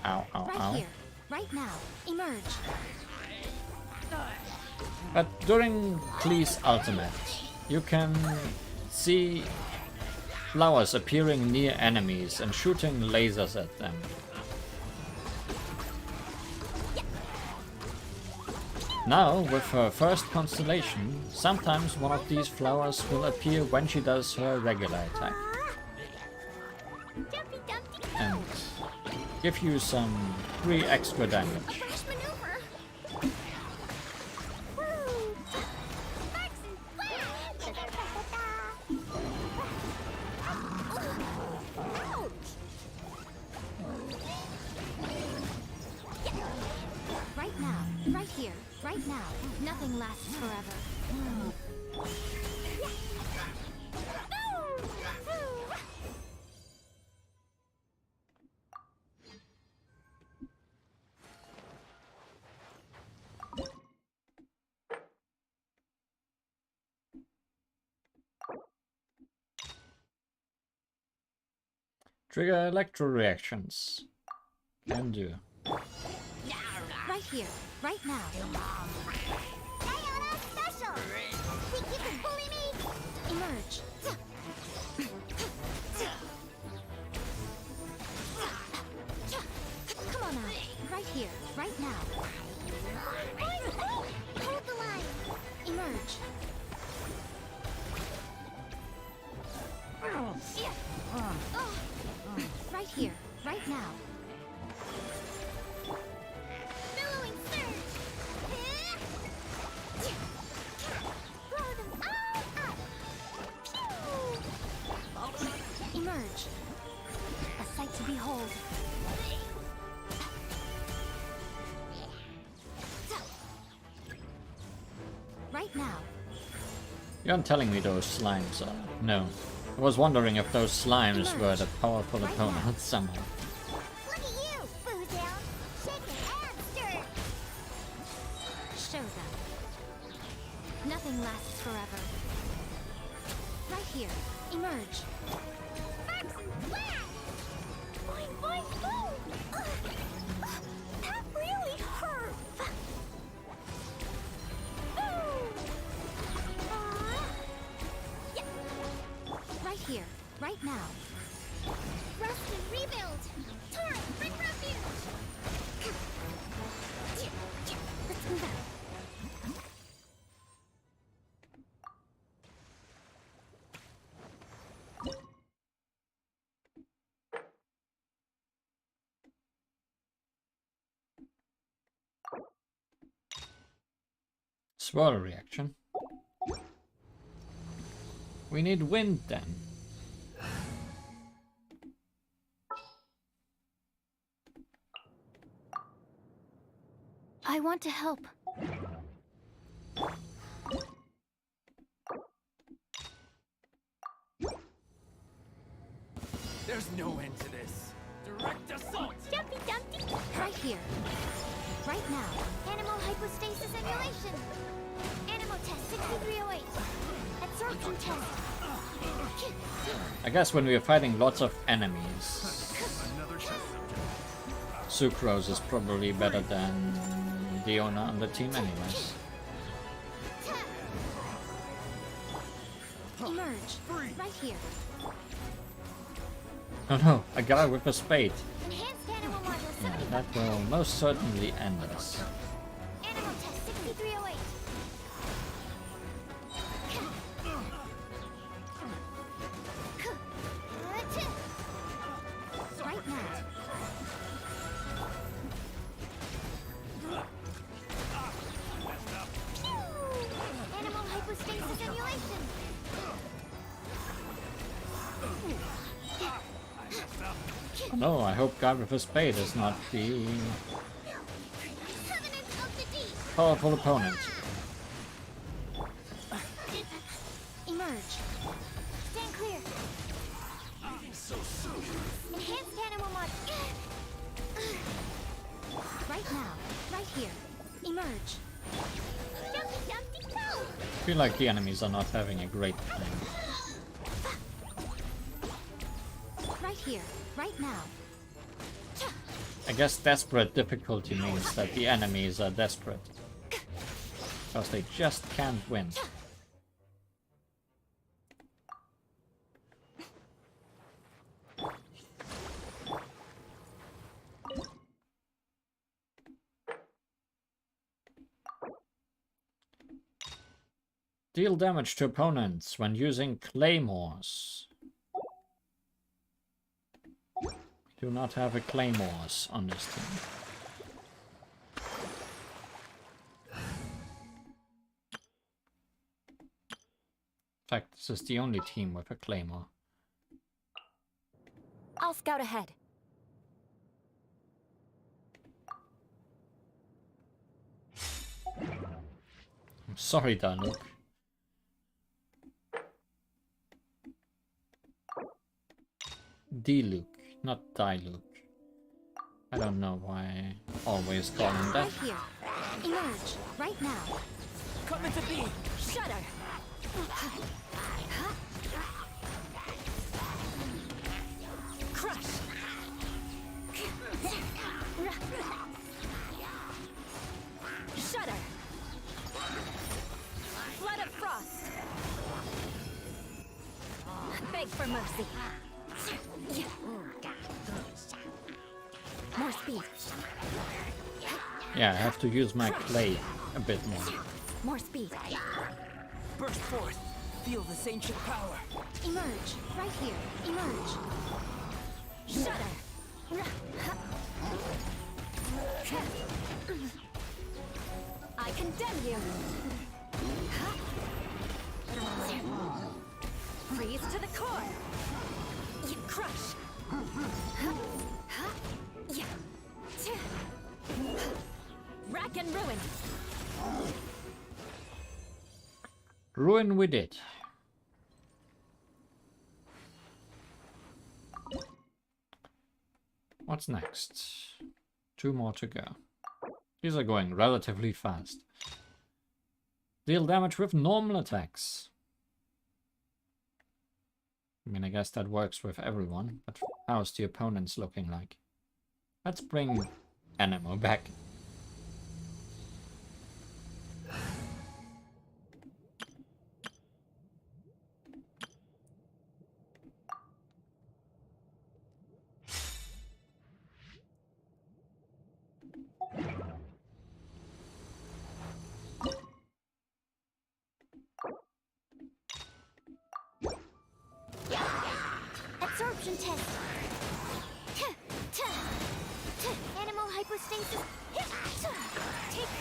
Ow, ow, Right ow. here, right now, emerge. But during Klee's ultimate, you can see flowers appearing near enemies and shooting lasers at them. Now, with her first constellation, sometimes one of these flowers will appear when she does her regular attack. And give you some 3 extra damage. Right now, right here, right now. Nothing lasts forever. Trigger electro reactions. Can do. Right here, right now. Diana special! Think you can bully me? Emerge. Come on now. Right here, right now. Hold the line! Emerge. Right here, right now. Billowing surge! Throw them all up! Pew! Emerge. A sight to behold. Right now. You aren't telling me those slimes are... No. I was wondering if those slimes were the powerful opponents somehow. Look at you, Boo Down! Shaking and stirred! Show them. Nothing lasts forever. Right here. Emerge. Marks and flash! Boing, boing, boom! That really hurt! Right here. Right now. Rest and rebuild! Torrent, bring refuge! Let's move out. Swirl reaction. We need wind then. I want to help. There's no end to this. Direct assault! Dumpy Dumpty! Right here. Right now. Animal hypostasis emulation! Animal test 6308! Absorption test! I guess when we are fighting lots of enemies, Sucrose is probably better than the owner on the team anyways. Emerge. Right here. Oh no, a guy with a spade. Enhanced animal module Yeah, 70. that will most certainly end us. Animal test 6308. Right now. Animal hypostasis emulation. Oh no, I hope guy with a spade is not the Covenant of the deep. powerful opponent. Emerge. Stand clear. Enhanced animal mod. Right now. Right here. Emerge. Jumpy, jumpy, go! I feel like the enemies are not having a great time. Right here. Right now. I guess desperate difficulty means that the enemies are desperate. Because they just can't win. Deal damage to opponents when using claymores. Do not have a claymores on this team. In fact, this is the only team with a claymore. I'll scout ahead. I'm sorry, Darluke. D-Luke, not Diluke. I don't know why I always call him that. Right here. Emerge. Right now. Come into being. Shudder. Crush. Shudder. Flood of frost. Beg for mercy. More speed. Yeah, I have to use my clay a bit more. More speed. Burst forth. Feel this ancient power. Emerge. Right here. Emerge. Shudder. I condemn you. Freeze to the core. You crush. Rack and ruin. Ruin with it. What's next? 2 more to go. These are going relatively fast. Deal damage with normal attacks. I mean, I guess that works with everyone, but how's the opponents looking like? Let's bring Anemo back. Absorption test. Animal hypostasis. Take.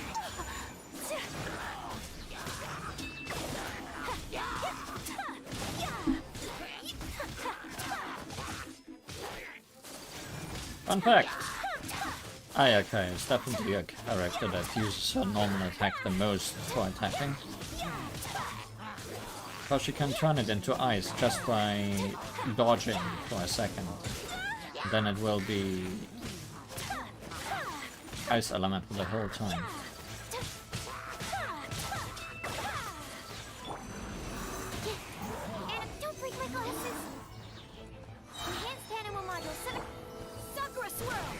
Fun fact. Ayaka is definitely a character that uses her normal attack the most for attacking. Because she can turn it into ice just by dodging for a second. Then it will be ice elemental the whole time. Don't break my glasses. Enhanced animal module 7. Sakura swirl.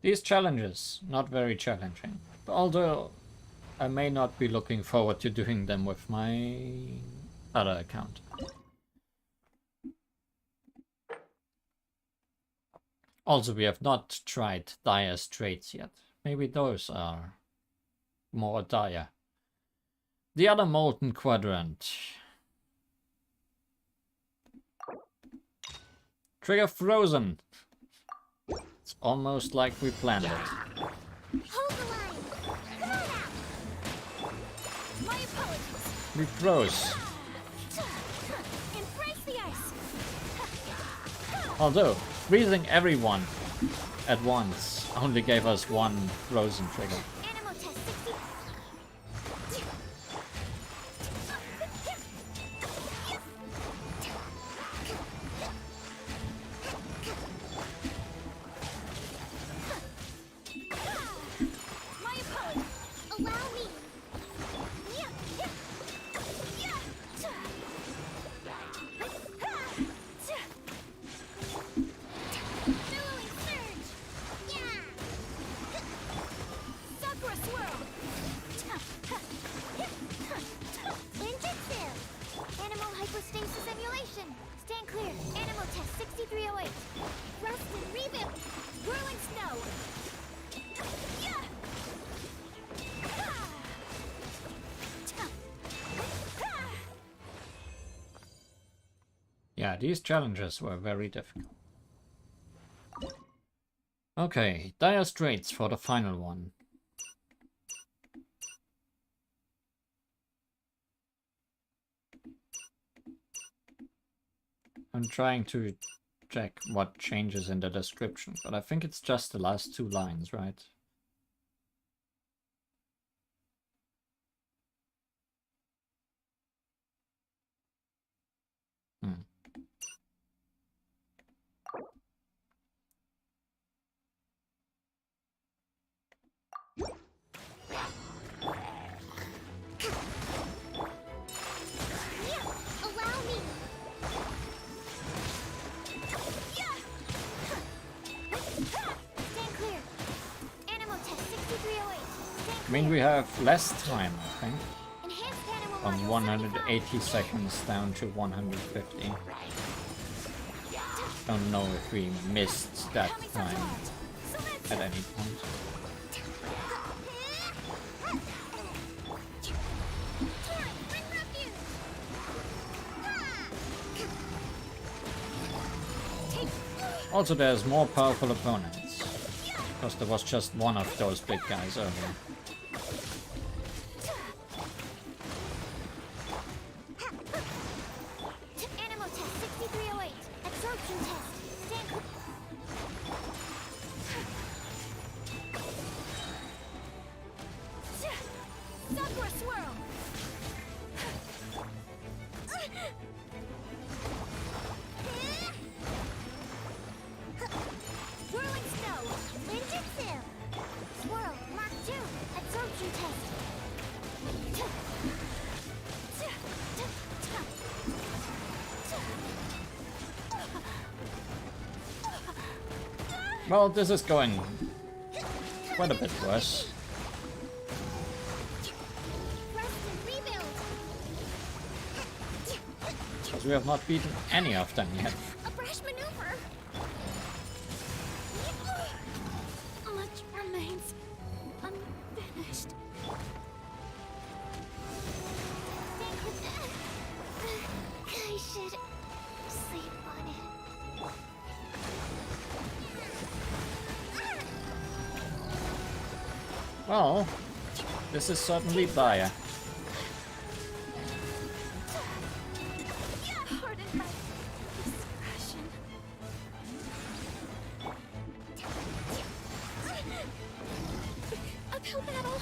These challenges, not very challenging. Although I may not be looking forward to doing them with my other account. Also, we have not tried dire straits yet. Maybe those are more dire. The other molten quadrant. Trigger frozen. It's almost like we planned it. Hold the line. Come on out. My apologies. We froze. Embrace the ice. Although, freezing everyone at once only gave us one frozen trigger. Animal test 60. My apologies. Allow me. Billowing surge. Yeah. Sakura swirl. Ninjutsu. Animal hypostasis emulation. Stand clear. Animal test 6308. Rust and rebuild. Whirling snow. Yeah. Yeah, these challenges were very difficult. Okay, dire straits for the final one. I'm trying to check what changes in the description, but I think it's just the last 2 lines, right? Hmm. Allow me. Stand clear. Animal test 6308. Stand I mean, we have less time, I think. Enhanced animal From module 180 seconds down to 150. Don't know if we missed that time at any point. Also, there's more powerful opponents, because there was just one of those big guys earlier. Animal test 6308. Absorption test. Stand clear. Sakura swirl. Whirling snow. Ninjutsu. Swirl. Mark 2. Absorption test. Well, this is going quite a bit worse. Rest and rebuild. Because we have not beaten any of them yet. A brash maneuver. Much remains unfinished. I should sleep on it. Well, this is certainly dire. Pardon my discretion. Uphill battle.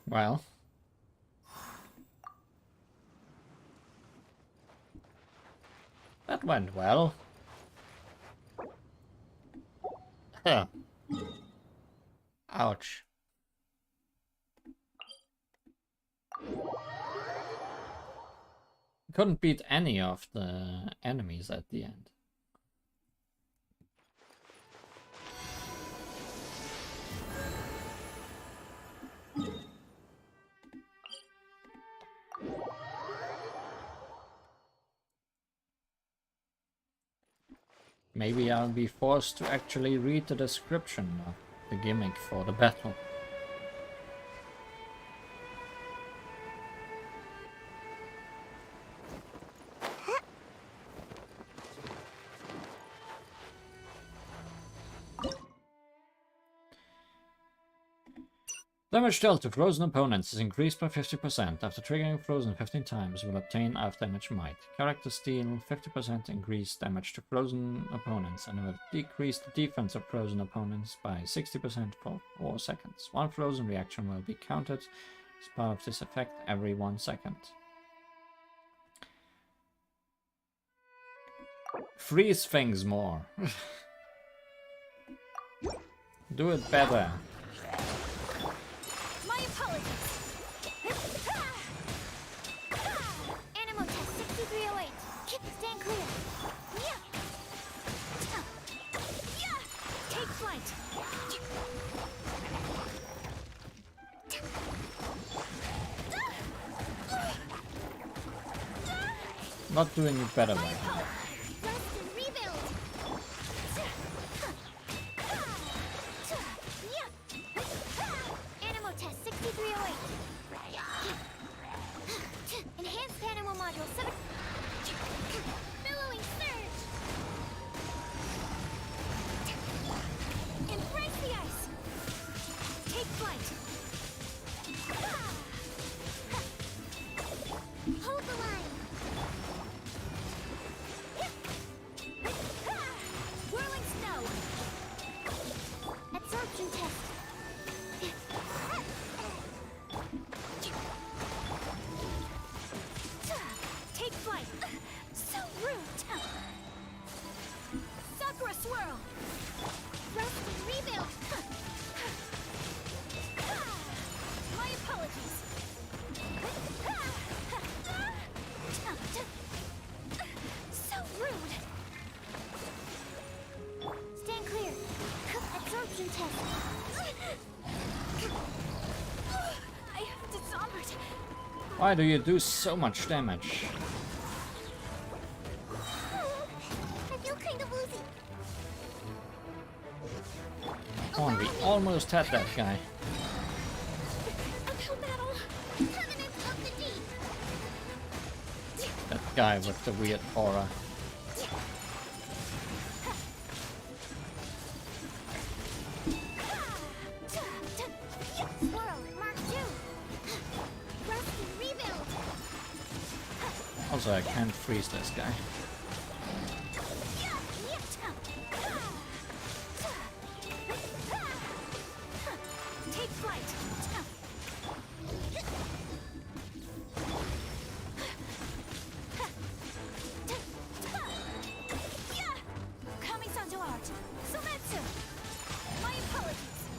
Well. That went well. Ouch. Couldn't beat any of the enemies at the end. Maybe I'll be forced to actually read the description of the gimmick for the battle. Damage dealt to frozen opponents is increased by 50%. After triggering frozen 15 times, will obtain half damage might. Characters deal 50% increased damage to frozen opponents and will decrease the defense of frozen opponents by 60% for 4 seconds. One frozen reaction will be counted as part of this effect every 1 second. Freeze things more. Do it better. Animal test 6308. Stand clear. Take flight. Not doing it better right now. Why do you do so much damage? I feel kind of woozy. Come on, we almost had that guy. That guy with the weird aura. Also, I can't freeze this guy. Take flight.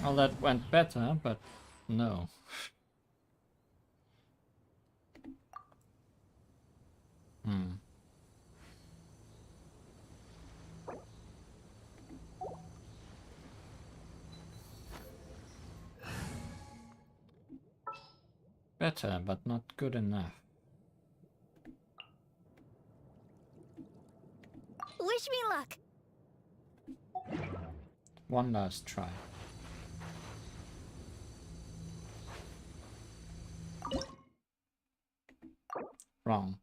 Well, that went better, but no. Better, but not good enough. Wish me luck. One last try. Wrong.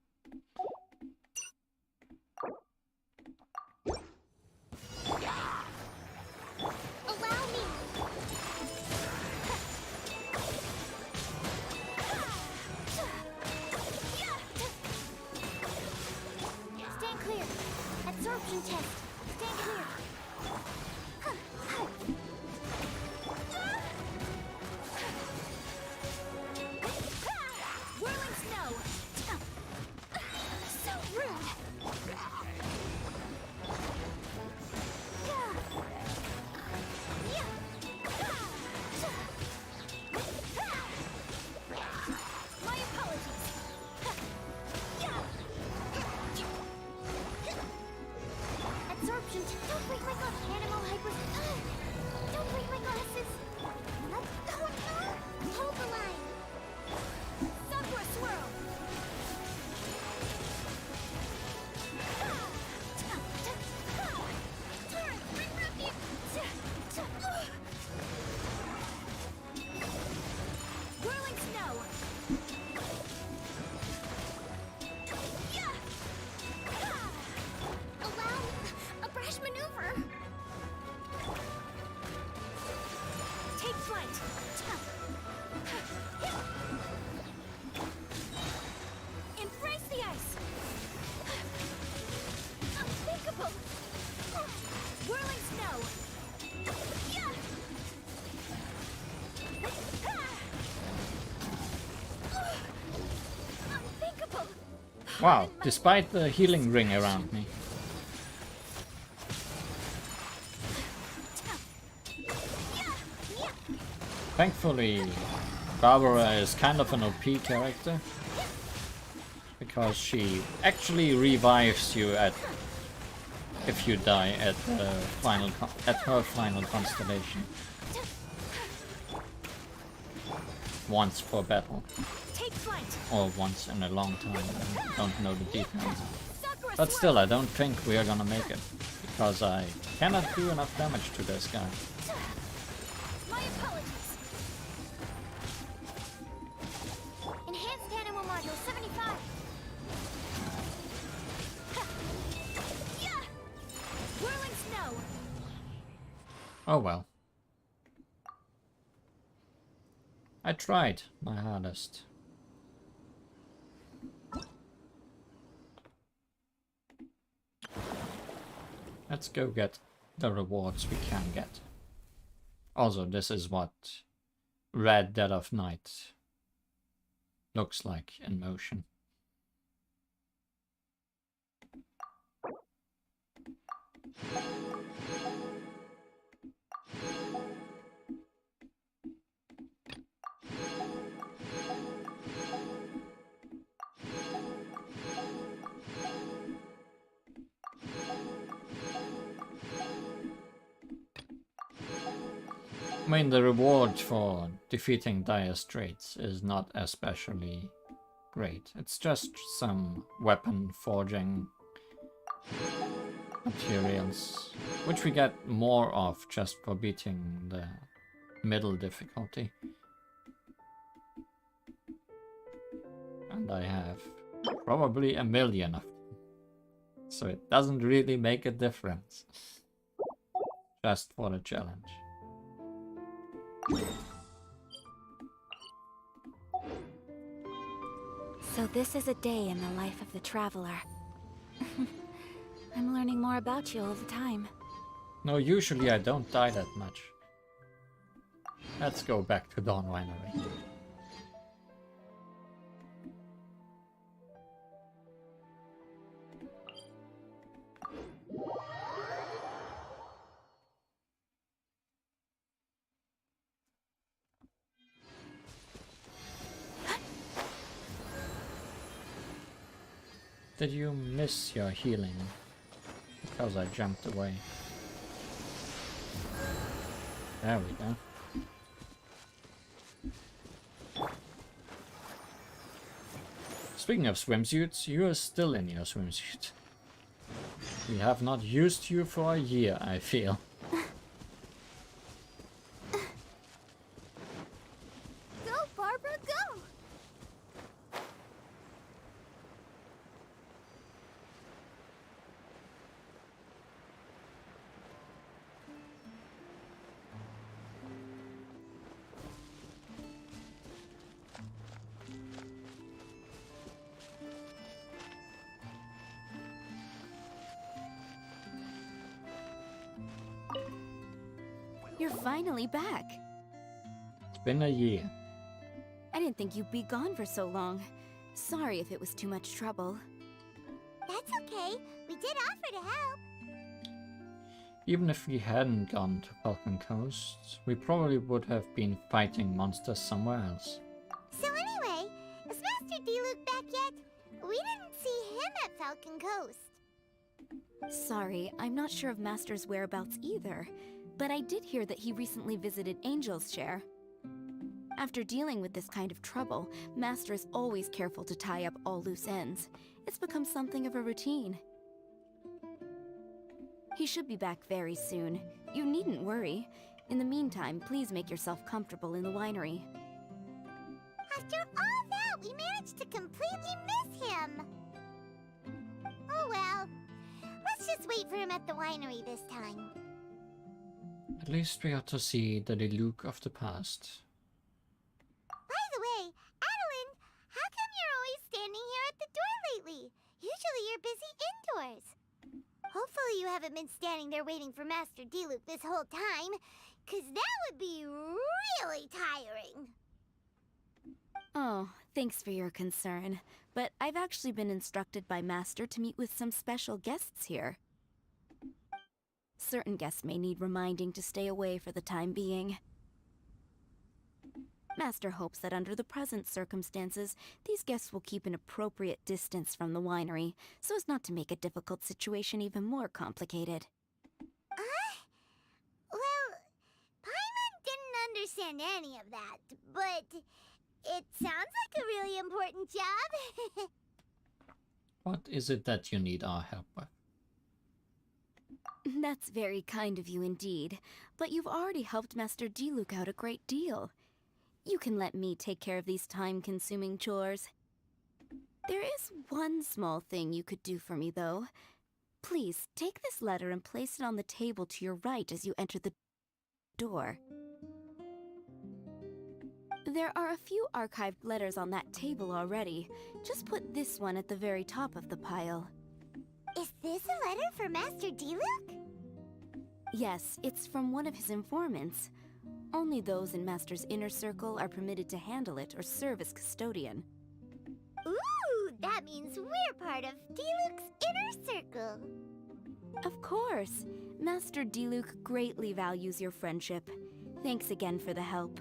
Allow me. Stand clear. Absorption test. Stand clear. Whirling snow. So rude. Wow, despite the healing ring around me. Thankfully, Barbara is kind of an OP character. Because she actually revives you if you die at the her final constellation. Once per battle. Or once in a long time. I don't know the details. But still, I don't think we are gonna make it. Because I cannot do enough damage to this guy. My apologies. Enhanced animal module 75. Whirling snow. Oh well. I tried my hardest. Let's go get the rewards we can get. Also, this is what Red Dead of Night looks like in motion. I mean, the reward for defeating Dire Straits is not especially great. It's just some weapon forging materials, which we get more of just for beating the middle difficulty. And I have probably a million of them. So it doesn't really make a difference. Just for the challenge. So this is a day in the life of the traveler. I'm learning more about you all the time. No, usually I don't die that much. Let's go back to Dawn Winery. Did you miss your healing? Because I jumped away. There we go. Speaking of swimsuits, you are still in your swimsuit. We have not used you for a year, I feel. Go, Barbara, go! You're finally back. It's been a year. I didn't think you'd be gone for so long. Sorry if it was too much trouble. That's okay. We did offer to help. Even if we hadn't gone to Falcon Coast, we probably would have been fighting monsters somewhere else. So anyway, is Master D-Luke back yet? We didn't see him at Falcon Coast. Sorry, I'm not sure of Master's whereabouts either, but I did hear that he recently visited Angel's Share. After dealing with this kind of trouble, Master is always careful to tie up all loose ends. It's become something of a routine. He should be back very soon. You needn't worry. In the meantime, please make yourself comfortable in the winery. After all that, we managed to completely miss him. Oh well. Let's just wait for him at the winery this time. At least we got to see the Luke of the past. By the way, Adeline, how come you're always standing here at the door lately? Usually you're busy indoors. Hopefully you haven't been standing there waiting for Master D-Luke this whole time, 'cause that would be really tiring. Oh, Thanks for your concern, but I've actually been instructed by Master to meet with some special guests here. Certain guests may need reminding to stay away for the time being. Master hopes that under the present circumstances, these guests will keep an appropriate distance from the winery, so as not to make a difficult situation even more complicated. Well, Paimon didn't understand any of that, but it sounds like a really important job. What is it that you need our help with? That's very kind of you indeed, but you've already helped Master Diluc out a great deal. You can let me take care of these time-consuming chores. There is one small thing you could do for me, though. Please, take this letter and place it on the table to your right as you enter the door. There are a few archived letters on that table already. Just put this one at the very top of the pile. Is this a letter for Master Diluc? Yes, it's from one of his informants. Only those in Master's inner circle are permitted to handle it or serve as custodian. Ooh, that means we're part of Diluc's inner circle. Of course. Master Diluc greatly values your friendship. Thanks again for the help.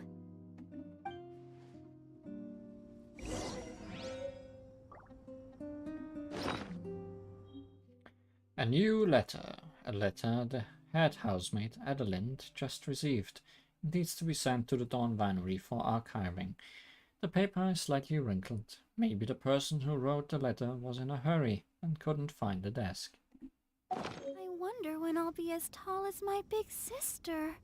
A new letter. A letter the head housemate Adelind just received. It needs to be sent to the Dawn Winery for archiving. The paper is slightly wrinkled. Maybe the person who wrote the letter was in a hurry and couldn't find the desk. I wonder when I'll be as tall as my big sister.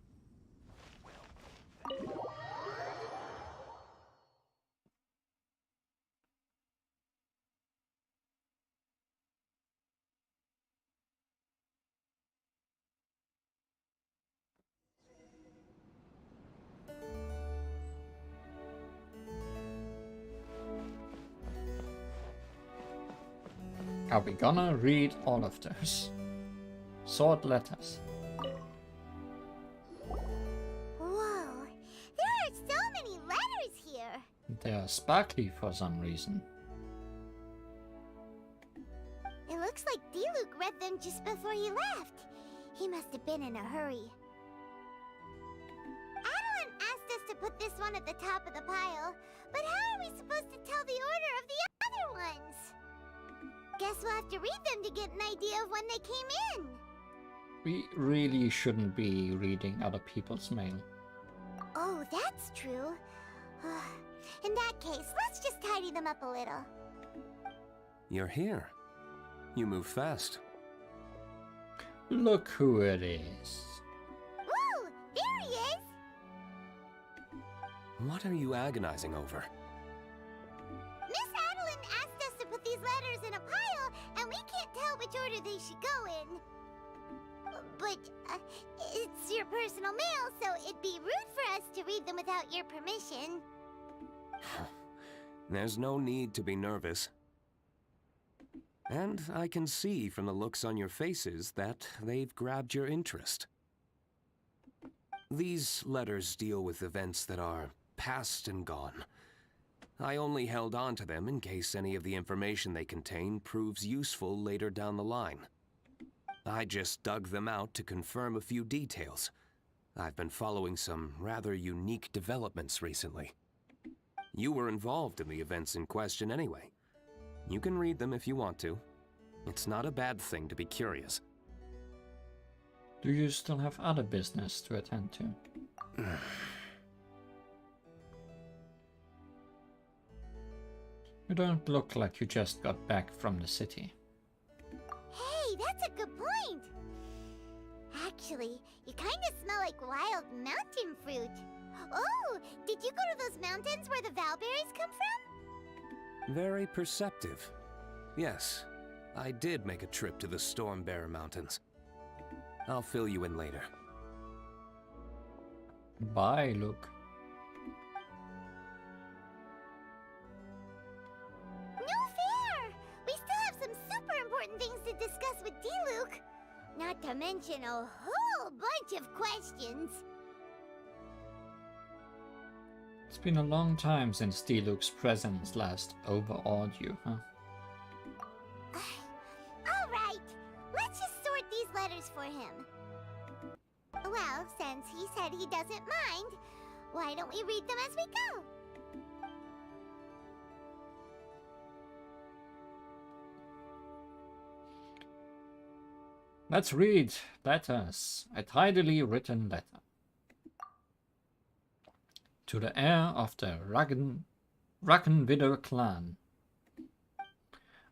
Are we gonna read all of those? Sword letters. Whoa, there are so many letters here. They are sparkly for some reason. It looks like Diluc read them just before he left. He must have been in a hurry. Adeline asked us to put this one at the top of the pile, but how are we supposed to tell the order of the other ones? Guess we'll have to read them to get an idea of when they came in. We really shouldn't be reading other people's mail. Oh, that's true. In that case, let's just tidy them up a little. You're here. You move fast. Look who it is. Ooh, there he is! What are you agonizing over? Miss Adeline asked us to put these letters in a pile, and we can't tell which order they should go in. But it's your personal mail, so it'd be rude for us to read them without your permission. There's no need to be nervous. And I can see from the looks on your faces that they've grabbed your interest. These letters deal with events that are past and gone. I only held on to them in case any of the information they contain proves useful later down the line. I just dug them out to confirm a few details. I've been following some rather unique developments recently. You were involved in the events in question anyway. You can read them if you want to. It's not a bad thing to be curious. Do you still have other business to attend to? You don't look like you just got back from the city. Hey, that's a good point. Actually, you kind of smell like wild mountain fruit. Oh, did you go to those mountains where the Valberries come from? Very perceptive. Yes, I did make a trip to the Stormbearer Mountains. I'll fill you in later. Bye, Luke. No fair! We still have some super important things to discuss with Diluc. Not to mention a whole bunch of questions. It's been a long time since Diluc's presence last overawed you, huh? Alright, let's just sort these letters for him. Well, since he said he doesn't mind, why don't we read them as we go? Let's read letters. A tidily written letter. To the heir of the Rackenvidder clan.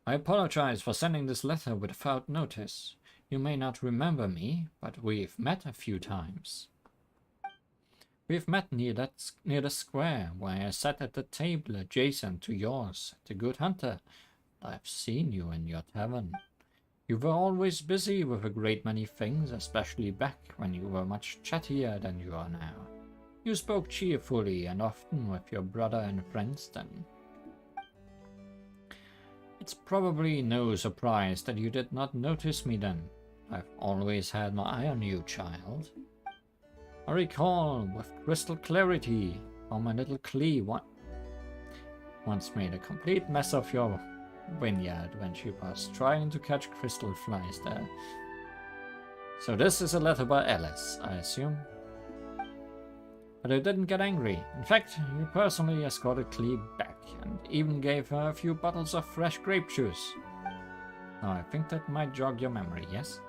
I apologize for sending this letter without notice. You may not remember me, but we've met a few times. We've met near the square where I sat at the table adjacent to yours, the Good Hunter. I've seen you in your tavern. You were always busy with a great many things, especially back when you were much chattier than you are now. You spoke cheerfully and often with your brother and friends then. It's probably no surprise that you did not notice me then. I've always had my eye on you, child. I recall with crystal clarity how my little Klee once made a complete mess of your vineyard when she was trying to catch crystal flies there. So this is a letter by Alice, I assume? But I didn't get angry. In fact, you personally escorted Klee back and even gave her a few bottles of fresh grape juice. Now I think that might jog your memory, yes?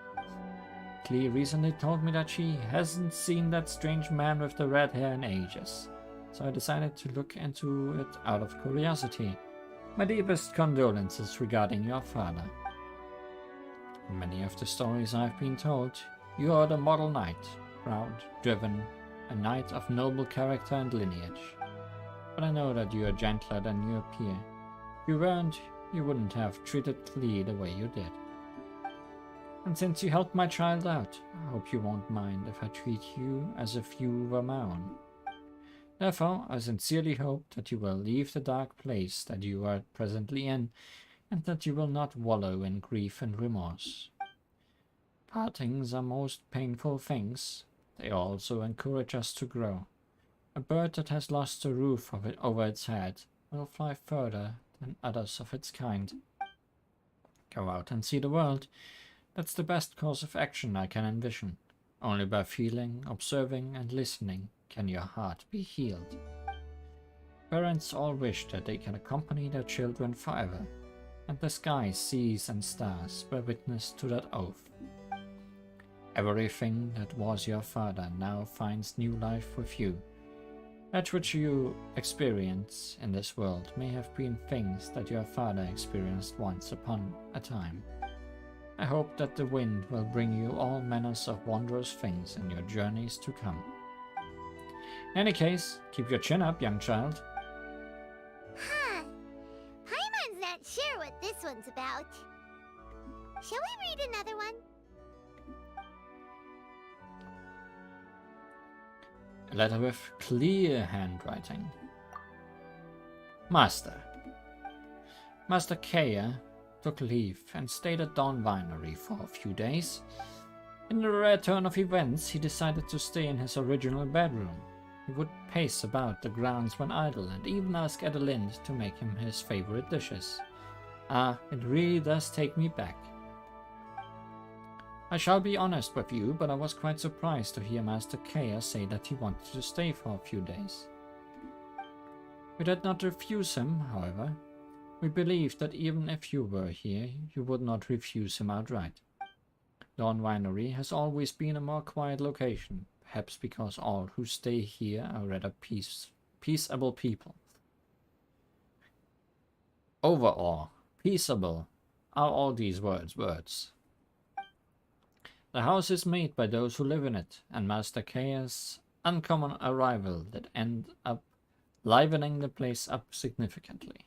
Klee recently told me that she hasn't seen that strange man with the red hair in ages, so I decided to look into it out of curiosity. My deepest condolences regarding your father. In many of the stories I've been told, you are the model knight, proud, driven, a knight of noble character and lineage. But I know that you are gentler than you appear. If you weren't, you wouldn't have treated Klee the way you did. And since you helped my child out, I hope you won't mind if I treat you as if you were my own. Therefore, I sincerely hope that you will leave the dark place that you are presently in, and that you will not wallow in grief and remorse. Partings are most painful things. They also encourage us to grow. A bird that has lost the roof over its head will fly further than others of its kind. Go out and see the world. That's the best course of action I can envision. Only by feeling, observing, and listening can your heart be healed. Parents all wish that they can accompany their children forever, and the sky, seas, and stars bear witness to that oath. Everything that was your father now finds new life with you. That which you experience in this world may have been things that your father experienced once upon a time. I hope that the wind will bring you all manners of wondrous things in your journeys to come. In any case, keep your chin up, young child. Huh. Paimon's not sure what this one's about. Shall we read another one? A letter with clear handwriting. Master Kaeya took leave and stayed at Dawn Winery for a few days. In the rare turn of events, he decided to stay in his original bedroom. He would pace about the grounds when idle and even ask Adelind to make him his favorite dishes. Ah, it really does take me back. I shall be honest with you, but I was quite surprised to hear Master Kaeya say that he wanted to stay for a few days. We did not refuse him, however. We believed that even if you were here, you would not refuse him outright. Dawn Winery has always been a more quiet location, perhaps because all who stay here are rather peaceable people. Overall, peaceable, are all these words? The house is made by those who live in it, and Master Kaeya's uncommon arrival that end up livening the place up significantly.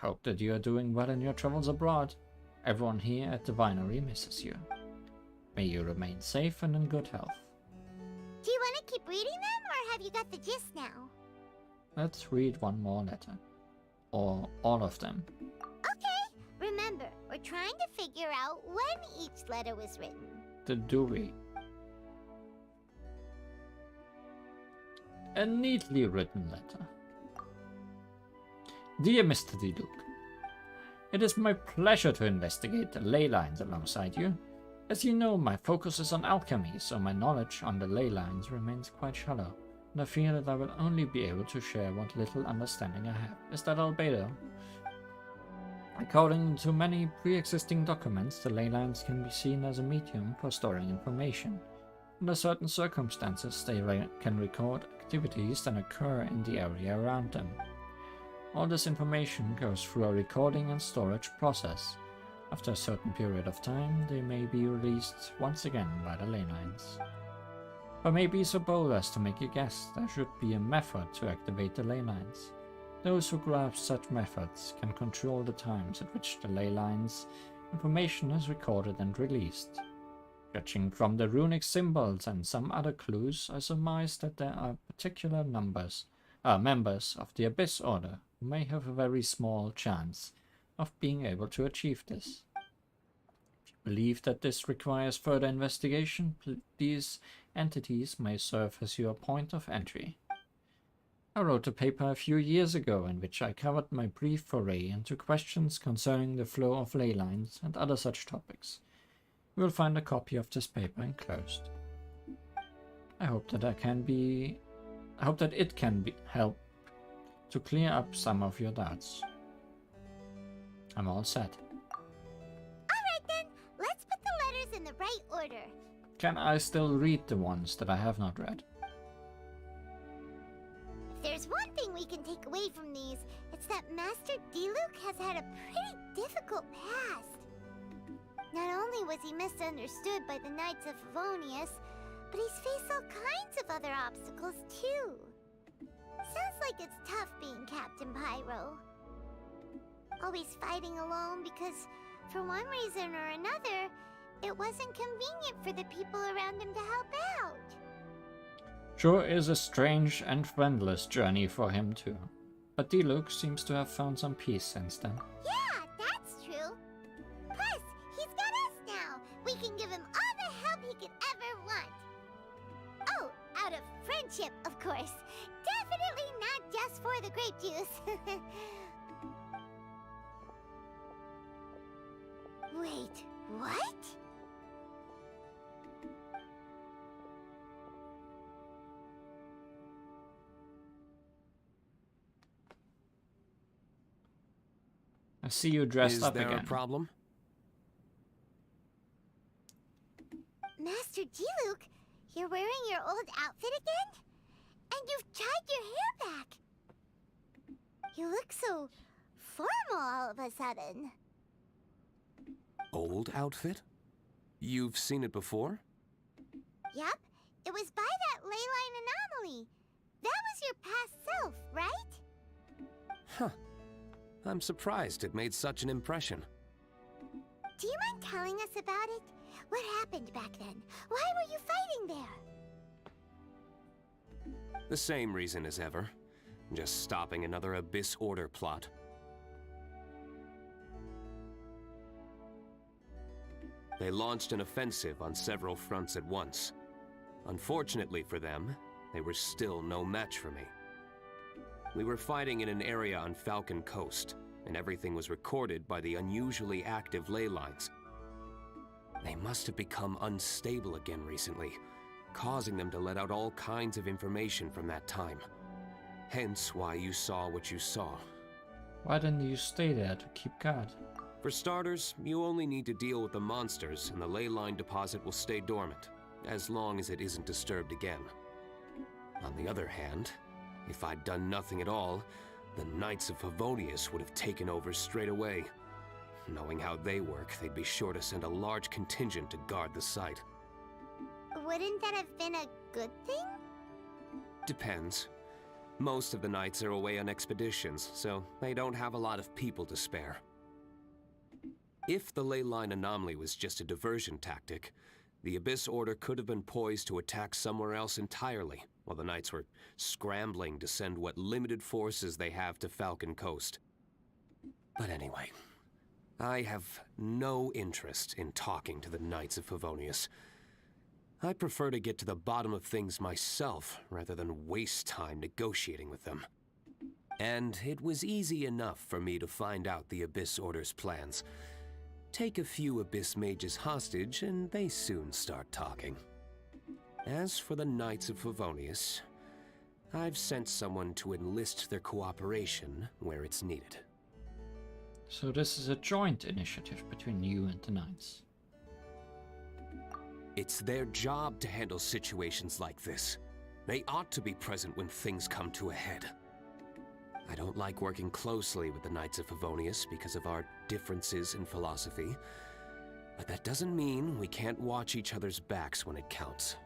Hope that you are doing well in your travels abroad. Everyone here at the winery misses you. May you remain safe and in good health. Do you want to keep reading them, or have you got the gist now? Let's read one more letter. Or all of them. Okay, remember, we're trying to figure out when each letter was written. The Dewey. A neatly written letter. Dear Mr. Diluc, it is my pleasure to investigate the ley lines alongside you. As you know, my focus is on alchemy, so my knowledge on the ley lines remains quite shallow, and I fear that I will only be able to share what little understanding I have. Is that albedo? According to many pre-existing documents, the ley lines can be seen as a medium for storing information. Under certain circumstances, they can record activities that occur in the area around them. All this information goes through a recording and storage process. After a certain period of time, they may be released once again by the ley lines. If I may be so bold as to make a guess, there should be a method to activate the ley lines. Those who grasp such methods can control the times at which the ley lines information is recorded and released. Judging from the runic symbols and some other clues, I surmise that there are particular members of the Abyss Order who may have a very small chance of being able to achieve this. If you believe that this requires further investigation, these entities may serve as your point of entry. I wrote a paper a few years ago in which I covered my brief foray into questions concerning the flow of ley lines and other such topics. You will find a copy of this paper enclosed. I hope that it can help to clear up some of your doubts. I'm all set. Alright then, let's put the letters in the right order. Can I still read the ones that I have not read? If there's one thing we can take away from these, it's that Master Diluc has had a pretty difficult past. Not only was he misunderstood by the Knights of Favonius, but he's faced all kinds of other obstacles too. Sounds like it's tough being Captain Pyro. Always fighting alone because, for one reason or another, it wasn't convenient for the people around him to help out. Sure is a strange and friendless journey for him too. But Diluc seems to have found some peace since then. Yeah, that's true. Plus, he's got us now. We can give him all the help he could ever want. Oh, out of friendship, of course. Definitely not just for the grape juice. Wait, what? I see you dressed up again. Is there a problem? Master Diluc, you're wearing your old outfit again? And you've tied your hair back. You look so formal all of a sudden. Old outfit? You've seen it before? Yep, it was by that ley line anomaly. That was your past self, right? Huh. I'm surprised it made such an impression. Do you mind telling us about it? What happened back then? Why were you fighting there? The same reason as ever. Just stopping another Abyss Order plot. They launched an offensive on several fronts at once. Unfortunately for them, they were still no match for me. We were fighting in an area on Falcon Coast, and everything was recorded by the unusually active ley lines. They must have become unstable again recently, causing them to let out all kinds of information from that time. Hence why you saw what you saw. Why didn't you stay there to keep guard? For starters, you only need to deal with the monsters, and the ley line deposit will stay dormant, as long as it isn't disturbed again. On the other hand, if I'd done nothing at all, the Knights of Favonius would have taken over straight away. Knowing how they work, they'd be sure to send a large contingent to guard the site. Wouldn't that have been a good thing? Depends. Most of the Knights are away on expeditions, so they don't have a lot of people to spare. If the ley line anomaly was just a diversion tactic, the Abyss Order could have been poised to attack somewhere else entirely, while the Knights were scrambling to send what limited forces they have to Falcon Coast. But anyway, I have no interest in talking to the Knights of Favonius. I prefer to get to the bottom of things myself, rather than waste time negotiating with them. And it was easy enough for me to find out the Abyss Order's plans. Take a few Abyss mages hostage and they soon start talking. As for the Knights of Favonius, I've sent someone to enlist their cooperation where it's needed. So this is a joint initiative between you and the Knights. It's their job to handle situations like this. They ought to be present when things come to a head. I don't like working closely with the Knights of Favonius because of our differences in philosophy, but that doesn't mean we can't watch each other's backs when it counts.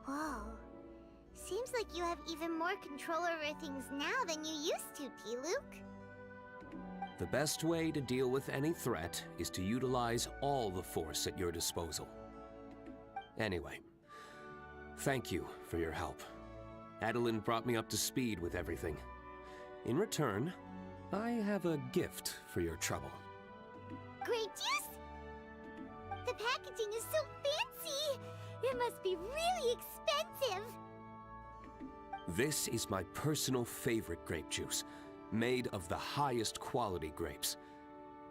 Whoa. Seems like you have even more control over things now than you used to, T-Luke. The best way to deal with any threat is to utilize all the force at your disposal. Anyway, thank you for your help. Adeline brought me up to speed with everything. In return, I have a gift for your trouble. Grape juice? The packaging is so fancy! It must be really expensive! This is my personal favorite grape juice, made of the highest quality grapes.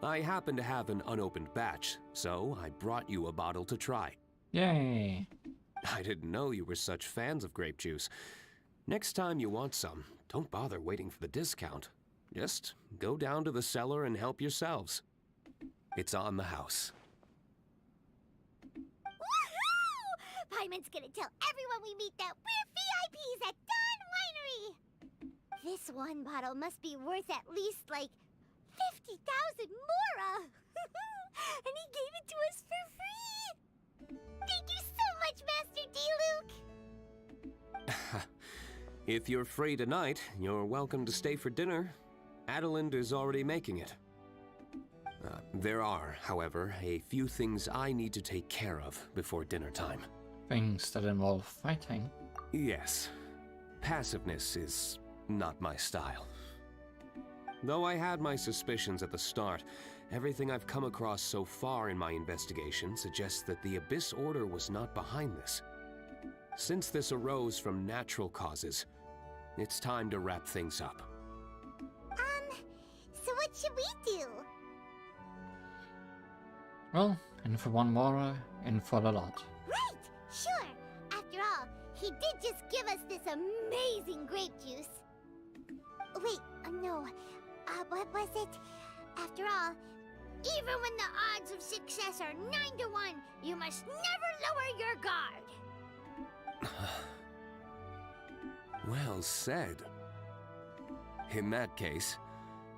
I happen to have an unopened batch, so I brought you a bottle to try. Yay! I didn't know you were such fans of grape juice. Next time you want some, don't bother waiting for the discount. Just go down to the cellar and help yourselves. It's on the house. Woohoo! Paimon's gonna tell everyone we meet that we're VIPs at Dawn Winery! This one bottle must be worth at least, like, 50,000 mora! And he gave it to us for free! Thank you so much, Master D-Luke! If you're free tonight, you're welcome to stay for dinner. Adeline is already making it. There are, however, a few things I need to take care of before dinner time. Things that involve fighting? Yes. Passiveness is not my style. Though I had my suspicions at the start, everything I've come across so far in my investigation suggests that the Abyss Order was not behind this. Since this arose from natural causes, it's time to wrap things up. So what should we do? Well, in for one more, in for a lot. Right! Sure! After all, he did just give us this amazing grape juice. Wait, no. What was it? After all, even when the odds of success are 9 to 1, you must never lower your guard. Well said. In that case,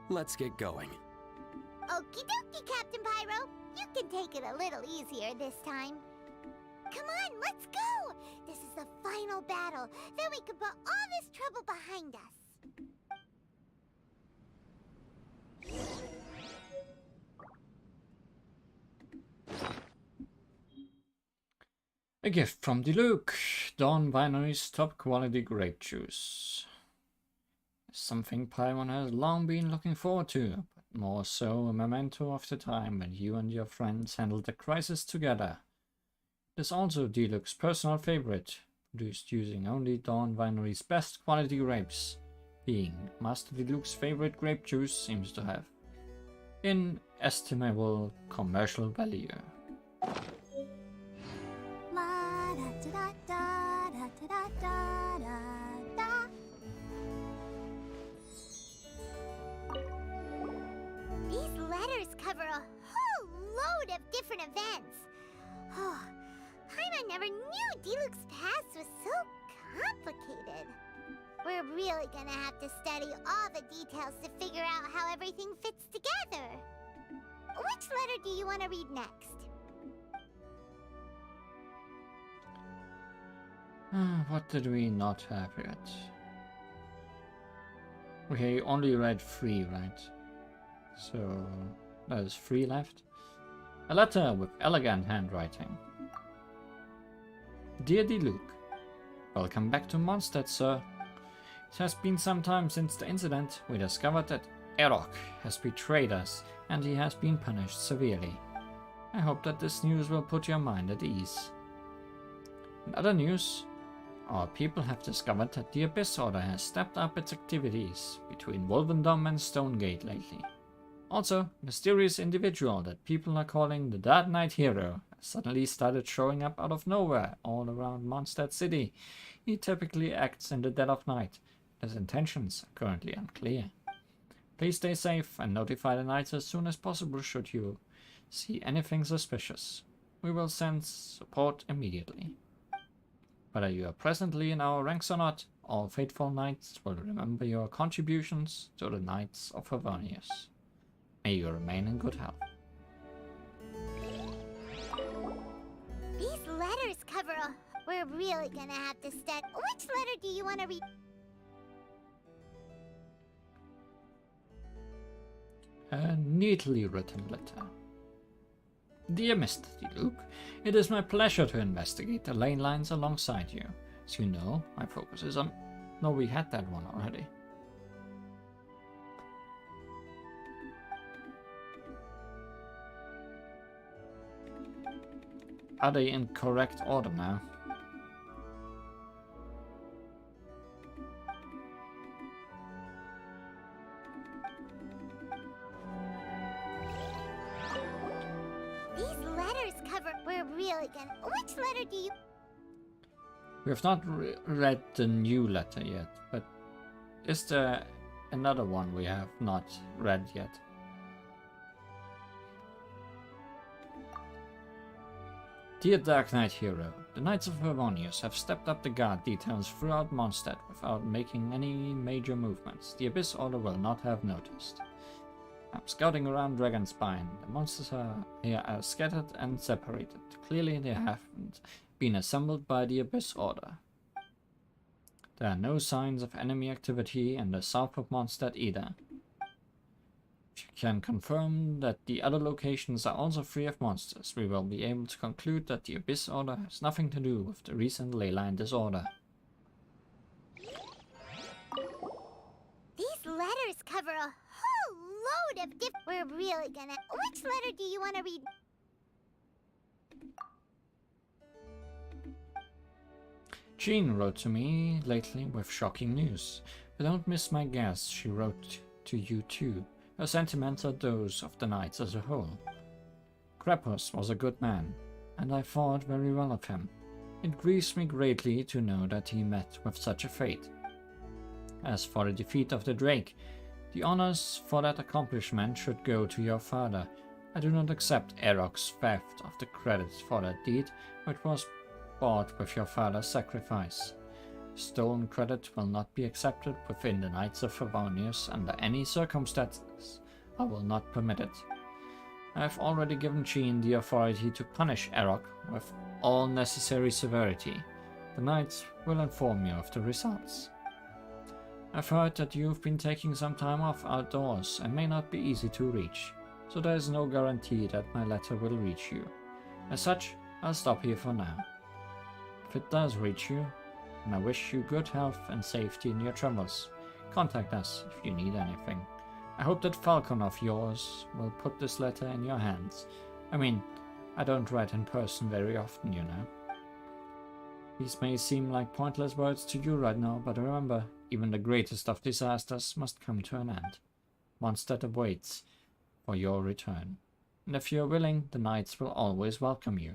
let's get going. Okie dokie, Captain Pyro. You can take it a little easier this time. Come on, let's go! This is the final battle. Then we can put all this trouble behind us. A gift from D-Luke. Dawn Winery's top quality grape juice. Something Paimon has long been looking forward to, but more so a memento of the time when you and your friends handled the crisis together. It is also D-Luke's personal favorite, produced using only Dawn Winery's best quality grapes, being Master D-Luke's favorite grape juice seems to have inestimable commercial value. These letters cover a whole load of different events. Oh, Paimon never knew D-Luke's past was so complicated. We're really gonna have to study all the details to figure out how everything fits together. Which letter do you want to read next? What did we not have yet? We only read 3, right? So there's 3 left. A letter with elegant handwriting. Dear D-Luke, welcome back to Mondstadt, sir. It has been some time since the incident. We discovered that Erok has betrayed us and he has been punished severely. I hope that this news will put your mind at ease. In other news, Our people have discovered that the Abyss Order has stepped up its activities between Wolvendom and Stonegate lately. Also, a mysterious individual that people are calling the Dark Knight Hero has suddenly started showing up out of nowhere all around Mondstadt City. He typically acts in the dead of night. His intentions are currently unclear. Please stay safe and notify the Knights as soon as possible should you see anything suspicious. We will send support immediately. Whether you are presently in our ranks or not, all faithful Knights will remember your contributions to the Knights of Favonius. May you remain in good health. These letters cover a... We're really gonna have to study. Which letter do you want to read? A neatly written letter. Dear Mr. Luke, it is my pleasure to investigate the ley lines alongside you. As you know, my focus is on... No, we had that one already. Are they in correct order now? Which letter do you... We have not read the new letter yet, but is there another one we have not read yet? Dear Dark Knight Hero, the Knights of Favonius have stepped up the guard details throughout Mondstadt without making any major movements. The Abyss Order will not have noticed. I'm scouting around Dragonspine. The monsters here are scattered and separated. Clearly they haven't been assembled by the Abyss Order. There are no signs of enemy activity in the south of Mondstadt either. If you can confirm that the other locations are also free of monsters, we will be able to conclude that the Abyss Order has nothing to do with the recent leyline disorder. These letters cover a whole load of We're really gonna... Which letter do you want to read? Jean wrote to me lately with shocking news. But don't miss my guess, she wrote to you too. Her sentiments are those of the Knights as a whole. Krapus was a good man, and I thought very well of him. It grieves me greatly to know that he met with such a fate. As for the defeat of the Drake, the honors for that accomplishment should go to your father. I do not accept Eroc's theft of the credit for that deed, which was bought with your father's sacrifice. Stolen credit will not be accepted within the Knights of Favonius under any circumstances. I will not permit it. I have already given Jean the authority to punish Eroc with all necessary severity. The Knights will inform you of the results. I've heard that you've been taking some time off outdoors and may not be easy to reach, so there is no guarantee that my letter will reach you. As such, I'll stop here for now. If it does reach you, and I wish you good health and safety in your travels, contact us if you need anything. I hope that Falcon of yours will put this letter in your hands. I mean, I don't write in person very often, you know. These may seem like pointless words to you right now, but remember, even the greatest of disasters must come to an end. Mondstadt awaits for your return. And if you're willing, the Knights will always welcome you.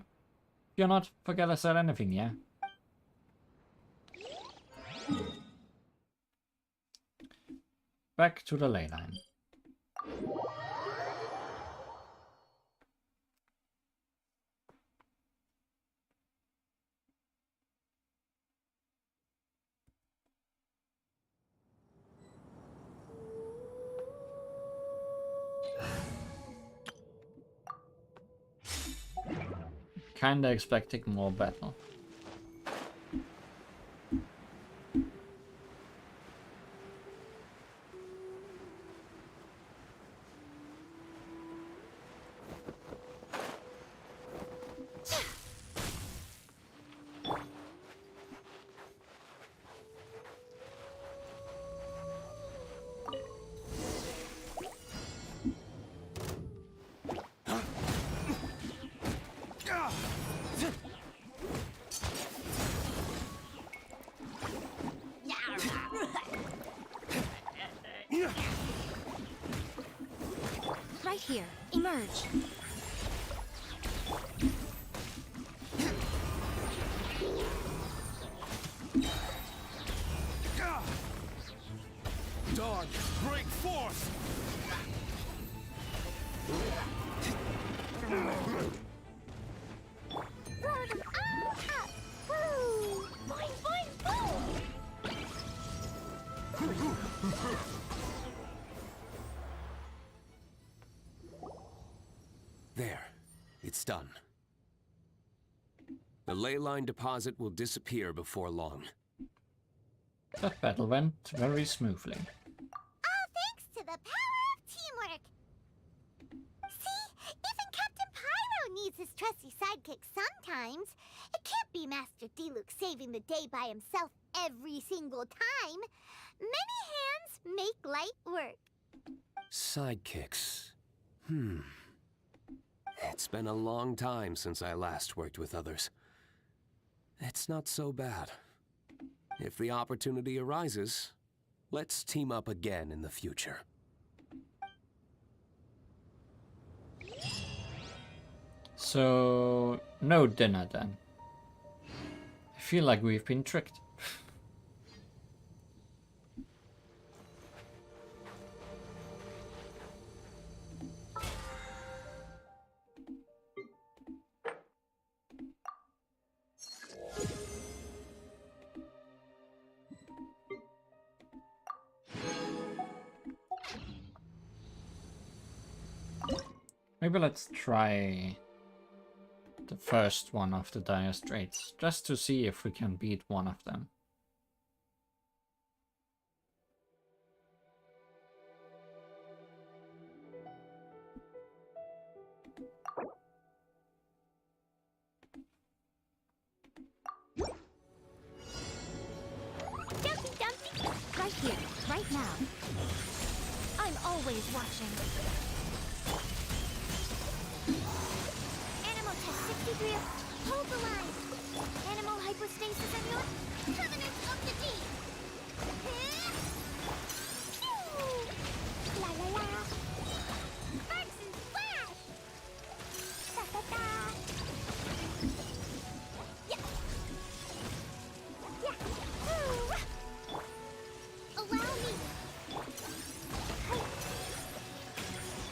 If you're not, forget I said anything, yeah? Back to the ley line. Kinda expecting more battle. Emerge. Dawn, break forth! Throw them all up! Woo! Boing, boing, boom! There. It's done. The ley line deposit will disappear before long. That battle went very smoothly. All thanks to the power of teamwork! See? Even Captain Pyro needs his trusty sidekick sometimes. It can't be Master Diluc saving the day by himself every single time. Many hands make light work. Sidekicks. It's been a long time since I last worked with others. It's not so bad. If the opportunity arises, let's team up again in the future. So, no dinner then. I feel like we've been tricked. Maybe let's try the first one of the Dire Straits, just to see if we can beat one of them. Dumpty Dumpty! Right here, right now. I'm always watching. Animal test 63. Hold the line. Animal hypostasis and your covenant of the deep. La la la. Sparks and flash. Da da da. Yeah. Yeah. Ooh. Allow me.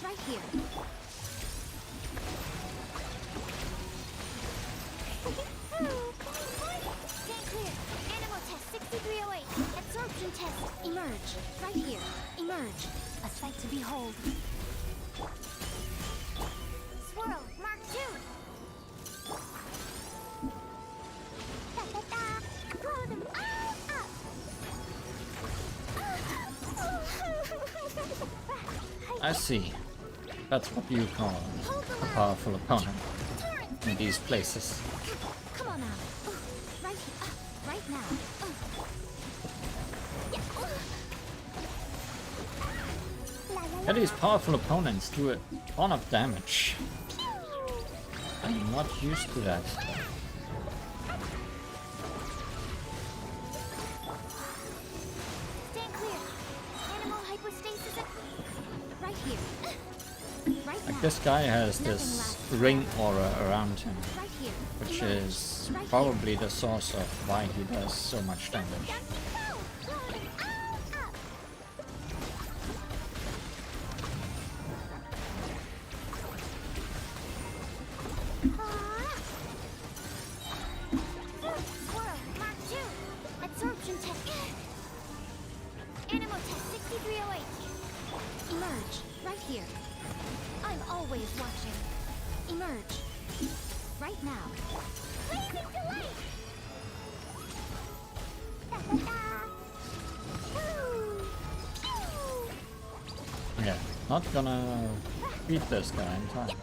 Right here. Stand clear. Animal test 6308. Absorption test. Emerge. Right here. Emerge. A sight to behold. Swirl. Mark 2. Da da da. Blow them all up. I see. That's what you call a powerful opponent in these places. Come on now. Right here. Right now. Yeah. La, la, la. And these powerful opponents do a ton of damage. I'm not used to that. Stand clear. Animal hypostasis. Right here. Right Like now. this guy has this ring aura around him, Right here. which Emerge. is Right probably the source of why he does so much damage. Blow them all up. Swirl. Mark 2. Absorption test. Animal test 6308. Emerge. Right here. I'm always watching. Emerge. Right now. Blazing delight! Da, da, da. Woo. Woo. Yeah, not gonna beat this guy in time.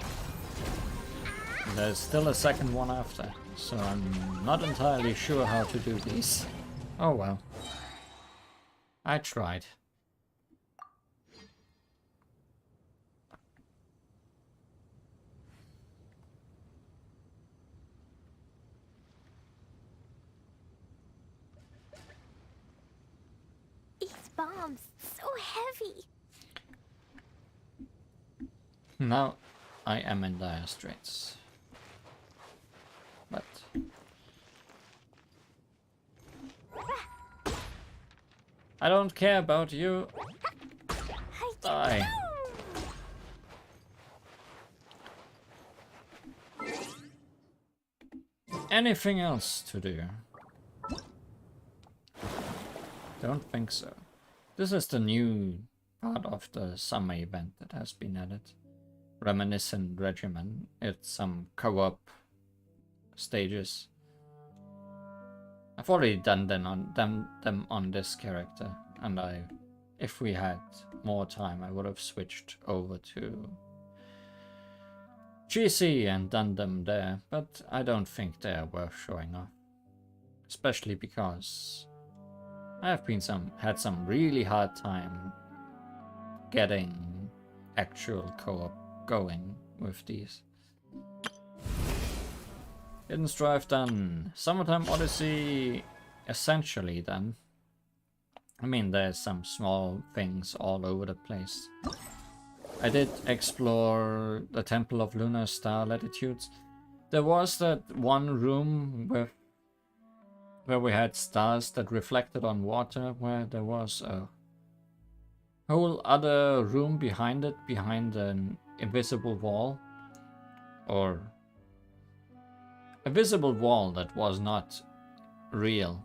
There's still a second one after, so I'm not entirely sure how to do these. Oh well. I tried. These bombs, so heavy. Now, I am in dire straits. But I don't care about you. Die. Anything else to do? Don't think so. This is the new part of the summer event that has been added. Reminiscent Regimen. It's some co-op stages. I've already done them on this character, and if we had more time, I would have switched over to GC and done them there, but I don't think they're worth showing off, especially because I've had some really hard time getting actual co-op going with these. Hidden Strife done. Summertime Odyssey essentially done. I mean, there's some small things all over the place. I did explore the Temple of Lunar Star Latitudes. There was that one room where we had stars that reflected on water, where there was a whole other room behind it, behind an invisible wall. Or a visible wall that was not real.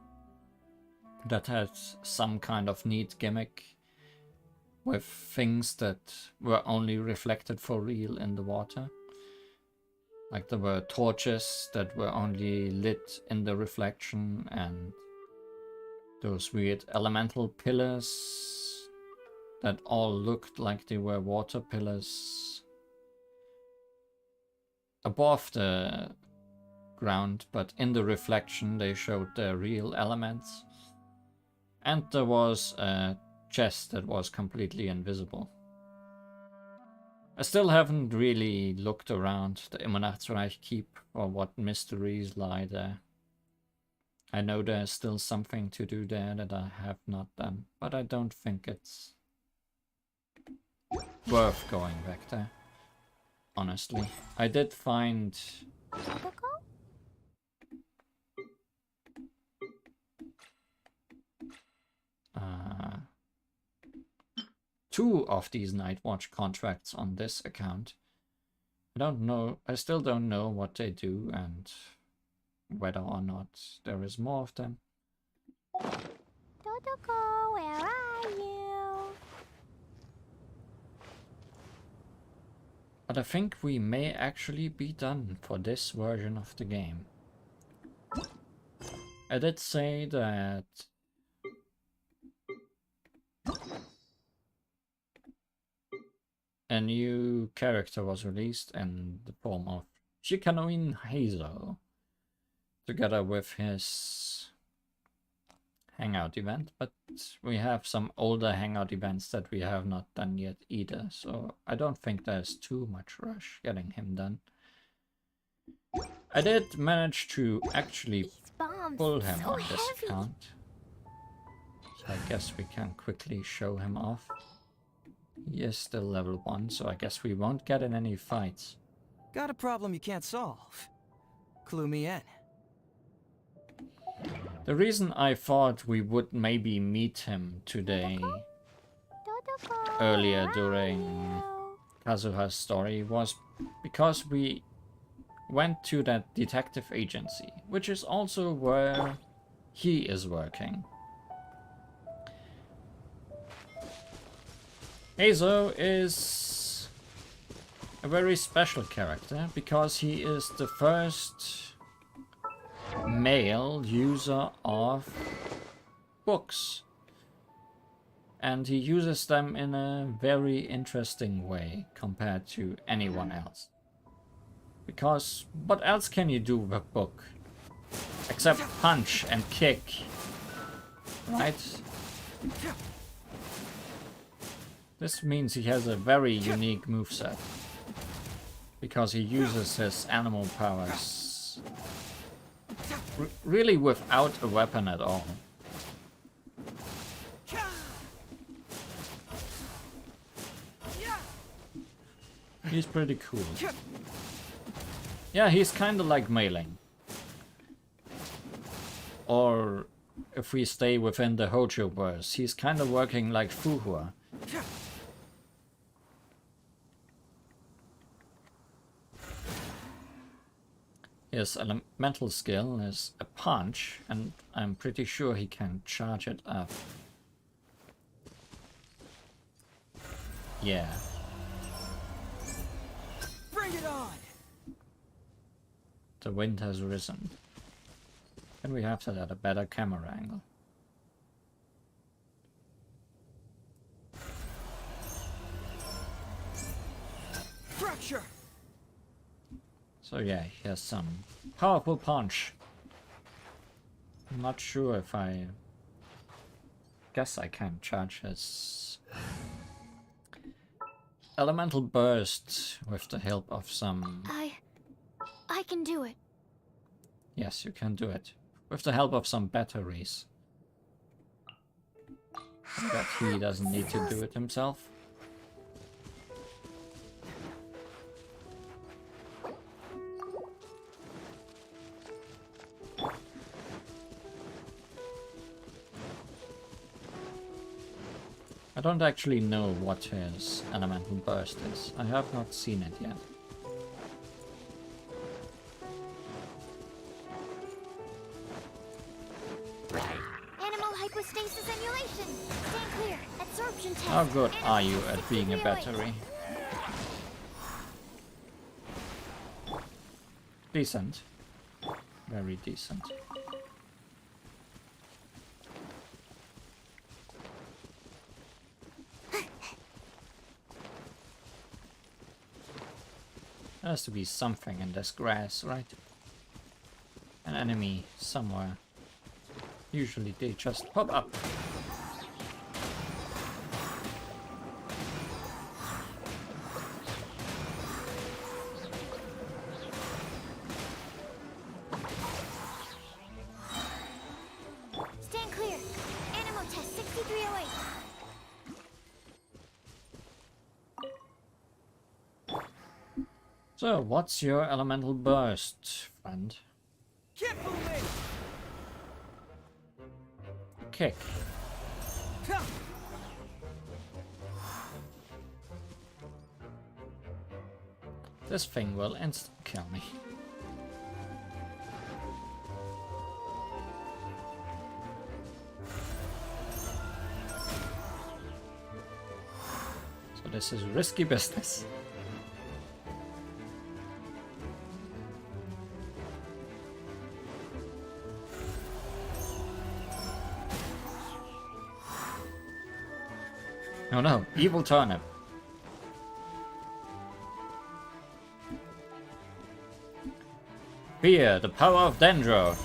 That had some kind of neat gimmick with things that were only reflected for real in the water. Like there were torches that were only lit in the reflection, and those weird elemental pillars that all looked like they were water pillars above the ground, but in the reflection they showed the real elements. And there was a chest that was completely invisible. I still haven't really looked around the Immernachtreich Keep or what mysteries lie there. I know there's still something to do there that I have not done, but I don't think it's worth going back there, honestly. I did find two of these Night Watch contracts on this account. I still don't know what they do and whether or not there is more of them. Totoko, where are you? But I think we may actually be done for this version of the game. I did say that a new character was released in the form of Shikanoin Heizo, together with his hangout event, but we have some older hangout events that we have not done yet either, so I don't think there's too much rush getting him done. I did manage to actually pull him on this account, so I guess we can quickly show him off. He is still level 1, so I guess we won't get in any fights. Got a problem you can't solve? Clue me in. The reason I thought we would maybe meet him today, earlier during Kazuha's story, was because we went to that detective agency, which is also where he is working. Heizo is a very special character because he is the first male user of books, and he uses them in a very interesting way compared to anyone else. Because what else can you do with a book except punch and kick, right? This means he has a very unique moveset, because he uses his animal powers really without a weapon at all. He's pretty cool. Yeah, he's kind of like mailing. Or if we stay within the Hojo verse, he's kind of working like Fuhua. His elemental skill is a punch, and I'm pretty sure he can charge it up. Yeah. Bring it on! The wind has risen. Can we have that at a better camera angle? Fracture! So yeah, he has some powerful punch. I'm not sure if I... Guess I can charge his... Elemental burst with the help of some... I can do it. Yes, you can do it. With the help of some batteries. But he doesn't need to do it himself. I don't actually know what his elemental burst is. I have not seen it yet. Animal hypostasis emulation. Stand clear. Absorption test. How good are you at being a battery? Decent. Very decent. There has to be something in this grass, right? An enemy somewhere. Usually they just pop up. Stand clear. Animal test 6308. So, what's your elemental burst, friend? Can't move it! Kick. This thing will instant kill me. So this is risky business. Oh no, evil turnip. Fear, the power of Dendro.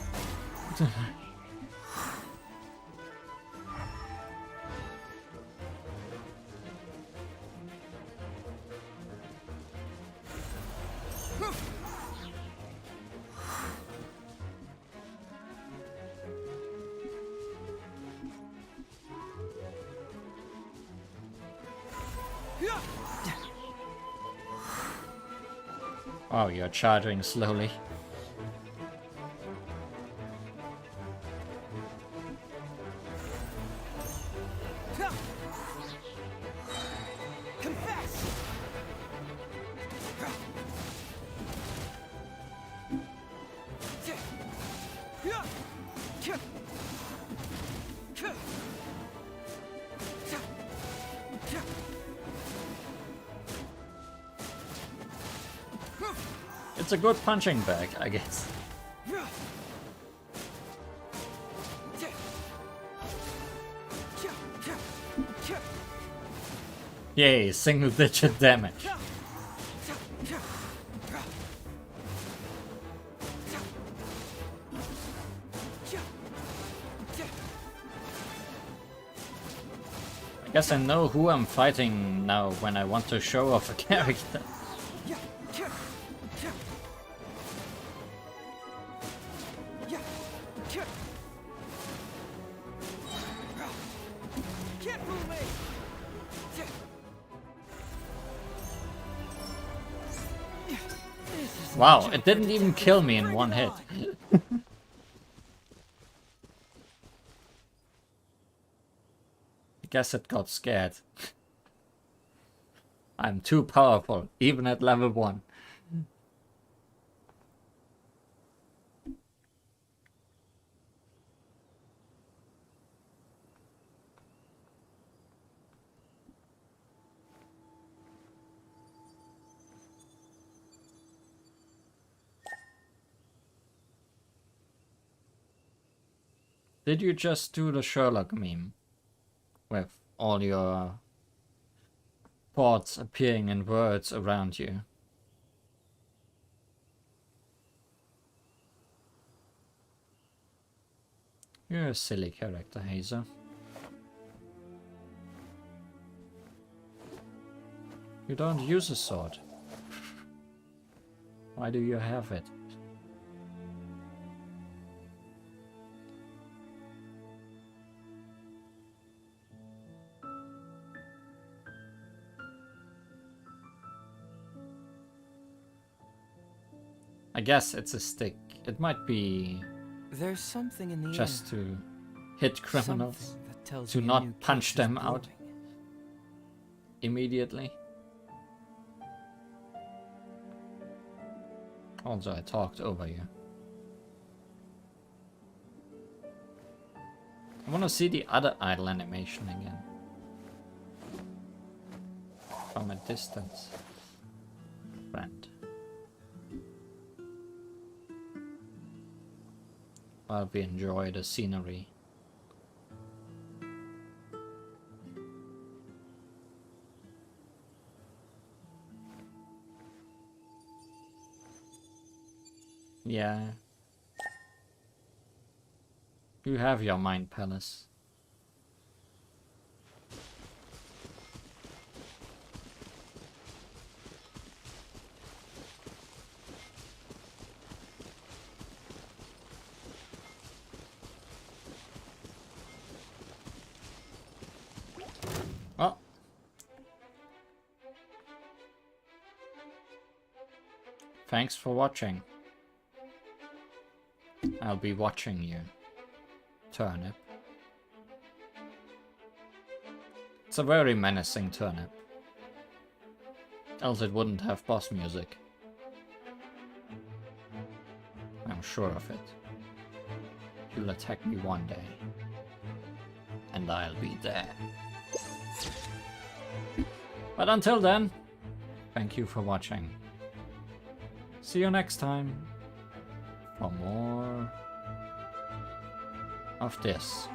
Oh, you're charging slowly. Confess! It's a good punching bag, I guess. Yay, single digit damage. I guess I know who I'm fighting now when I want to show off a character. Wow, it didn't even kill me in one hit. I guess it got scared. I'm too powerful, even at level 1. Did you just do the Sherlock meme? With all your thoughts appearing in words around you? You're a silly character, Acer. You don't use a sword. Why do you have it? I guess it's a stick. It might be There's something in the just air. to hit criminals, Something that tells to me a not new punch curse is them out brewing. immediately. Also, I talked over you. I want to see the other idle animation again. From a distance. Friend. While we enjoy the scenery. Yeah. You have your mind palace. Oh. Thanks for watching. I'll be watching you, Turnip. It's a very menacing Turnip. Else it wouldn't have boss music. I'm sure of it. You'll attack me one day. And I'll be there. But until then, thank you for watching. See you next time for more of this.